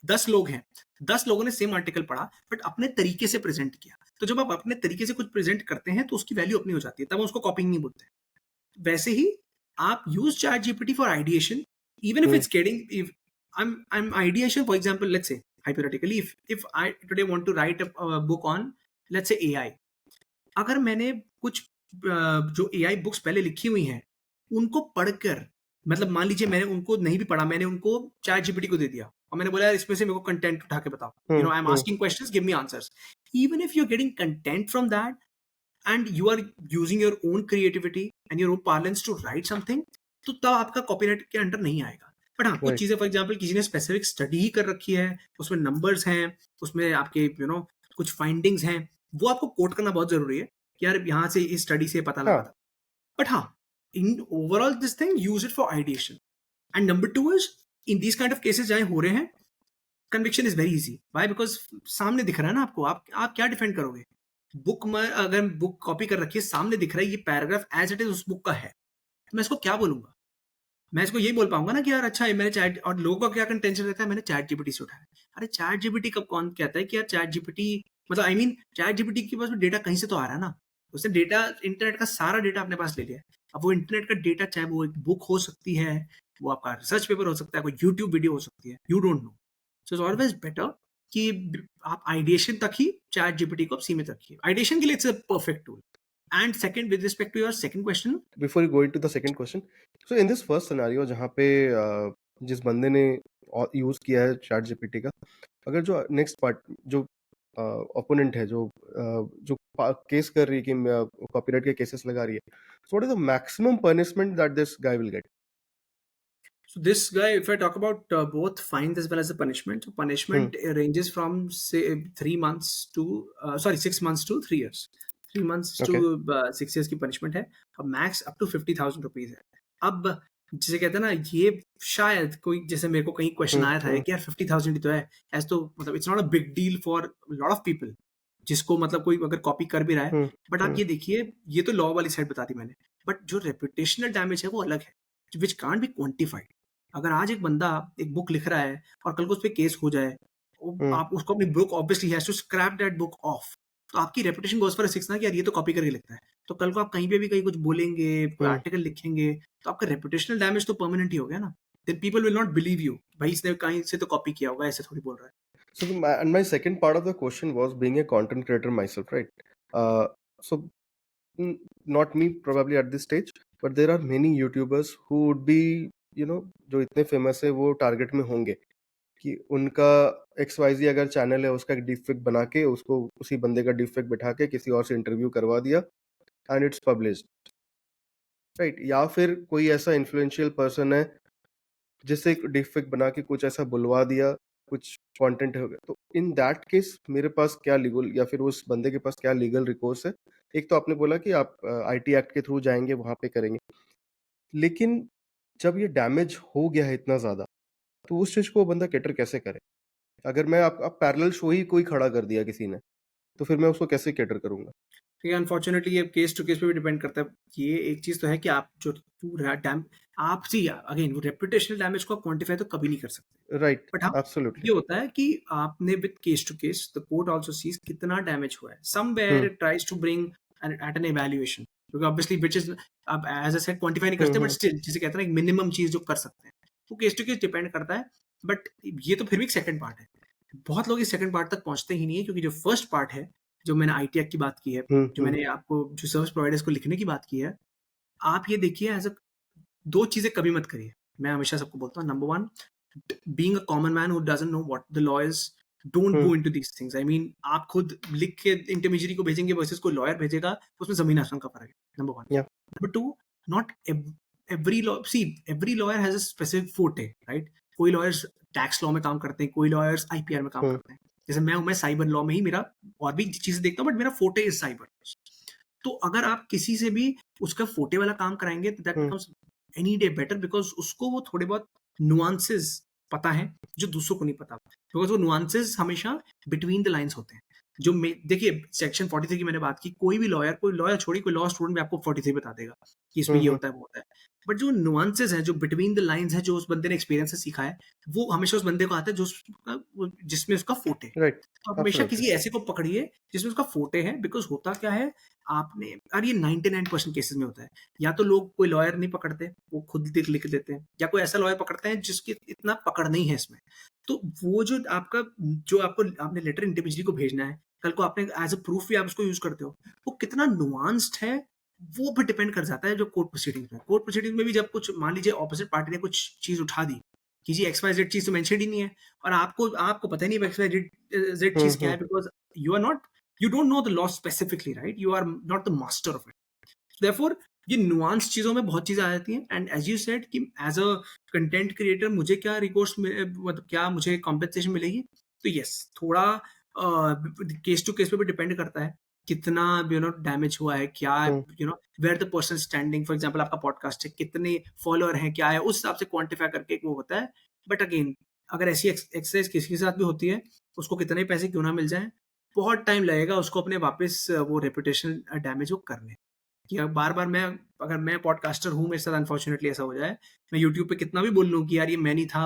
10 लोग हैं, 10 लोगों ने सेम आर्टिकल पढ़ा, बट अपने तरीके से प्रेजेंट किया। तो जब आप अपने तरीके से कुछ प्रेजेंट करते हैं तो उसकी वैल्यू अपनी हो जाती है, तब हम उसको कॉपिंग नहीं बोलते। वैसे ही आप use chat GPT for ideation, even if Hmm. It's getting, if I'm ideation, for example, let's say hypothetically, if I today want to write a book on, let's say, AI, अगर मैंने कुछ जो एआई बुक्स पहले लिखी हुई हैं, उनको पढ़कर, मतलब मान लीजिए मैंने उनको नहीं भी पढ़ा, मैंने उनको चैट जीपीटी को दे दिया और मैंने बोला यार इसमें से मेरे को कंटेंट उठा के बताओ, Hmm. I am Hmm. Asking questions, give me answers. Even if you are getting content from that and you are using your own creativity and your own parlance to write something, तो तब आपका copyright के under नहीं आएगा। But हाँ, कुछ Right. चीजें, for example, किसी ने स्पेसिफिक स्टडी ही कर रखी है, उसमें नंबर्स हैं, उसमें आपके कुछ फाइंडिंग्स हैं, वो आपको कोट करना बहुत जरूरी है कि यार यहाँ से इस स्टडी से पता लगा हाँ, था। बट हाँ, in overall this thing, use it for ideation. And number two is, in these kind of cases जहाँ हो रहे हैं, conviction is very easy. Why? Because सामने दिख रहा है ना आपको. आप क्या डिफेंड करोगे? बुक में अगर बुक कॉपी कर रखी है, सामने दिख रहा है ये पैराग्राफ एज इट इज उस बुक का है, तो मैं इसको क्या बोलूंगा? मैं इसको यही बोल पाऊंगा ना कि यार अच्छा है मैंने चैट, और लोगों का क्या कंटेंशन रहता है, मैंने चैट जीपीटी से उठाया. अरे चैट जीपीटी कब कौन कहता है कि यार चैट जीपीटी, मतलब आई मीन चैट जीपीटी के पास डेटा कहीं से तो आ रहा है ना. उसने डेटा, इंटरनेट का सारा डेटा अपने पास ले लिया है. अब वो इंटरनेट का डेटा, चाहे वो एक बुक हो सकती है, वो आपका रिसर्च पेपर हो सकता है, कोई यूट्यूब वीडियो हो सकती है, you don't no. So it's always better कि आप आइडिएशन तक ही चैट जीपीटी को आप सीमित रखिए. आइडिएशन के लिए it's a perfect tool. And second, with respect to your second question, Before you go into the second question, so in this first scenario जहाँ पे जिस बंदे ने यूज किया है चैट जीपीटी का, अगर जो नेक्स्ट पार्ट जो ओपोनेंट है, जो केस कर रही है कि कॉपीराइट के केसेस लगा रही है, so what is the maximum punishment that this guy will get? so this guy, if I talk about both fines as well as the punishment, so punishment ranges from say 3 months to 6 months to 3 years. 3 months to Okay. 6 years की punishment है, और max up to 50,000 rupees है. अब जिसे कहते हैं ना, ये शायद कोई, जैसे मेरे को कहीं क्वेश्चन आया था कि यार 50,000 ही तो है, ऐसा तो मतलब it's not a big deal for lot of people, जिसको मतलब कोई अगर कॉपी कर भी रहा है. बट आप ये देखिए, ये तो लॉ वाली साइड बता दी मैंने, बट जो रेपुटेशनल डैमेज है वो अलग है, विच कांट बी क्वांटिफाइड. अगर आज एक बंदा एक बुक लिख रहा है और कल को उस पर केस हो जाए, आप उसको अपनी book, obviously has to scrap that book off, तो आपकी reputation goes for a six ना कि यार ये तो कॉपी करके लिखता है. तो कल को आप कहीं पे भी कहीं कुछ बोलेंगे, कोई आर्टिकल लिखेंगे, तो आपका रेपुटेशनल डैमेज तो परमानेंट ही हो गया ना. Then people will not believe you, भाई इसने कहीं से तो कॉपी किया होगा, ऐसे थोड़ी बोल रहा है. And my second part of the question was being a content creator myself, right? So not me probably at this stage, but there are many YouTubers who would be, जो इतने फेमस है वो टारगेट में होंगे कि उनका XYZ अगर channel है, उसका एक डिफेक्ट बना के उसको उसी बंदे का डिफेक्ट बिठा के किसी और से इंटरव्यू करवा दिया एंड इट्स पब्लिश्ड, राइट? या फिर कोई ऐसा इन्फ्लुएंशियल पर्सन है जिससे एक डिफेक्ट बना के कुछ ऐसा बुलवा दिया, कुछ कंटेंट हो गया, तो इन दैट केस मेरे पास क्या लीगल, या फिर उस बंदे के पास क्या लीगल रिकोर्स है? एक तो आपने बोला कि आप आईटी एक्ट के थ्रू जाएंगे, वहां पे करेंगे, लेकिन जब ये डैमेज हो गया है इतना ज्यादा, तो उस चीज को वो बंदा कैटर कैसे करे? अगर मैं आप पैरेलल शो ही कोई खड़ा कर दिया किसी ने, तो फिर मैं उसको कैसे कैटर करूंगा? ठीक है, अनफॉर्चुनेटली ये केस टू केस पे भी डिपेंड करता है. ये एक चीज तो है कि आप जो पूरा डैम, आप सी अगेन वो रेपुटेशनल डैमेज को क्वांटिफाई तो कभी नहीं कर सकते. राइट, बट हाँ, एब्सोल्युटली. ये होता है कि आपने with case to case the court also sees कितना डैमेज हुआ है. Somewhere it tries to bring at an evaluation, क्योंकि ऑब्वियसली व्हिच इज, अब एज आई सेड क्वांटिफाई नहीं करते, बट स्टिल जिसे कहते हैं ना एक मिनिमम चीज जो कर सकते हैं, वो केस टू केस डिपेंड करता है. बट ये तो फिर भी एक सेकंड पार्ट है. बहुत लोग इस सेकंड पार्ट तक पहुंचते ही नहीं है, क्योंकि जो फर्स्ट पार्ट है, जो मैंने आईटी एक्ट की बात की है, जो मैंने आपको जो सर्विस प्रोवाइडर्स को लिखने की बात की है, आप ये देखिए एज अ, दो चीजें कभी मत करिए. मैं हमेशा सबको बोलता हूँ, number one, being a common man who doesn't know what the law is, don't go into these things. I mean आप खुद लिख के इंटरमीडिएरी को भेजेंगे वर्सेस कोई लॉयर भेजेगा, तो उसमें जमीन आसमान का फर्क है. Number one. या number two, not every law, see every lawyer has a specific forte, right? कोई लॉयर्स टैक्स लॉ में काम करते हैं, कोई लॉयर्स आईपीआर में काम करते हैं. जैसे मैं साइबर लॉ में ही, मेरा और भी चीजें देखता हूँ, बट मेरा फोटे इज साइबर. तो अगर आप किसी से भी उसका फोटे वाला काम कराएंगे, तो that becomes any day better, because उसको वो थोड़े बहुत नुआंसेस पता है जो दूसरों को नहीं पता, बिकॉज वो नुआंसेस हमेशा बिटवीन द लाइंस होते हैं. जो देखिए सेक्शन 43 की मैंने बात की, कोई लॉयर छोड़ी, कोई लॉ स्टूडेंट भी आपको 43 बता देगा कि इसमें ये होता है, वो होता है. बट जो नुआंसेस है, जो बिटवीन द लाइंस है, जो उस बंदे ने एक्सपीरियंस से सीखा है, वो हमेशा उस बंदे को आता है जिसमें उसका फोटे है. राइट, तो आप हमेशा किसी ऐसे को पकड़िए जिसमें उसका फोटे है, बिकॉज होता क्या है, आपने, और ये 99% केसेस में होता है, या तो लोग कोई लॉयर नहीं पकड़ते, वो खुद लिख देते हैं, या कोई ऐसा लॉयर पकड़ते हैं जिसकी इतना पकड़ नहीं है इसमें. तो वो जो आपका, जो आपने लेटर इंडिविजुअली को भेजना है, कल को आपने एज अ प्रूफ भी आप उसको यूज करते हो, वो कितना नुआंस्ड है, वो भी डिपेंड कर जाता है. जो कोर्ट प्रोसीडिंग्स में, जब कुछ मान लीजिए ऑपोजिट पार्टी ने कुछ चीज उठा दी कि जी XYZ चीज तो मेंशन ही नहीं है, और आपको आपको पता ही नहीं XYZ चीज क्या है, because you are not, you don't know the law specifically, right? You are not the master of it. Therefore, ये नुआंस चीजों में बहुत चीजें आ जाती हैं. एंड एज यू सेड कि एज अ कंटेंट क्रिएटर मुझे क्या रिकॉर्ड्स, मतलब क्या मुझे कॉम्पेंसेशन मिलेगी, तो यस, थोड़ा केस टू केस पे भी डिपेंड करता है कितना डैमेज हुआ है, क्या हुँ, where the person standing, for example आपका पॉडकास्ट है, कितने फॉलोअर हैं, क्या है, उस हिसाब से क्वांटिफाई करके एक वो होता है। बट अगेन, अगर ऐसी एक्सरसाइज किसी के साथ भी होती है, उसको कितने पैसे क्यों ना मिल जाए, बहुत टाइम लगेगा उसको अपने वापस वो रेपुटेशन डैमेज वो करने। कि अब बार-बार अगर मैं पॉडकास्टर हूँ, मेरे साथ अनफॉर्चुनेटली ऐसा हो जाए, मैं यूट्यूब पे कितना भी बोल लूँ कि यार ये मैं नहीं था,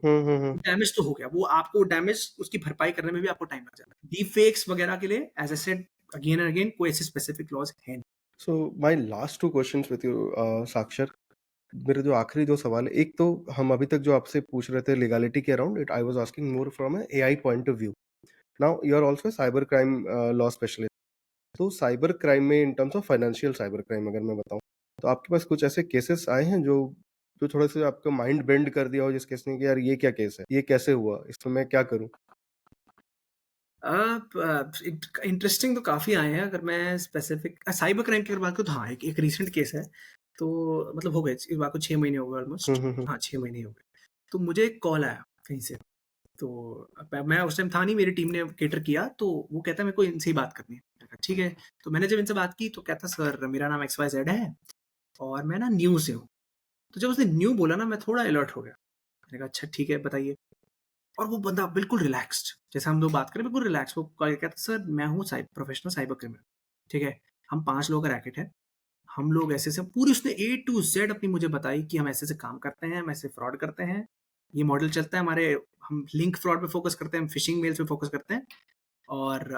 हुँ, हुँ, हुँ। डैमेज तो हो गया। वो आपको डैमेज उसकी भरपाई करने में भी आपको टाइम लग जाता है। डीप फेक्स वगैरह के लिए as I said again and again कोई ऐसे स्पेसिफिक लॉज़ हैं नहीं। So my last 2 questions with you साक्षर। मेरे जो आखिरी 2 सवाल है, एक तो हम अभी तक जो आपसे पूछ रहे थे लीगैलिटी के around it I was asking more from a AI point of view. Now you are also cyber crime law specialist. तो साइबर क्राइम में in terms of financial cyber crime अगर मैं बताऊँ, तो आपके पास कुछ ऐसे केसेस आए हैं जो थोड़े-से आपका माइंड बेंड कर दिया हो जिस केस ने कि यार ये क्या केस है? ये कैसे हुआ? इसमें मैं क्या करूँ? इंटरेस्टिंग तो काफ़ी आए हैं। अगर मैं स्पेसिफिक साइबर क्राइम की अगर बात करूँ तो हाँ, एक एक रीसेंट केस है। तो मतलब हो गए इस बात को 6 महीने हो गए हुँ, ऑलमोस्ट। हुँ, हुँ। हाँ, 6 महीने ही हो गए। तो मुझे एक कॉल आया कहीं से। तो मैं उस टाइम था नहीं, मेरी टीम ने कैटर किया, तो वो कहता है मेरे को इनसे ही बात करनी है। मैंने कहा ठीक है। तो मैंने जब इनसे बात की तो कहता सर मेरा नाम XYZ है और मैं ना न्यू से हूँ। तो जब उसने न्यू बोला ना मैं थोड़ा अलर्ट हो गया। मैंने कहा अच्छा ठीक है बताइए। और वो बंदा बिल्कुल रिलैक्स्ड, जैसे हम लोग बात करें बिल्कुल रिलैक्स, वो कहता सर मैं हूँ प्रोफेशनल साइबर क्रिमिनल। ठीक है, हम 5 लोगों का रैकेट है, हम लोग ऐसे से पूरी उसने ए टू जेड अपनी मुझे बताई कि हम ऐसे काम करते हैं, हम ऐसे फ्रॉड करते हैं, ये मॉडल चलता है हमारे, हम लिंक फ्रॉड पे फोकस करते हैं, हम फिशिंग मेल्स पे फोकस करते हैं, और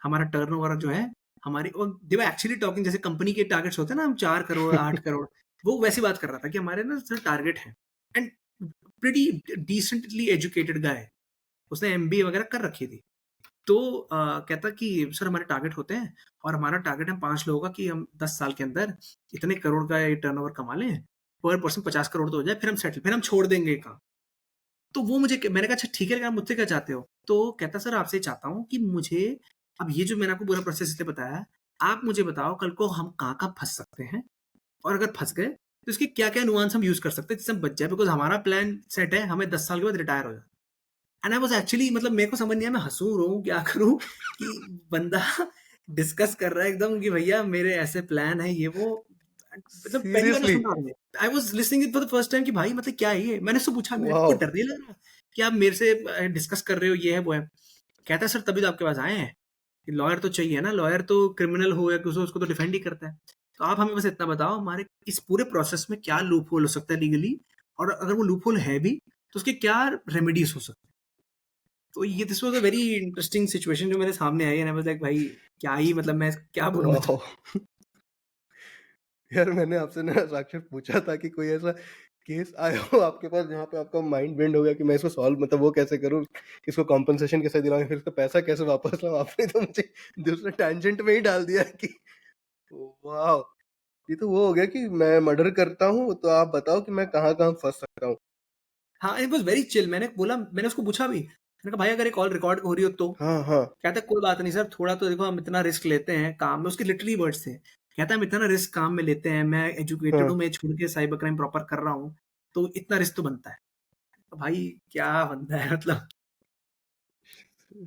हमारा टर्नओवर जो है हमारी, और दे वर एक्चुअली टॉकिंग जैसे कंपनी के टारगेट्स होते हैं ना, हम 4 करोड़ 8 करोड़, वो वैसी बात कर रहा था कि हमारे ना सर टारगेट है। एंड प्रीटी डिसेंटली एजुकेटेड गाय, उसने एमबीए वगैरह कर रखी थी। तो कहता कि सर हमारे टारगेट होते हैं, और हमारा टारगेट है 5 लोगों का कि हम 10 साल के अंदर इतने करोड़ का ये टर्नओवर कमा लें, पर पर्सन 50 करोड़ तो हो जाए, फिर हम सेटल, फिर हम छोड़ देंगे ये काम। तो वो मुझे मैंने कहा अच्छा ठीक है, लेकिन आप मुझसे क्या चाहते हो? तो कहता सर आपसे चाहता हूँ कि मुझे, अब ये जो मैंने आपको पूरा प्रोसेस इसलिए बताया, आप मुझे बताओ कल को हम कहाँ-कहाँ फँस सकते हैं? और अगर फँस गए, तो इसके क्या-क्या नुआंस हम यूज़ कर सकते हैं जिससे हम बच जाए, बिकॉज़ हमारा प्लान सेट है, हमें 10 साल के बाद रिटायर हो जाना। एंड आई वाज़ एक्चुअली, मतलब मेरे को समझ नहीं आया मैं हँसूँ, रोऊँ, क्या करूँ कि बंदा डिस्कस कर रहा है एकदम कि भैया मेरे ऐसे प्लान है ये वो। मतलब पहली बार मैं सीरियसली? सुन रहा था। I was listening it for the first time कि भाई मतलब क्या है ये? मैंने उससे पूछा मेरे को वॉव! डर नहीं लग रहा कि आप मेरे से डिस्कस कर रहे हो, ये है वो है। कहता है सर तभी तो आपके पास आए हैं। कि लॉयर तो चाहिए ना, लॉयर तो क्रिमिनल हो या कुछ हो उसको तो डिफेंड ही करता है। तो आप हमें बस इतना बताओ हमारे इस पूरे प्रोसेस में क्या लूप होल हो सकता है लीगली, और अगर वो लूप होल है भी तो उसके क्या रेमेडीज़ हो सकते हैं? तो ये this was a very interesting situation जो मेरे सामने आई, एंड आई वाज़ लाइक भाई क्या ही, मतलब मैं क्या बोलूँ मैं तो। वॉव! यार मैंने आपसे ना साक्षात पूछा था कि कोई ऐसा केस आया हो आपके पास जहाँ पे आपका माइंड बेंड हो गया कि मैं इसको सॉल्व मतलब वो कैसे करूँ, इसको कॉम्पेंसेशन कैसे दिलाऊँ, फिर इसका पैसा कैसे वापस लाऊँ? आपने तो मुझे दूसरे टैंजेंट में ही डाल दिया कि वाओ! ये तो वो हो गया कि मैं मर्डर करता हूँ, तो आप बताओ कि मैं कहाँ-कहाँ फँस सकता हूँ। हाँ, इट वाज़ वेरी चिल। मैंने उसको पूछा भी। मैंने कहा भाई अगर ये कॉल रिकॉर्ड हो रही हो तो? हाँ, हाँ। कहता है कोई बात नहीं सर, थोड़ा तो देखो हम इतना रिस्क लेते हैं काम में, उसके लिटरली वर्ड्स थे। कहता है हम इतना रिस्क काम में लेते हैं, मैं एजुकेटेड हाँ। हूँ, मैं छोड़ के साइबर क्राइम प्रॉपर कर रहा हूँ, तो इतना रिस्क तो बनता है। तो भाई क्या बनता है मतलब।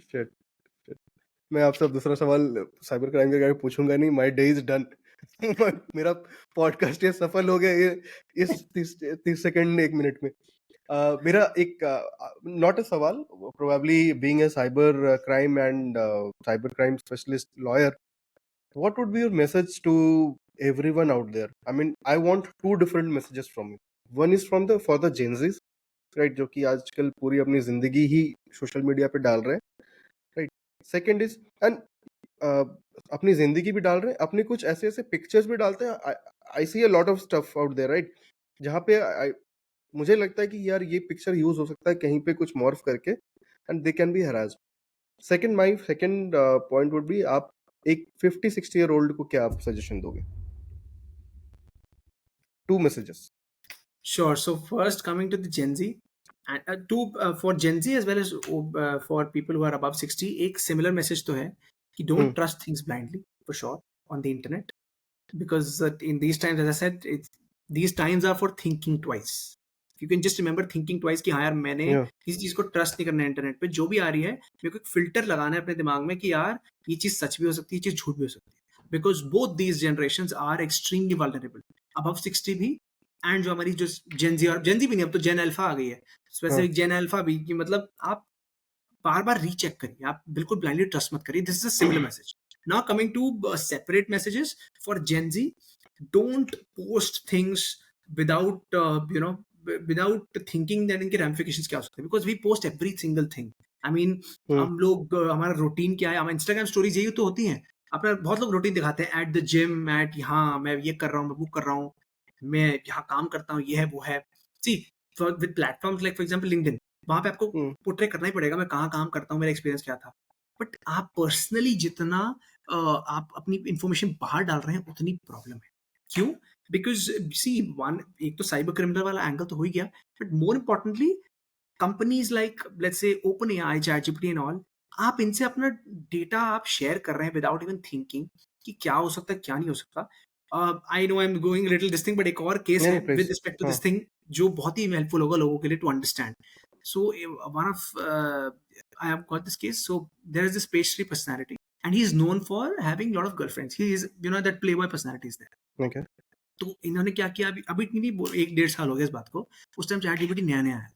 शिट! शिट! मैं आपसे अब दूसरा सवाल साइबर क्राइम के बारे में पूछूँगा नहीं, माय डे इज़ डन। मेरा पॉडकास्ट ये सफल हो गया ये इस 30 सेकंड 1 मिनट में। मेरा एक नॉट अ सवाल, probably being a cyber crime and cyber crime specialist lawyer, what would be your message to everyone out there? I mean, I want two different messages from you. One is from the for the Gen Zs, right, जो कि आजकल पूरी अपनी जिंदगी ही social media पे डाल रहे हैं, राइट? सेकंड इज एंड अपनी जिंदगी भी डाल रहे हैं, अपने कुछ ऐसे ऐसे पिक्चर्स भी डालते हैं। I see a lot of stuff out there, right, जहाँ पे मुझे लगता है कि यार ये पिक्चर यूज हो सकता है कहीं पे कुछ मॉर्फ करके, and they can be harass. Second, my second point would be, आप एक 50-60 ईयर ओल्ड को क्या आप सजेशन दोगे? Two messages. Sure. So first, coming to the Gen Z, and for Gen Z as well as for people who are above 60, एक similar message तो है कि हम्म। don't trust things blindly for sure on the internet, because in these times, as I said, these times are for thinking twice. You can just remember thinking twice कि हाँ यार मैंने Yeah. किसी चीज को ट्रस्ट नहीं करना है इंटरनेट पे, जो भी आ रही है मेरे को एक फिल्टर लगाना है अपने दिमाग में कि यार ये चीज सच भी हो सकती है, ये चीज झूठ भी हो सकती है, because both these generation are extremely vulnerable, above 60 भी, एंड जो हमारी जो जेनजी, और जेनजी भी नहीं, अब तो जेन अल्फा आ गई है, हाँ. स्पेसिफिक जेन अल्फा भी, कि मतलब आप बार बार रीचेक करिए, आप बिल्कुल ब्लाइंडली ट्रस्ट मत करिए. This is a similar message. Now coming to separate messages for Gen Z, don't post things without you know without thinking that इनके ramifications क्या हो सकते हैं, because we post every single thing. I mean Hmm. हम लोग हमारा routine क्या है, हमारे इंस्टाग्राम स्टोरीज यही तो होती हैं. अपना बहुत लोग रूटीन दिखाते हैं एट द जिम, एट यहाँ मैं ये कर रहा हूँ, मैं वो कर रहा हूँ, मैं यहाँ काम करता हूँ, ये है वो है. See with platforms like for example LinkedIn, वहां पे आपको Hmm. पोर्ट्रे करना ही पड़ेगा, मैं कहाँ काम करता हूँ, मेरा एक्सपीरियंस क्या था. बट आप पर्सनली जितना आप अपनी इंफॉर्मेशन बाहर डाल रहे हैं उतनी प्रॉब्लम है. क्यों? बिकॉज सी वन, एक तो साइबर क्रिमिनल वाला एंगल तो हो ही गया, but more importantly companies like let's say open AI, ChatGPT and all, आप इनसे अपना डेटा आप शेयर कर रहे हैं विदाउट इवन थिंकिंग कि क्या हो सकता है क्या नहीं हो सकता. I know I am going little this thing, but एक और केस नहीं है नहीं विद प्लीज. रिस्पेक्ट टू हाँ. दिस थिंग जो बहुत ही हेल्पफुल होगा लोगों के लिए to understand. So one of I have got this case. So there is this pastry personality, and he is known for having a lot of girlfriends. He is, you know, that playboy personality is there. Okay. तो इन्होंने क्या किया, अभी अभी इतनी नहीं, 1-1.5 साल हो गया इस बात को. उस टाइम चैट जीपीटी नया नया है,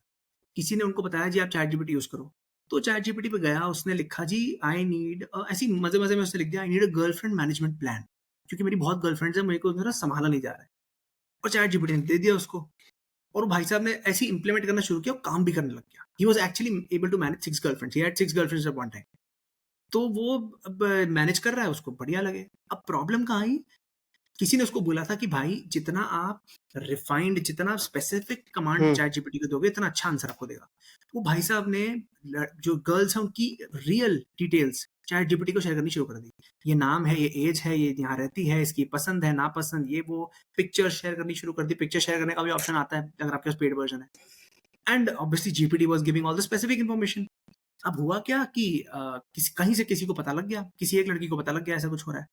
किसी ने उनको बताया जी आप चैट जीपीटी यूज करो. तो चैट जीपीटी पे गया, उसने लिखा जी आई नीड, ऐसी मजे मजे में उसने लिख दिया I need a girlfriend management plan, क्योंकि मेरी बहुत गर्लफ्रेंड्स है, मेरे को मेरा संभाला नहीं जा रहा है. और चैट जीपीटी ने दे दिया उसको, और भाई साहब ने ऐसे इंप्लीमेंट करना शुरू किया और काम भी करने लग गया. He was actually able to manage 6 girlfriends, he had 6 girlfriends at one time. तो वो अब मैनेज कर रहा है, उसको बढ़िया लगे. अब प्रॉब्लम कहाँ आई, किसी ने उसको बोला था कि भाई जितना आप रिफाइंड, जितना specific command Hmm. Chat GPT को दोगे इतना अच्छा आंसर आपको देगा. वो भाई साहब ने जो गर्ल्स हैं उनकी रियल डिटेल्स चैट जीपीटी को शेयर करनी शुरू कर दी. ये नाम है, ये एज है, ये यहाँ रहती है, इसकी पसंद है नापसंद, ये वो. पिक्चर शेयर करनी शुरू कर दी. पिक्चर शेयर करने का भी ऑप्शन आता है अगर आपके पास पेड वर्जन है. And obviously GPT was giving all the specific information. अब हुआ क्या कि किसी कहीं से किसी को पता लग गया, किसी एक लड़की को पता लग गया ऐसा कुछ हो रहा है.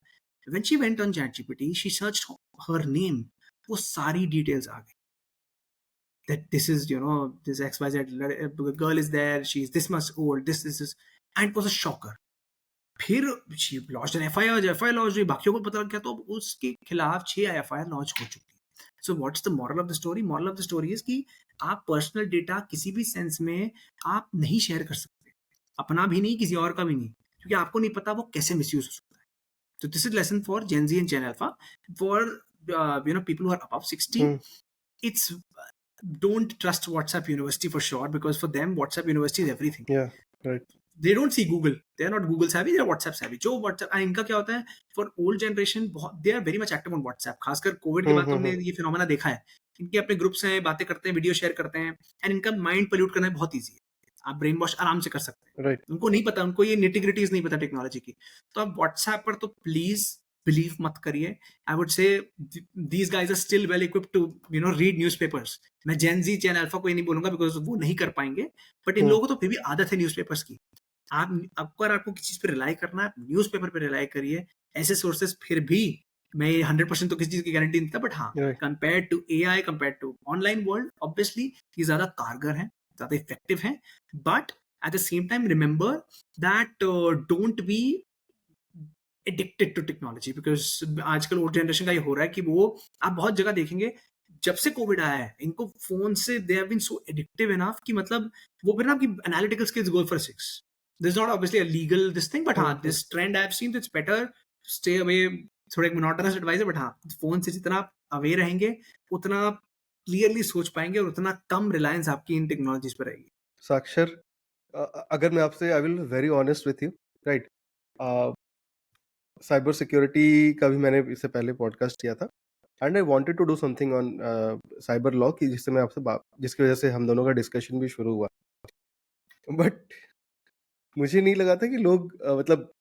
When she went on ChatGPT, she searched her name. वो सारी डिटेल्स आ गई. That this is, you know, this XYZ girl is there, she is this much old, this, and it was a shocker. फिर she lodged an FIR, जब FIR launch हुई, बाकियों को पता लग गया, तो उसके खिलाफ 6 FIR लॉन्च हो चुकी है. So what's the moral of the story? Moral of the story is कि आप पर्सनल डेटा किसी भी सेंस में आप नहीं शेयर कर सकते, अपना भी नहीं, किसी और का भी नहीं, क्योंकि आपको नहीं पता वो कैसे मिसयूज हो सकता है. So this is lesson for Gen Z and Gen Alpha. For people who are above 60, Hmm. it's don't trust WhatsApp University for sure, because for them WhatsApp University is everything. Yeah. Right. They don't see Google. They are not Google savvy. They are WhatsApp savvy. जो WhatsApp and इनका क्या होता है, for old generation बहुत they are very much active on WhatsApp. खासकर Covid के Hmm. बाद तो हमने Hmm. ये फिनोमेना देखा है. इनके अपने ग्रुप्स हैं, बातें करते हैं, वीडियो शेयर करते हैं, एंड इनका माइंड पोल्यूट करना बहुत ईजी है. आप ब्रेन वॉश आराम से कर सकते हैं. Right. उनको नहीं पता, उनको ये निटिग्रिटीज नहीं पता टेक्नोलॉजी की. तो आप व्हाट्सएप पर तो प्लीज बिलीव मत करिए. I would say these guys are still well equipped to read newspapers. मैं जेन जी जेन अल्फा को ये नहीं बोलूंगा बिकॉज वो नहीं कर पाएंगे, बट इन Hmm. लोगों को तो फिर भी आदत है न्यूज़पेपर्स की. आप अगर आपको किसी चीज पे रिलाई करना है, न्यूज़पेपर पे रिलाई करिए. ऐसे सोर्सेस फिर भी, मैं 100% तो किसी चीज की गारंटी नहीं देता, बट हाँ, Right. Compare to AI, compare to online world, obviously ये ज्यादा कारगर है, ज्यादा इफेक्टिव है. But at the same time remember that don't be addicted to technology, because आजकल ओल्ड जनरेशन का ये हो रहा है कि वो, आप बहुत जगह देखेंगे जब से कोविड आया है, इनको फोन से they have been so addictive enough कि मतलब वो फिर ना आपकी analytical skills go for 6. This is not obviously a legal this thing, but हाँ, Hmm. This trend I have seen, it's better stay away. थोड़ा एक मोनोटोनस एडवाइस है, बट हाँ, फोन से जितना आप अवे रहेंगे उतना आप क्लियरली सोच पाएंगे और उतना कम रिलायंस आपकी इन टेक्नोलॉजीज पर रहेगी. साक्षर, अगर मैं आपसे I will very honest with you. Right. Cyber security का भी मैंने इससे पहले पॉडकास्ट किया था, and I wanted to do something on cyber law की, जिससे मैं आपसे जिसकी वजह से हम दोनों का डिस्कशन भी शुरू हुआ. बट मुझे नहीं लगा था कि लोग मतलब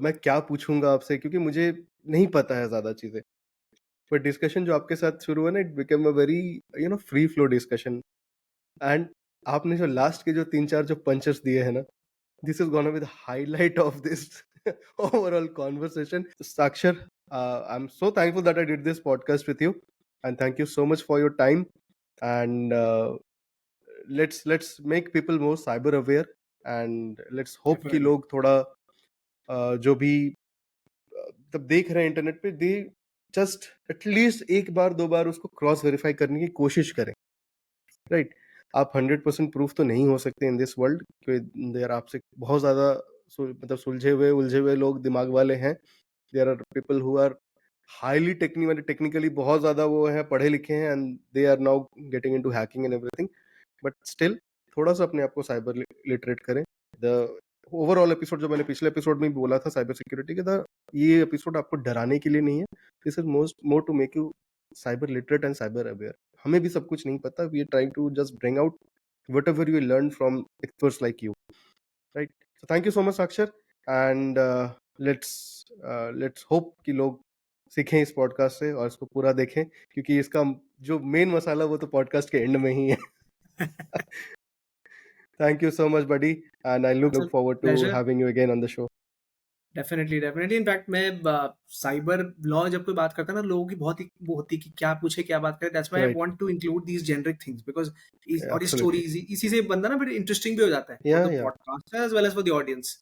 मैं क्या पूछूंगा आपसे, क्योंकि मुझे नहीं पता है ज़्यादा चीज़ें. बट डिस्कशन जो आपके साथ शुरू हुआ ना, it become a very free flow discussion. And आपने जो लास्ट के जो 3-4 जो पंचेस दिए हैं ना, this is gonna be the highlight of this overall conversation. Sakshar, I'm so thankful that I did this podcast with you, and thank you so much for your time. And let's make people more cyber aware, and let's hope कि Definitely. लोग थोड़ा जो भी तब देख रहे हैं internet पे, दे जस्ट एटलीस्ट एक बार दो बार उसको क्रॉस वेरीफाई करने की कोशिश करें, राइट? आप 100% प्रूफ तो नहीं हो सकते इन दिस वर्ल्ड, क्योंकि देयर आपसे बहुत ज्यादा मतलब सुलझे हुए उलझे हुए लोग दिमाग वाले हैं. There are people who are highly technically बहुत ज्यादा वो है, पढ़े लिखे हैं, and they are now getting into hacking and everything. But still थोड़ा सा अपने आप को साइबर लिटरेट करें. द ओवरऑल एपिसोड जो मैंने पिछले एपिसोड में भी बोला था साइबर सिक्योरिटी के, द ये एपिसोड आपको डराने के लिए नहीं है. This is most more to make you cyber literate and cyber aware. हमें भी सब कुछ नहीं पता. We are trying to just bring out whatever you learn from experts like you, right? So thank you so much, Akshar, and let's hope कि लोग सीखें इस पॉडकास्ट से और इसको पूरा देखें, क्योंकि इसका जो मेन मसाला वो तो पॉडकास्ट के एंड में ही है. Thank you so much, buddy, and I look It's a forward to pleasure. having you again on the show. Definitely in fact मैं साइबर लॉ जब कोई बात करता है ना, लोगों की बहुत ही वो होती है कि क्या पूछे क्या बात करे. That's why I Right. Want to include these generic things because और ये Absolutely. स्टोरीज इसी से बंदा ना फिर इंटरेस्टिंग भी हो जाता है for Yeah, the yeah. Podcast as well as for the audience.